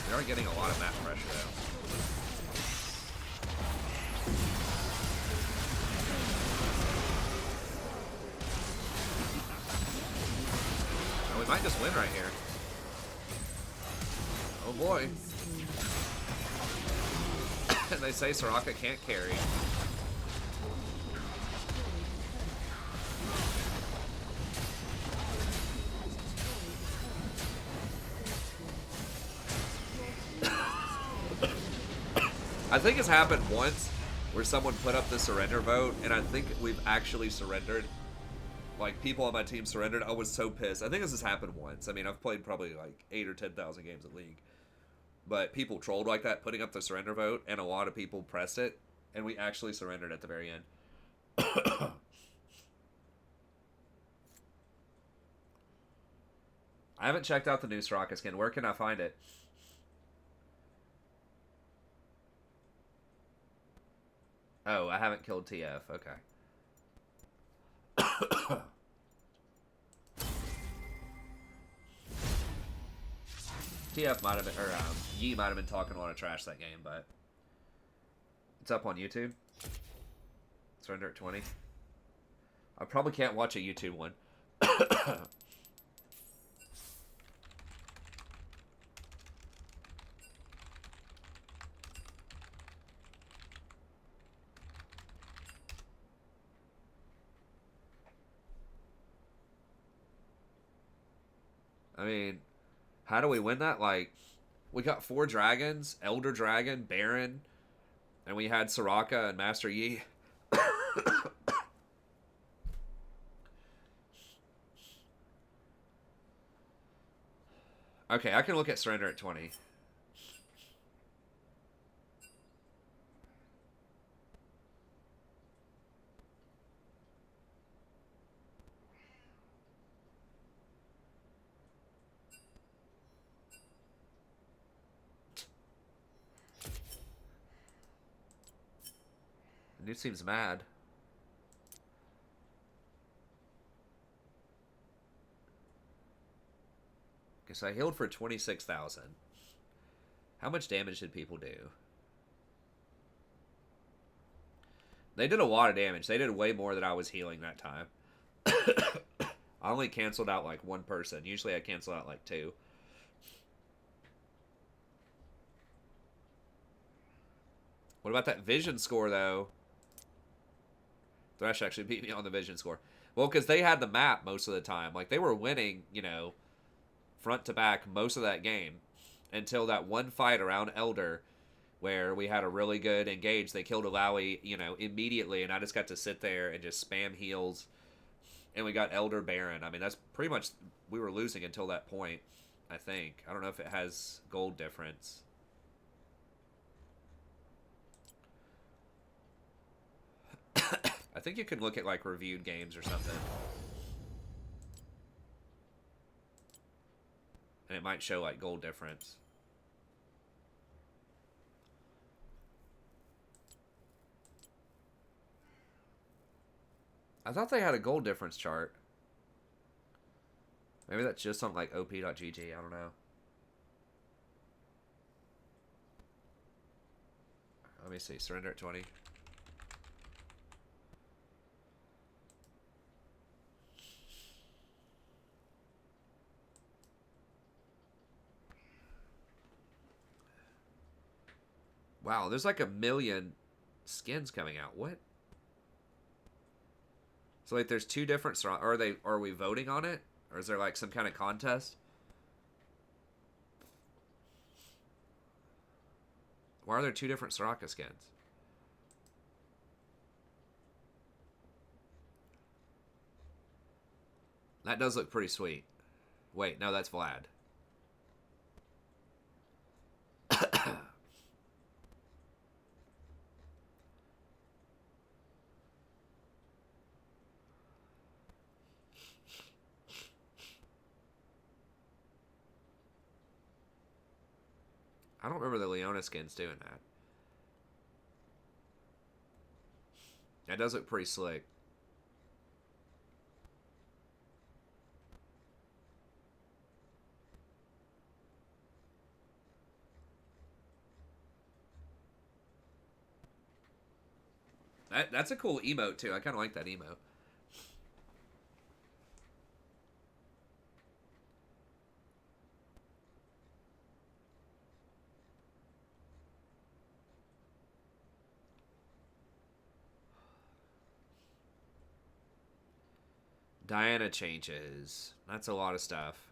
We are getting a lot of map pressure though. Oh, we might just win right here. Oh boy. They say Soraka can't carry. I think it's happened once where someone put up the surrender vote, and I think we've actually surrendered. Like, people on my team surrendered. I was so pissed. I think this has happened once. I mean, I've played probably like 8 or 10,000 games of League. But people trolled like that, putting up the surrender vote, and a lot of people pressed it, and we actually surrendered at the very end. I haven't checked out the new Soraka skin. Where can I find it? Oh, I haven't killed TF. Okay. TF might have been, or Yi might have been talking a lot of trash that game, but it's up on YouTube. Surrender at 20. I probably can't watch a YouTube one. I mean, how do we win that? Like, we got 4 dragons, Elder Dragon, Baron, and we had Soraka and Master Yi. Okay, I can look at surrender at 20. The dude seems mad. Okay, so I healed for 26,000. How much damage did people do? They did a lot of damage. They did way more than I was healing that time. I only canceled out like 1 person. Usually I cancel out like 2. What about that vision score, though? Thresh actually beat me on the vision score. Well, because they had the map most of the time. Like, they were winning, you know, front to back most of that game. Until that one fight around Elder, where we had a really good engage. They killed Alawi, you know, immediately, and I just got to sit there and just spam heals. And we got Elder Baron. I mean, that's pretty much... We were losing until that point, I think. I don't know if it has gold difference. I think you can look at, like, reviewed games or something. And it might show, like, gold difference. I thought they had a gold difference chart. Maybe that's just on, like, op.gg. I don't know. Let me see. Surrender at 20. Wow, there's like 1,000,000 skins coming out. What? So like there's 2 different are we voting on it? Or is there like some kind of contest? Why are there 2 different Soraka skins? That does look pretty sweet. Wait, no, that's Vlad. I don't remember the Leona skins doing that. That does look pretty slick. That's a cool emote too. I kind of like that emote. Diana changes. That's a lot of stuff.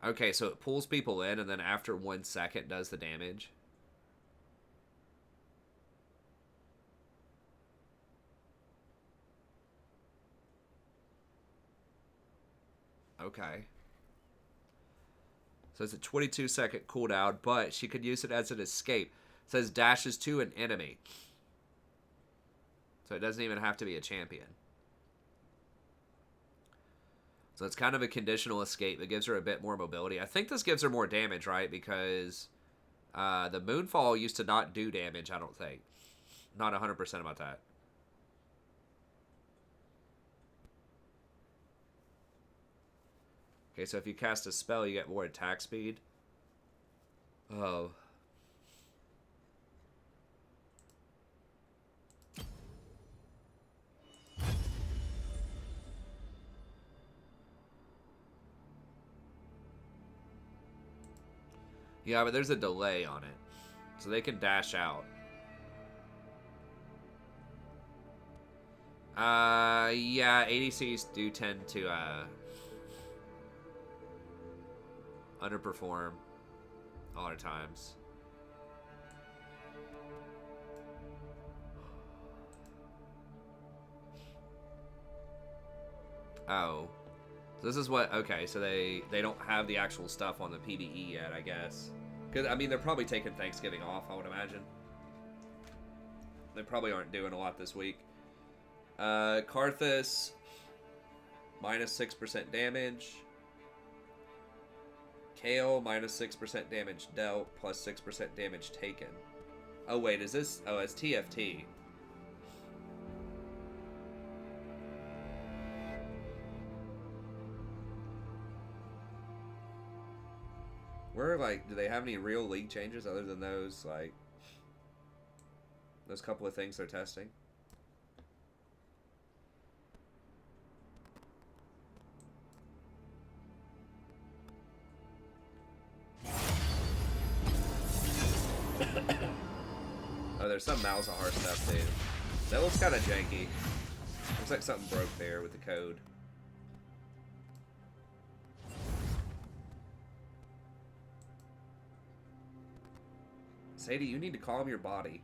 Okay, so it pulls people in and then after 1 second does the damage. Okay. So it's a 22-second cooldown, but she could use it as an escape. It says dashes to an enemy. So it doesn't even have to be a champion. So it's kind of a conditional escape that gives her a bit more mobility. I think this gives her more damage, right? Because the Moonfall used to not do damage, I don't think. Not 100% about that. Okay, so if you cast a spell, you get more attack speed. Oh. Yeah, but there's a delay on it. So they can dash out. Yeah, ADCs do tend to, underperform a lot of times. Oh. So this is what, okay, so they don't have the actual stuff on the PvE yet, I guess. Because, I mean, they're probably taking Thanksgiving off, I would imagine. They probably aren't doing a lot this week. Karthus, minus 6% damage. Kale, minus 6% damage dealt, plus 6% damage taken. Oh, wait, is this... Oh, it's TFT. Where, like, do they have any real league changes other than those, like... Those couple of things they're testing? Oh, there's some Malzahar stuff, too. That looks kind of janky. Looks like something broke there with the code. Sadie, you need to calm your body.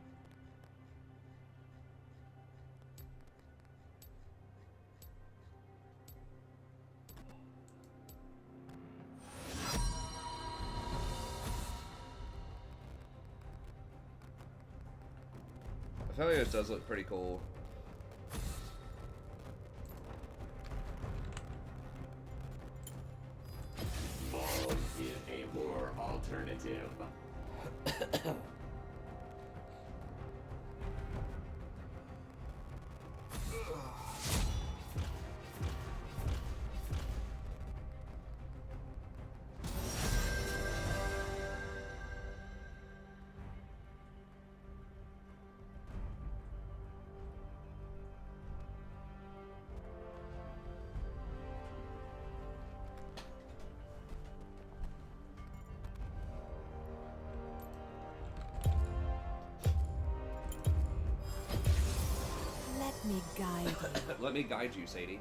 Aphelios does look pretty cool. Ball is a more alternative. Let me guide you. Let me guide you, Sadie.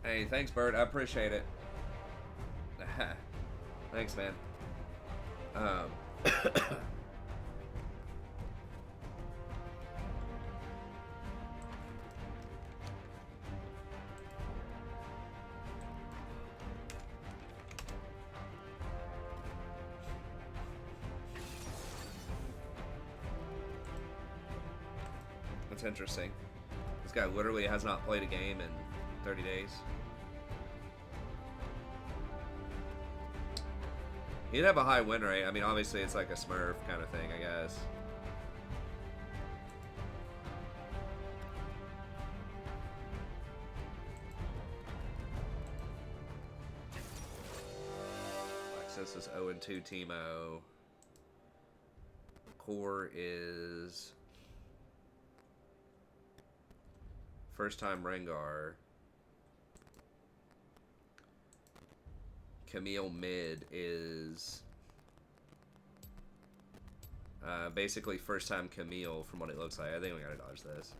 Hey, thanks, Bert. I appreciate it. Thanks, man. That's interesting. This guy literally has not played a game in 30 days. He'd have a high win rate. I mean, obviously it's like a Smurf kind of thing, I guess. Access is 0-2 Teemo. Core is first time Rengar. Camille mid is basically first time Camille from what it looks like. I think we gotta dodge this.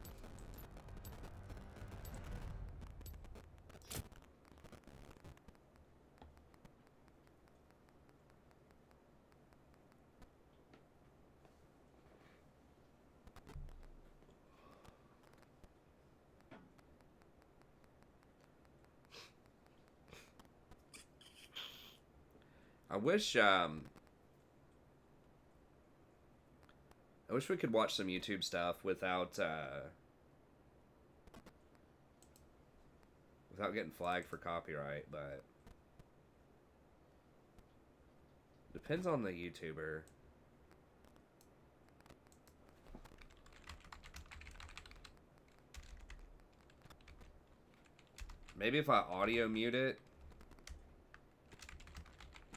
I wish we could watch some YouTube stuff without getting flagged for copyright, but depends on the YouTuber. Maybe if I audio mute it,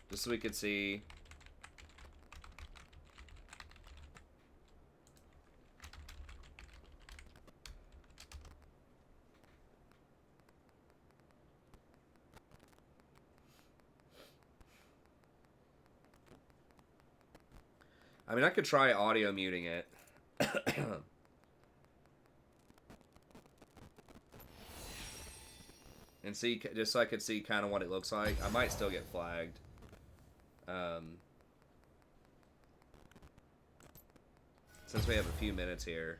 just so we could see. I mean, I could try audio muting it. And see, just so I could see kind of what it looks like. I might still get flagged. Since we have a few minutes here.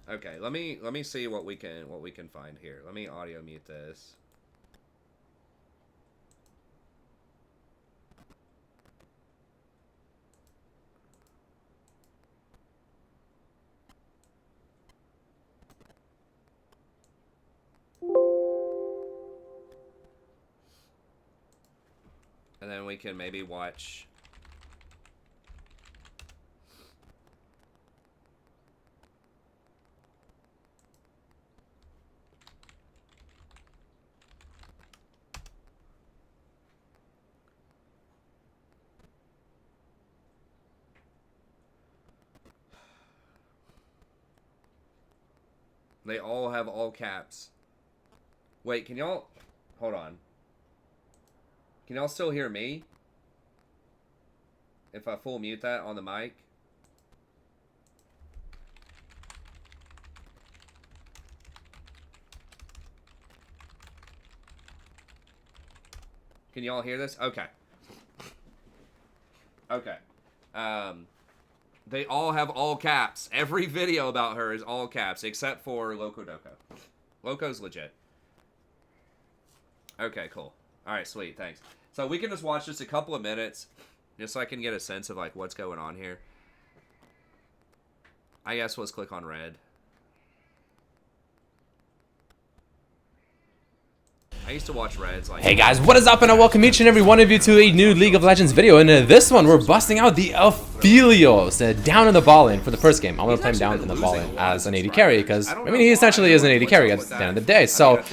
Okay, let me see what we can find here. Let me audio mute this. And then we can maybe watch. They all have all caps. Wait, can y'all... Hold on. Can y'all still hear me? If I full mute that on the mic? Can y'all hear this? Okay. Okay. They all have all caps. Every video about her is all caps, except for Loco Doco. Loco's legit. Okay, cool. Alright, sweet, thanks. So we can just watch just a couple of minutes, just so I can get a sense of, like, what's going on here. I guess let's click on red. I used to watch Reds like... Hey guys, what is up, and I welcome each and every one of you to a new League of Legends video. And in this one, we're busting out the Aphelios down in the ball lane for the first game. I'm going to play him down in the ball lane as an AD carry because, I mean, he essentially is an AD carry at the end of the day. So,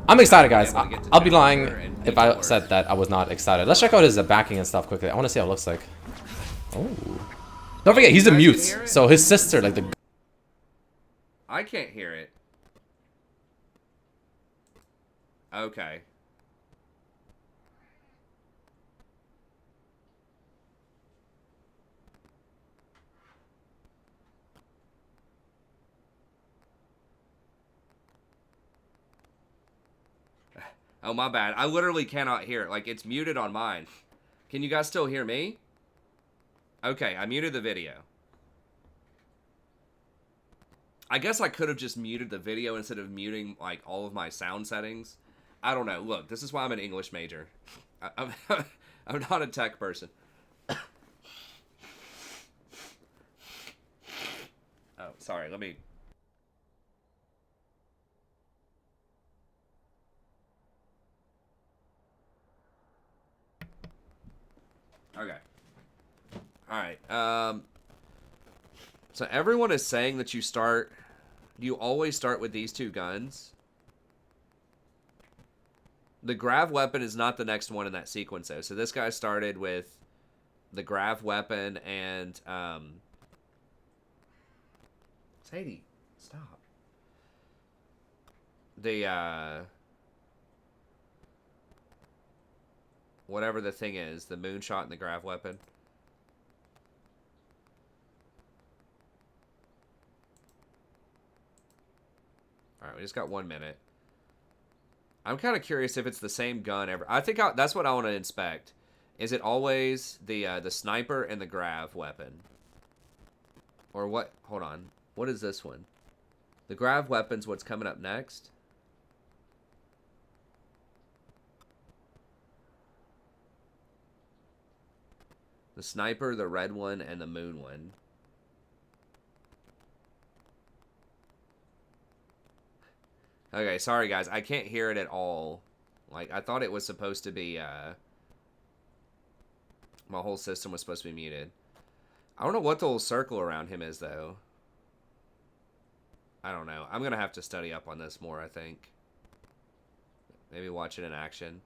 I'm excited, guys. I'll be lying if I said that I was not excited. Let's check out his backing and stuff quickly. I want to see how it looks like. Oh. Don't forget, he's a mute. So his sister, like the... I can't hear it. Okay. Oh, my bad. I literally cannot hear it. Like, it's muted on mine. Can you guys still hear me? Okay, I muted the video. I guess I could have just muted the video instead of muting, like, all of my sound settings. I don't know. Look, this is why I'm an English major. I'm not a tech person. Oh, sorry. Let me... Okay. Alright. So everyone is saying that you always start with these two guns. The grav weapon is not the next one in that sequence, though. So this guy started with the grav weapon and, Sadie, stop. The, whatever the thing is, the moonshot and the grav weapon. Alright, we just got 1 minute. I'm kind of curious if it's the same gun ever. I think that's what I want to inspect. Is it always the sniper and the grav weapon? Or what? Hold on. What is this one? The grav weapon's what's coming up next? The sniper, the red one, and the moon one. Okay, sorry guys, I can't hear it at all. Like, I thought it was supposed to be, my whole system was supposed to be muted. I don't know what the little circle around him is, though. I don't know. I'm gonna have to study up on this more, I think. Maybe watch it in action.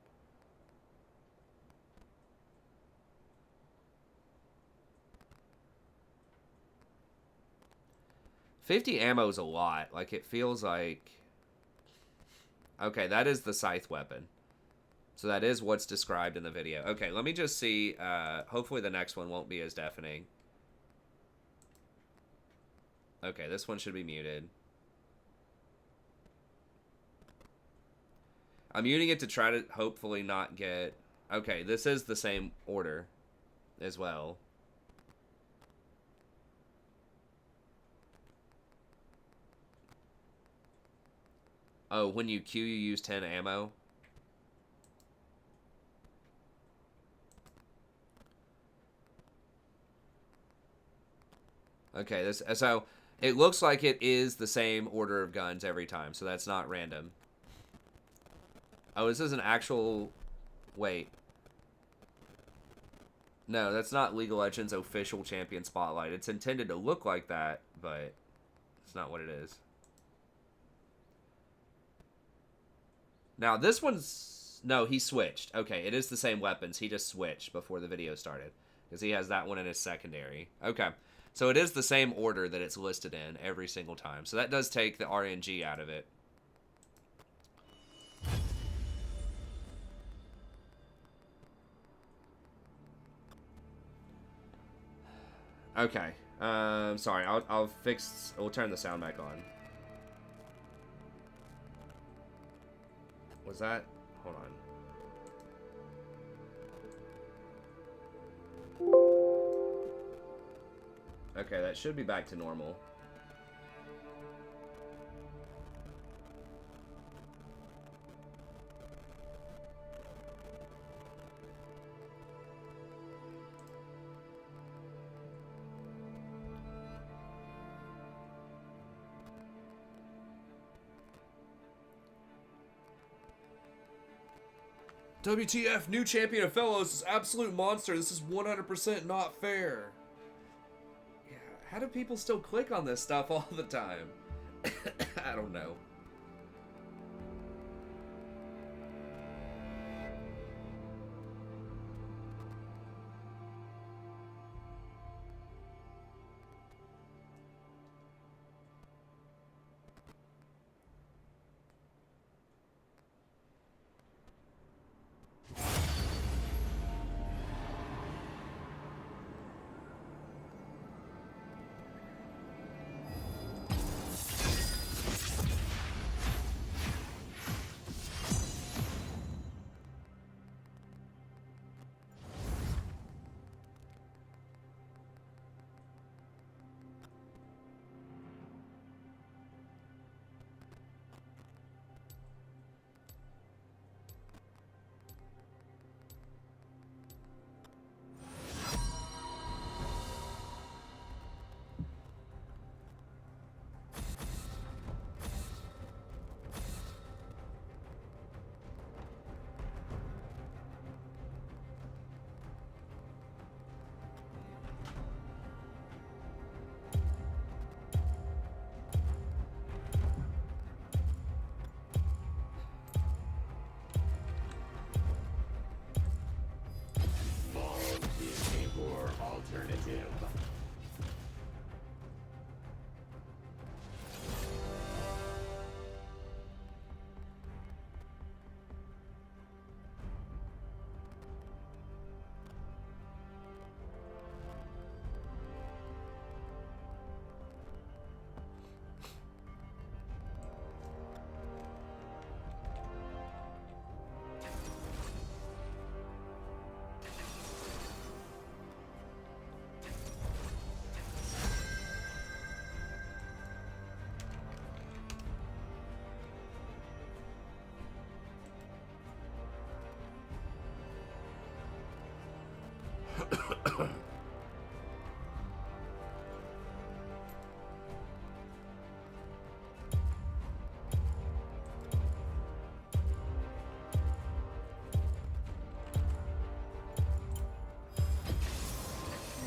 $50 ammo is a lot. Like, it feels like... Okay, that is the scythe weapon. So that is what's described in the video. Okay, let me just see. Hopefully the next one won't be as deafening. Okay, this one should be muted. I'm muting it to try to hopefully not get... Okay, this is the same order as well. Oh, when you Q, you use 10 ammo. Okay, so it looks like it is the same order of guns every time, so that's not random. Oh, this is an actual... Wait. No, that's not League of Legends official champion spotlight. It's intended to look like that, but it's not what it is. Now, this one's... No, he switched. Okay, it is the same weapons. He just switched before the video started. Because he has that one in his secondary. Okay. So it is the same order that it's listed in every single time. So that does take the RNG out of it. Okay. Sorry. We'll turn the sound back on. Was that? Hold on. Okay, that should be back to normal. WTF, new champion of Aphelios is absolute monster. This is 100% not fair. Yeah, how do people still click on this stuff all the time? I don't know. Alternative.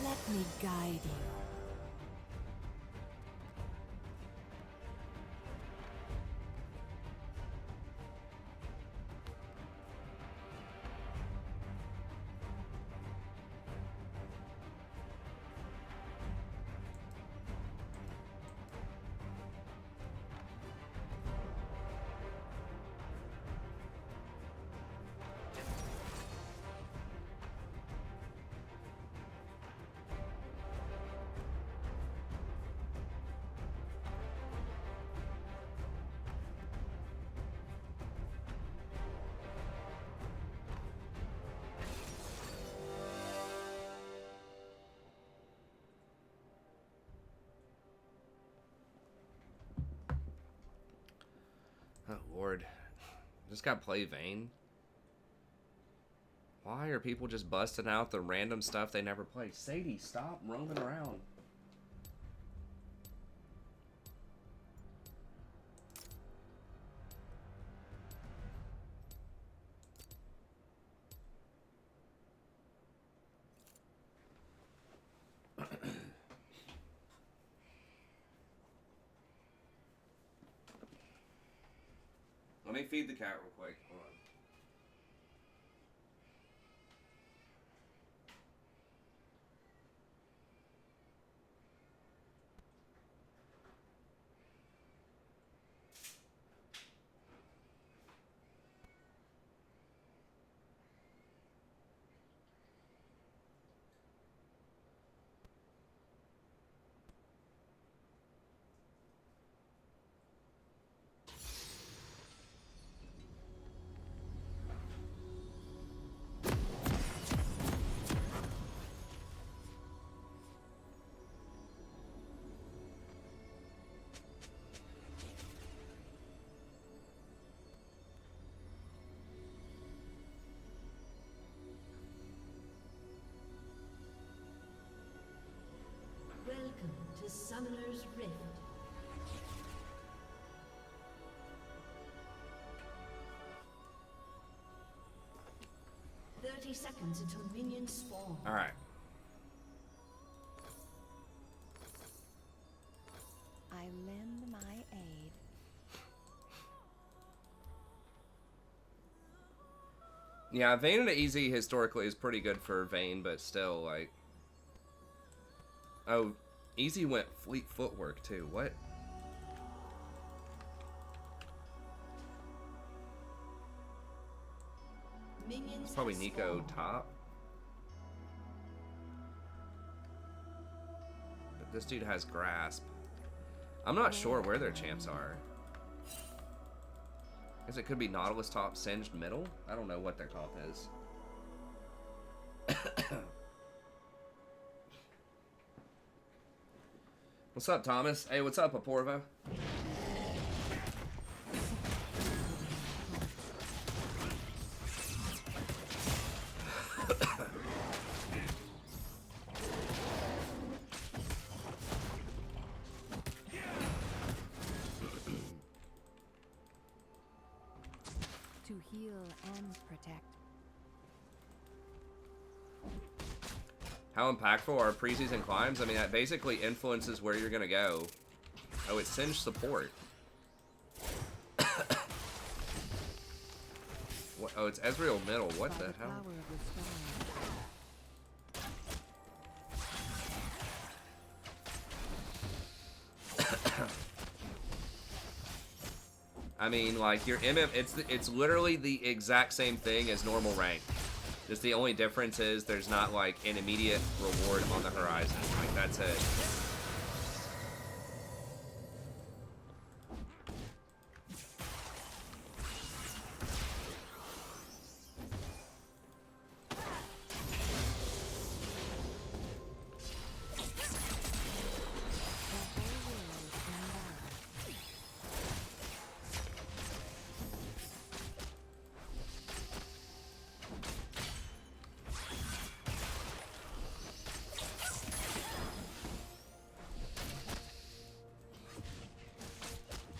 Let me guide you. Oh, Lord. Just gotta play Vayne? Why are people just busting out the random stuff they never play? Sadie, stop roaming around. Let me feed the cat real quick. Hold on. Welcome to Summoner's Rift. Seconds until minions spawn. All right. I lend my aid. Yeah, Vayne and Easy historically is pretty good for Vayne, but still, like... Oh, Easy went fleet footwork, too. What? Minions Probably have Nico spawned. top. But this dude has Grasp. I'm not sure where their champs are. I guess it could be Nautilus top, Singed middle? I don't know what their comp is. What's up, Thomas? Hey, what's up, Aporvo? To heal and protect. How impactful are preseason climbs? I mean, that basically influences where you're gonna go. Oh, it's Singed support. What? Oh, it's Ezreal middle. What By the the hell? power of the stone. I mean, like, your MM, it's literally the exact same thing as normal rank. Just the only difference is there's not, like, an immediate reward on the horizon. Like, that's it.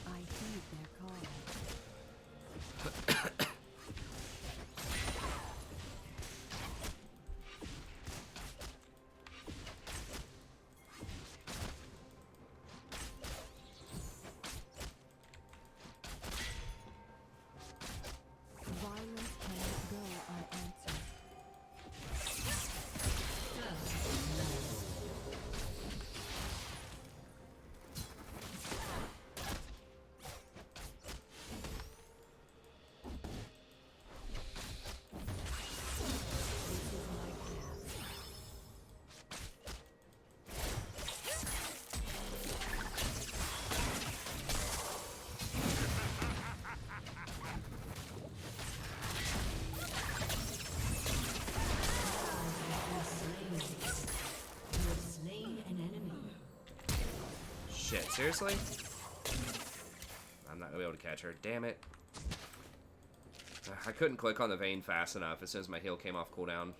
I heed their call. Violence cannot go unanswered. You have slain an enemy. Shit, seriously? I'm not gonna be able to catch her. Damn it. I couldn't click on the Vayne fast enough as soon as my heal came off cooldown.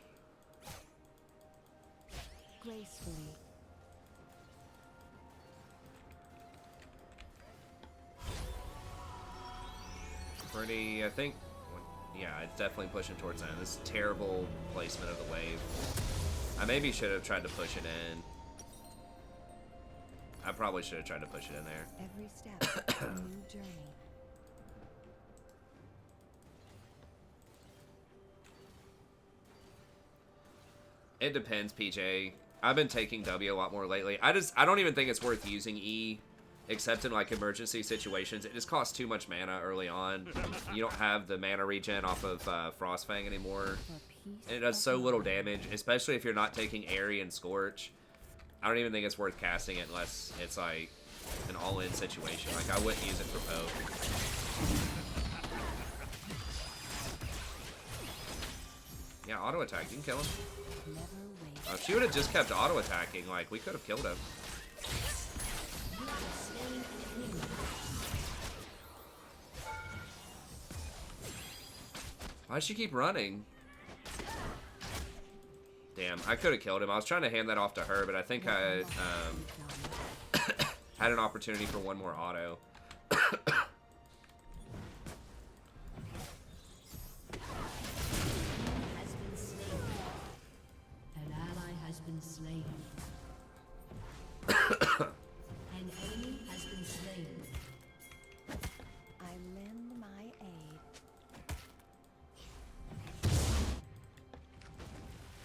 Gracefully. Pretty, I think, yeah, it's definitely pushing towards that. This terrible placement of the wave. I maybe should have tried to push it in. I probably should have tried to push it in there. Every step a new journey. It depends, PJ. I've been taking W a lot more lately. I don't even think it's worth using E, except in like emergency situations. It just costs too much mana early on. You don't have the mana regen off of Frostfang anymore. For peace And it does so little damage, especially if you're not taking Airy and Scorch. I don't even think it's worth casting it unless it's like an all-in situation. Like, I wouldn't use it for poke. Yeah, auto attack. You can kill him. never waste. If she would have just kept auto attacking, like, we could have killed him. You have slain an enemy. Why does she keep running? Damn, I could have killed him. I was trying to hand that off to her, but I think I had an opportunity for one more auto. Has been slain. An ally has been slain. An enemy has been slain. I lend my aid.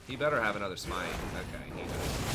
He better have another smite. Okay, he does.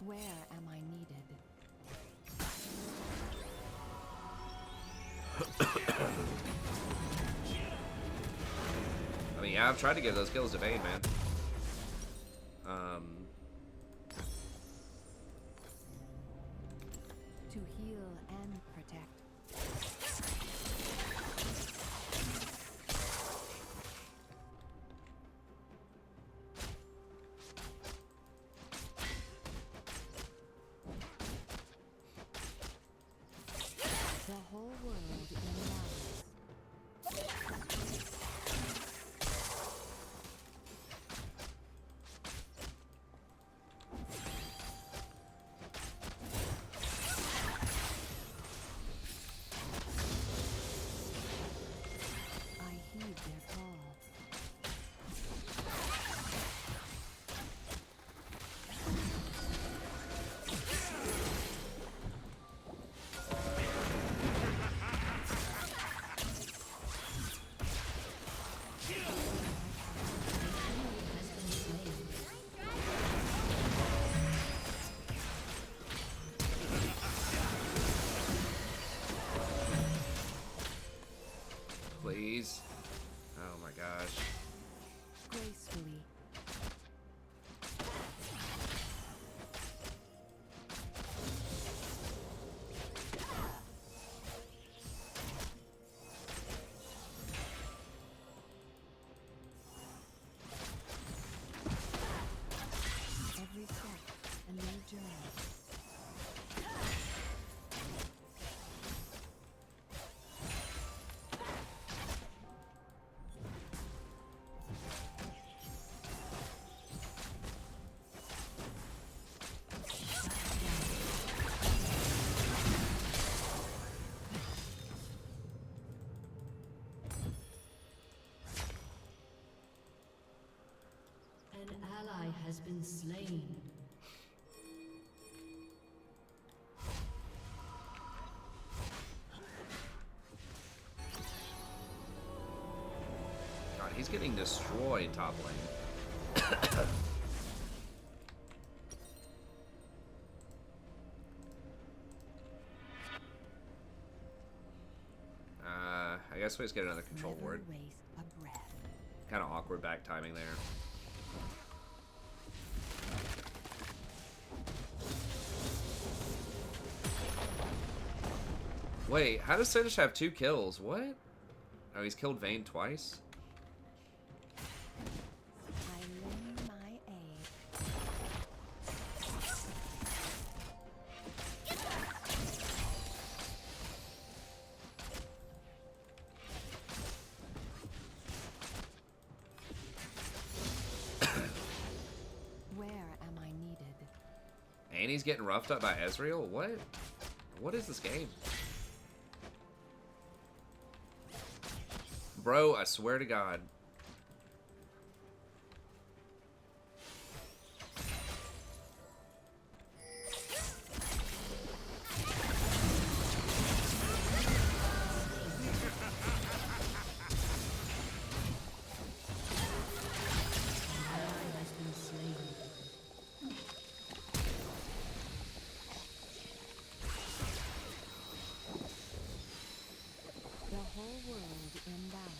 Where am I needed? I mean, yeah, I've tried to give those kills to Vayne, man. To heal and protect. The whole world in balance. I heed their call. Please. Oh my gosh. Gracefully. Every step, a new journey. An ally has been slain. God, he's getting destroyed top lane. I guess we just get another control Never ward. waste a breath. Kind of awkward back timing there. Wait, how does Sinish have 2 kills? What? Oh, he's killed Vayne twice? I lend my aid. Where am I needed? And he's getting roughed up by Ezreal? What? What is this game? Bro, I swear to God. The whole world in balance.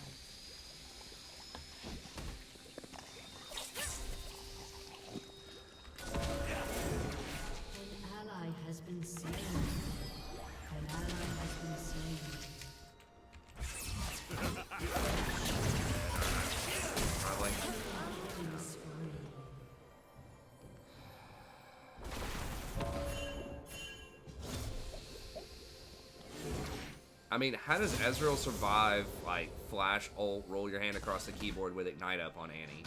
I mean, how does Ezreal survive, like, flash, ult, roll your hand across the keyboard with Ignite up on Annie?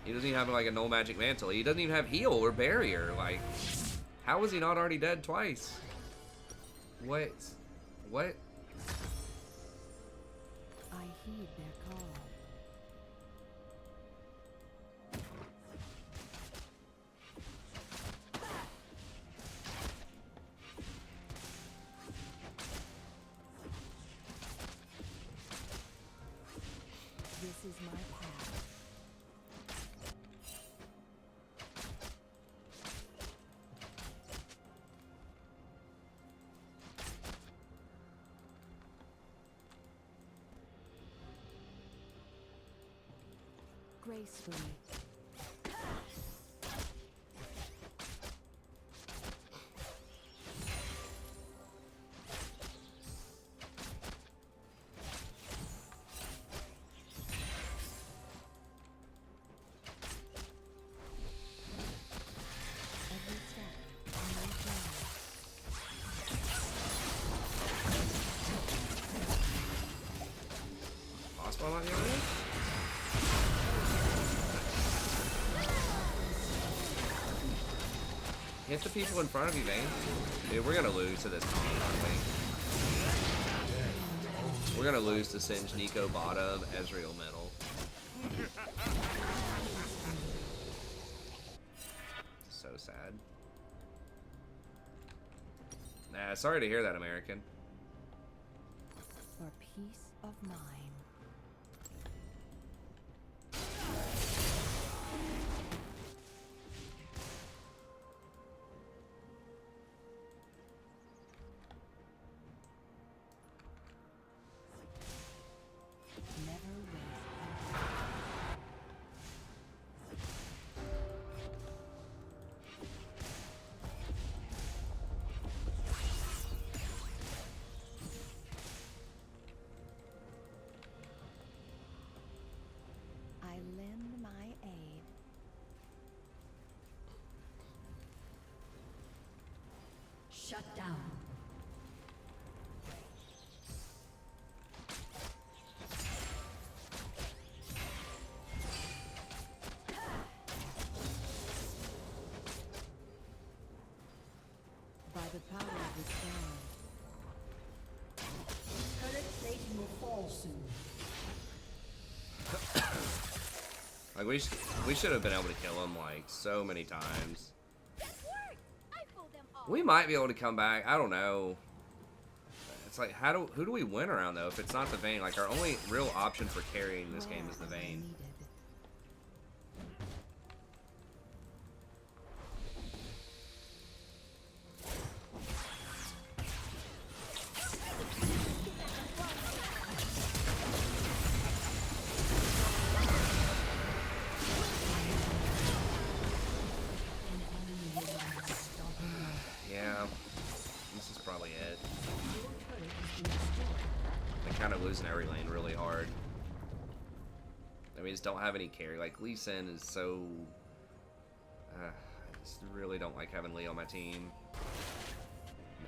He doesn't even have, like, a null magic mantle. He doesn't even have heal or barrier. Like, how is he not already dead twice? What? What? I heed their call. This is my path. Gracefully. Every step, a new journey. Boss bomb on the other one? Hit the people in front of you, Vayne. Dude, we're gonna lose to this comp, aren't we? We're gonna lose to Singe, Nico bottom, Ezreal middle. So sad. Nah, sorry to hear that, American. For peace of mind. Never waste. I lend my aid. Shut down. By the power of the stone. Turret plating will fall soon. Like, we should have been able to kill him, like, so many times. We might be able to come back. I don't know. It's like, who do we win around, though, if it's not the Vayne? Like, our only real option for carrying this game is the Vayne. Yeah, this is probably it. They're kind of losing every lane really hard. I mean, just don't have any carry. Like, Lee Sin is so... I just really don't like having Lee on my team.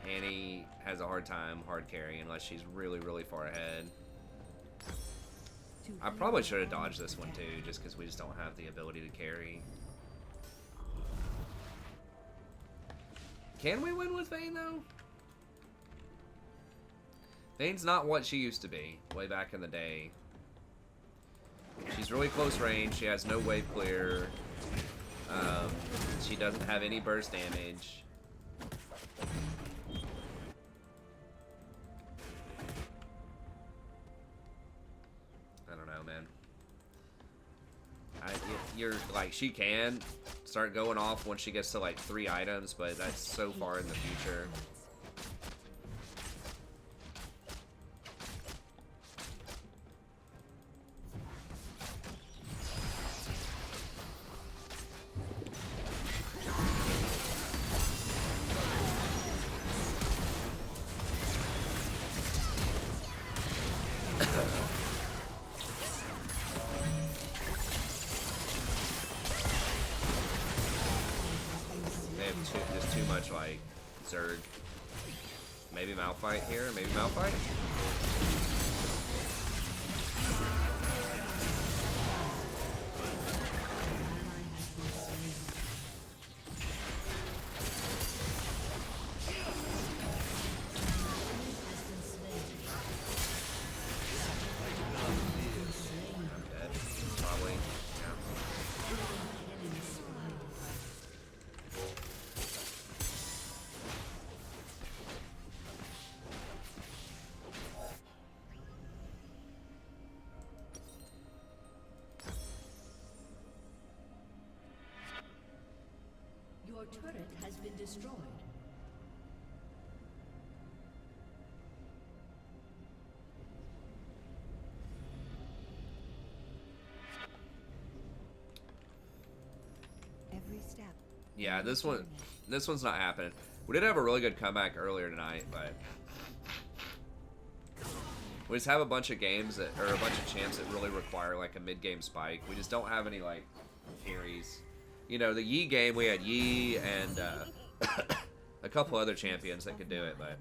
Annie has a hard time hard carrying unless she's really, really far ahead. I probably should have dodged this one too, just because we just don't have the ability to carry. Can we win with Vayne, though? Vayne's not what she used to be way back in the day. She's really close range. She has no wave clear. She doesn't have any burst damage. I don't know, man. You're like, she can start going off once she gets to like 3 items, but that's so far in the future. There's too much like Zerg. Maybe Malphite here. Maybe Malphite. Probably. Yeah. Your turret has been destroyed. Every step. Yeah, this one's not happening. We did have a really good comeback earlier tonight, but we just have a bunch of games that, or a bunch of champs that really require like a mid-game spike. We just don't have any like carries. You know, the Yi game we had Yi and a couple other champions that could do it, but.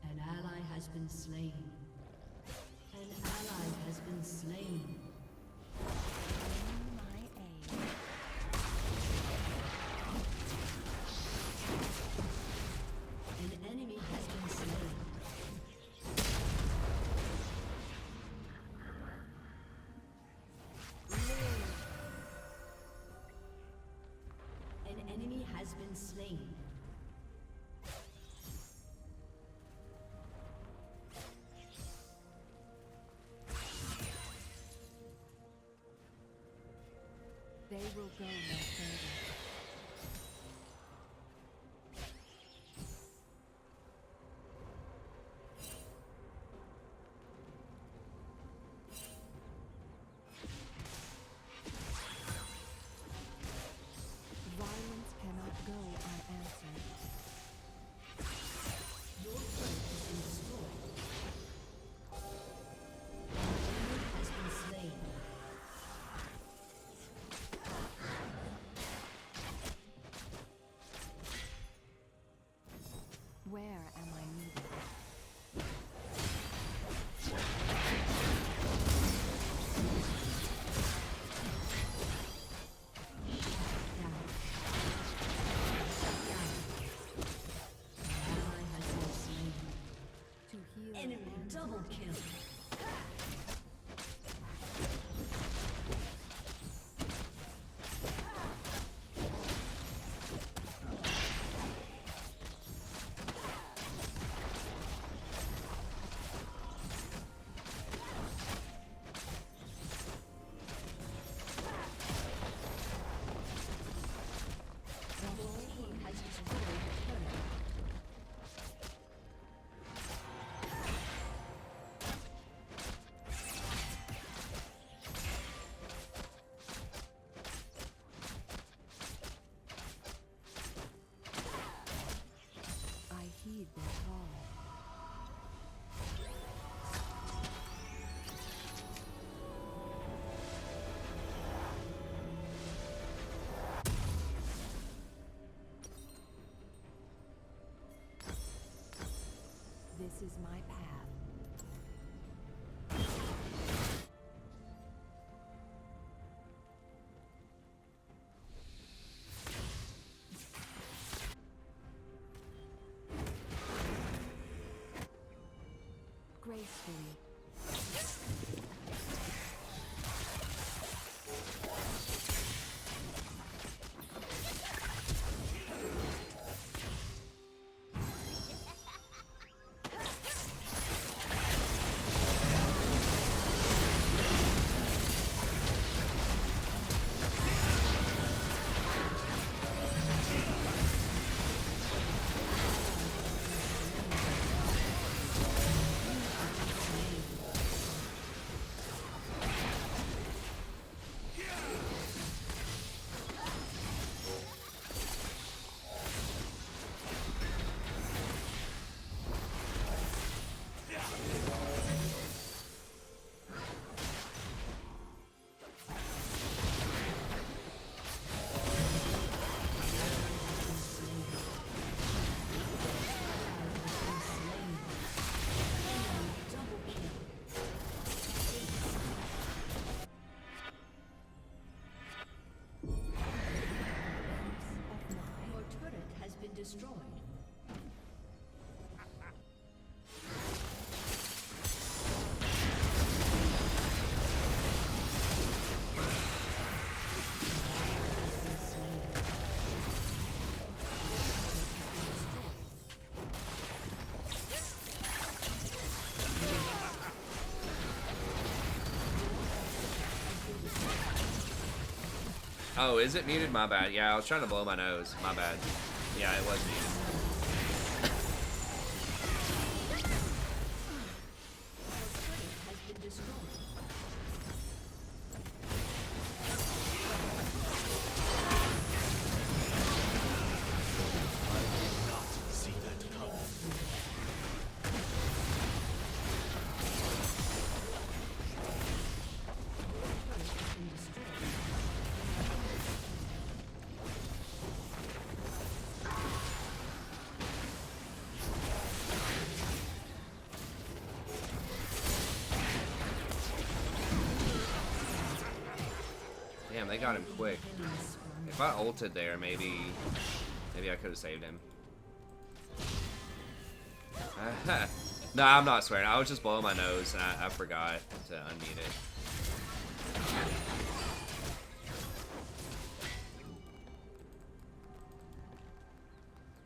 An ally has been slain. An ally has been slain. My aid. An enemy has been slain. An enemy has been slain. They will go no further. Violence cannot go unanswered. Your turret has been destroyed. An enemy has been slain. Where am I needed? Ally has been slain. To heal Enemy and double kill. Your team has destroyed a turret. I heed their call. This is my path. Gracefully. destroyed. Oh, is it muted? My bad. Yeah, I was trying to blow my nose. My bad. Yeah, it was muted. Damn, they got him quick. If I ulted there, maybe I could have saved him. No, I'm not swearing. I was just blowing my nose, and I forgot to unmute it.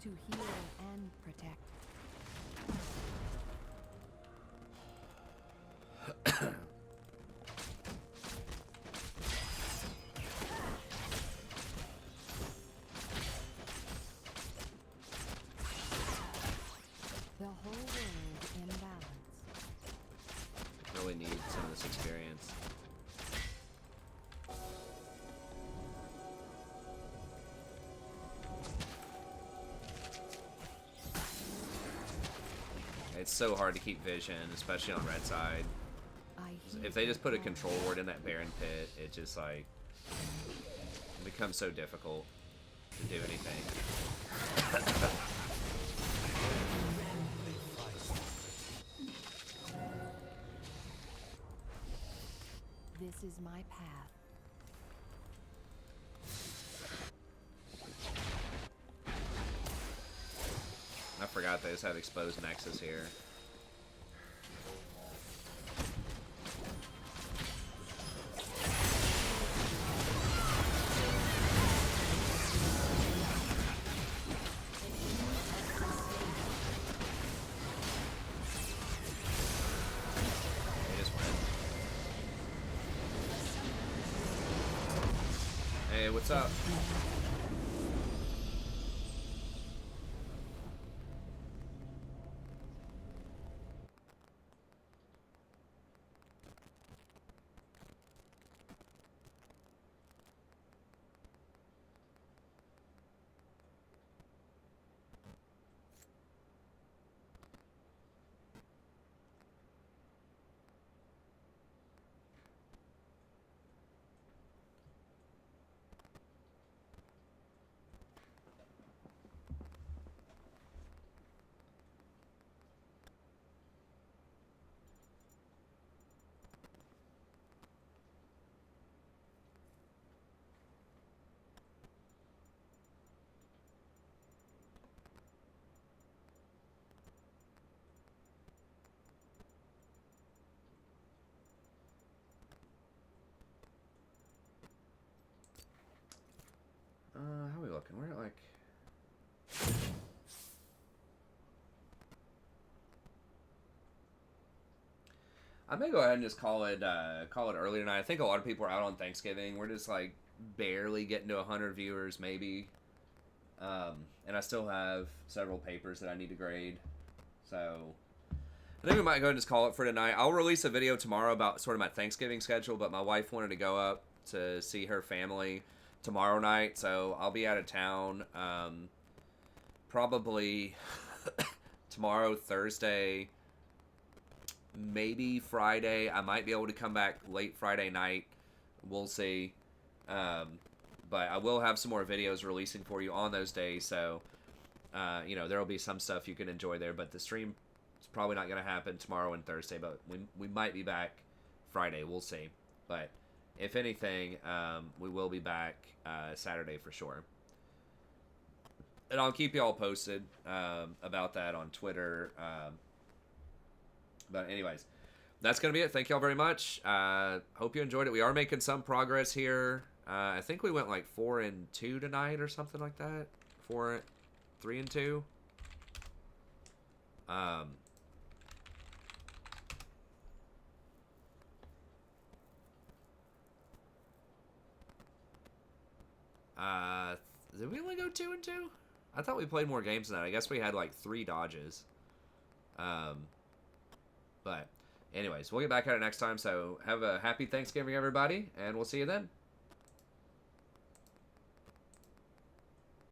To heal and protect. The whole world in balance. Really need some of this experience. It's so hard to keep vision, especially on red side. If they just put a control ward in that Baron pit, it just like it becomes so difficult to do anything. This is my path. I forgot they just have exposed Nexus here. They just went. Hey, what's up? How are we looking? We're at like... I may go ahead and just call it early tonight. I think a lot of people are out on Thanksgiving. We're just like barely getting to 100 viewers, maybe. And I still have several papers that I need to grade. So I think we might go ahead and just call it for tonight. I'll release a video tomorrow about sort of my Thanksgiving schedule, but my wife wanted to go up to see her family tomorrow night, so I'll be out of town probably tomorrow, Thursday, maybe Friday. I might be able to come back late Friday night. We'll see. But I will have some more videos releasing for you on those days, so you know, there will be some stuff you can enjoy there, but the stream is probably not going to happen tomorrow and Thursday, but we might be back Friday. We'll see. But if anything, we will be back Saturday for sure. And I'll keep you all posted about that on Twitter. But anyways, that's going to be it. Thank you all very much. Hope you enjoyed it. We are making some progress here. I think we went like 4-2 tonight or something like that. 3-2. Did we only go 2-2? I thought we played more games than that. I guess we had like 3 dodges. But anyways, we'll get back at it next time. So have a happy Thanksgiving, everybody, and we'll see you then.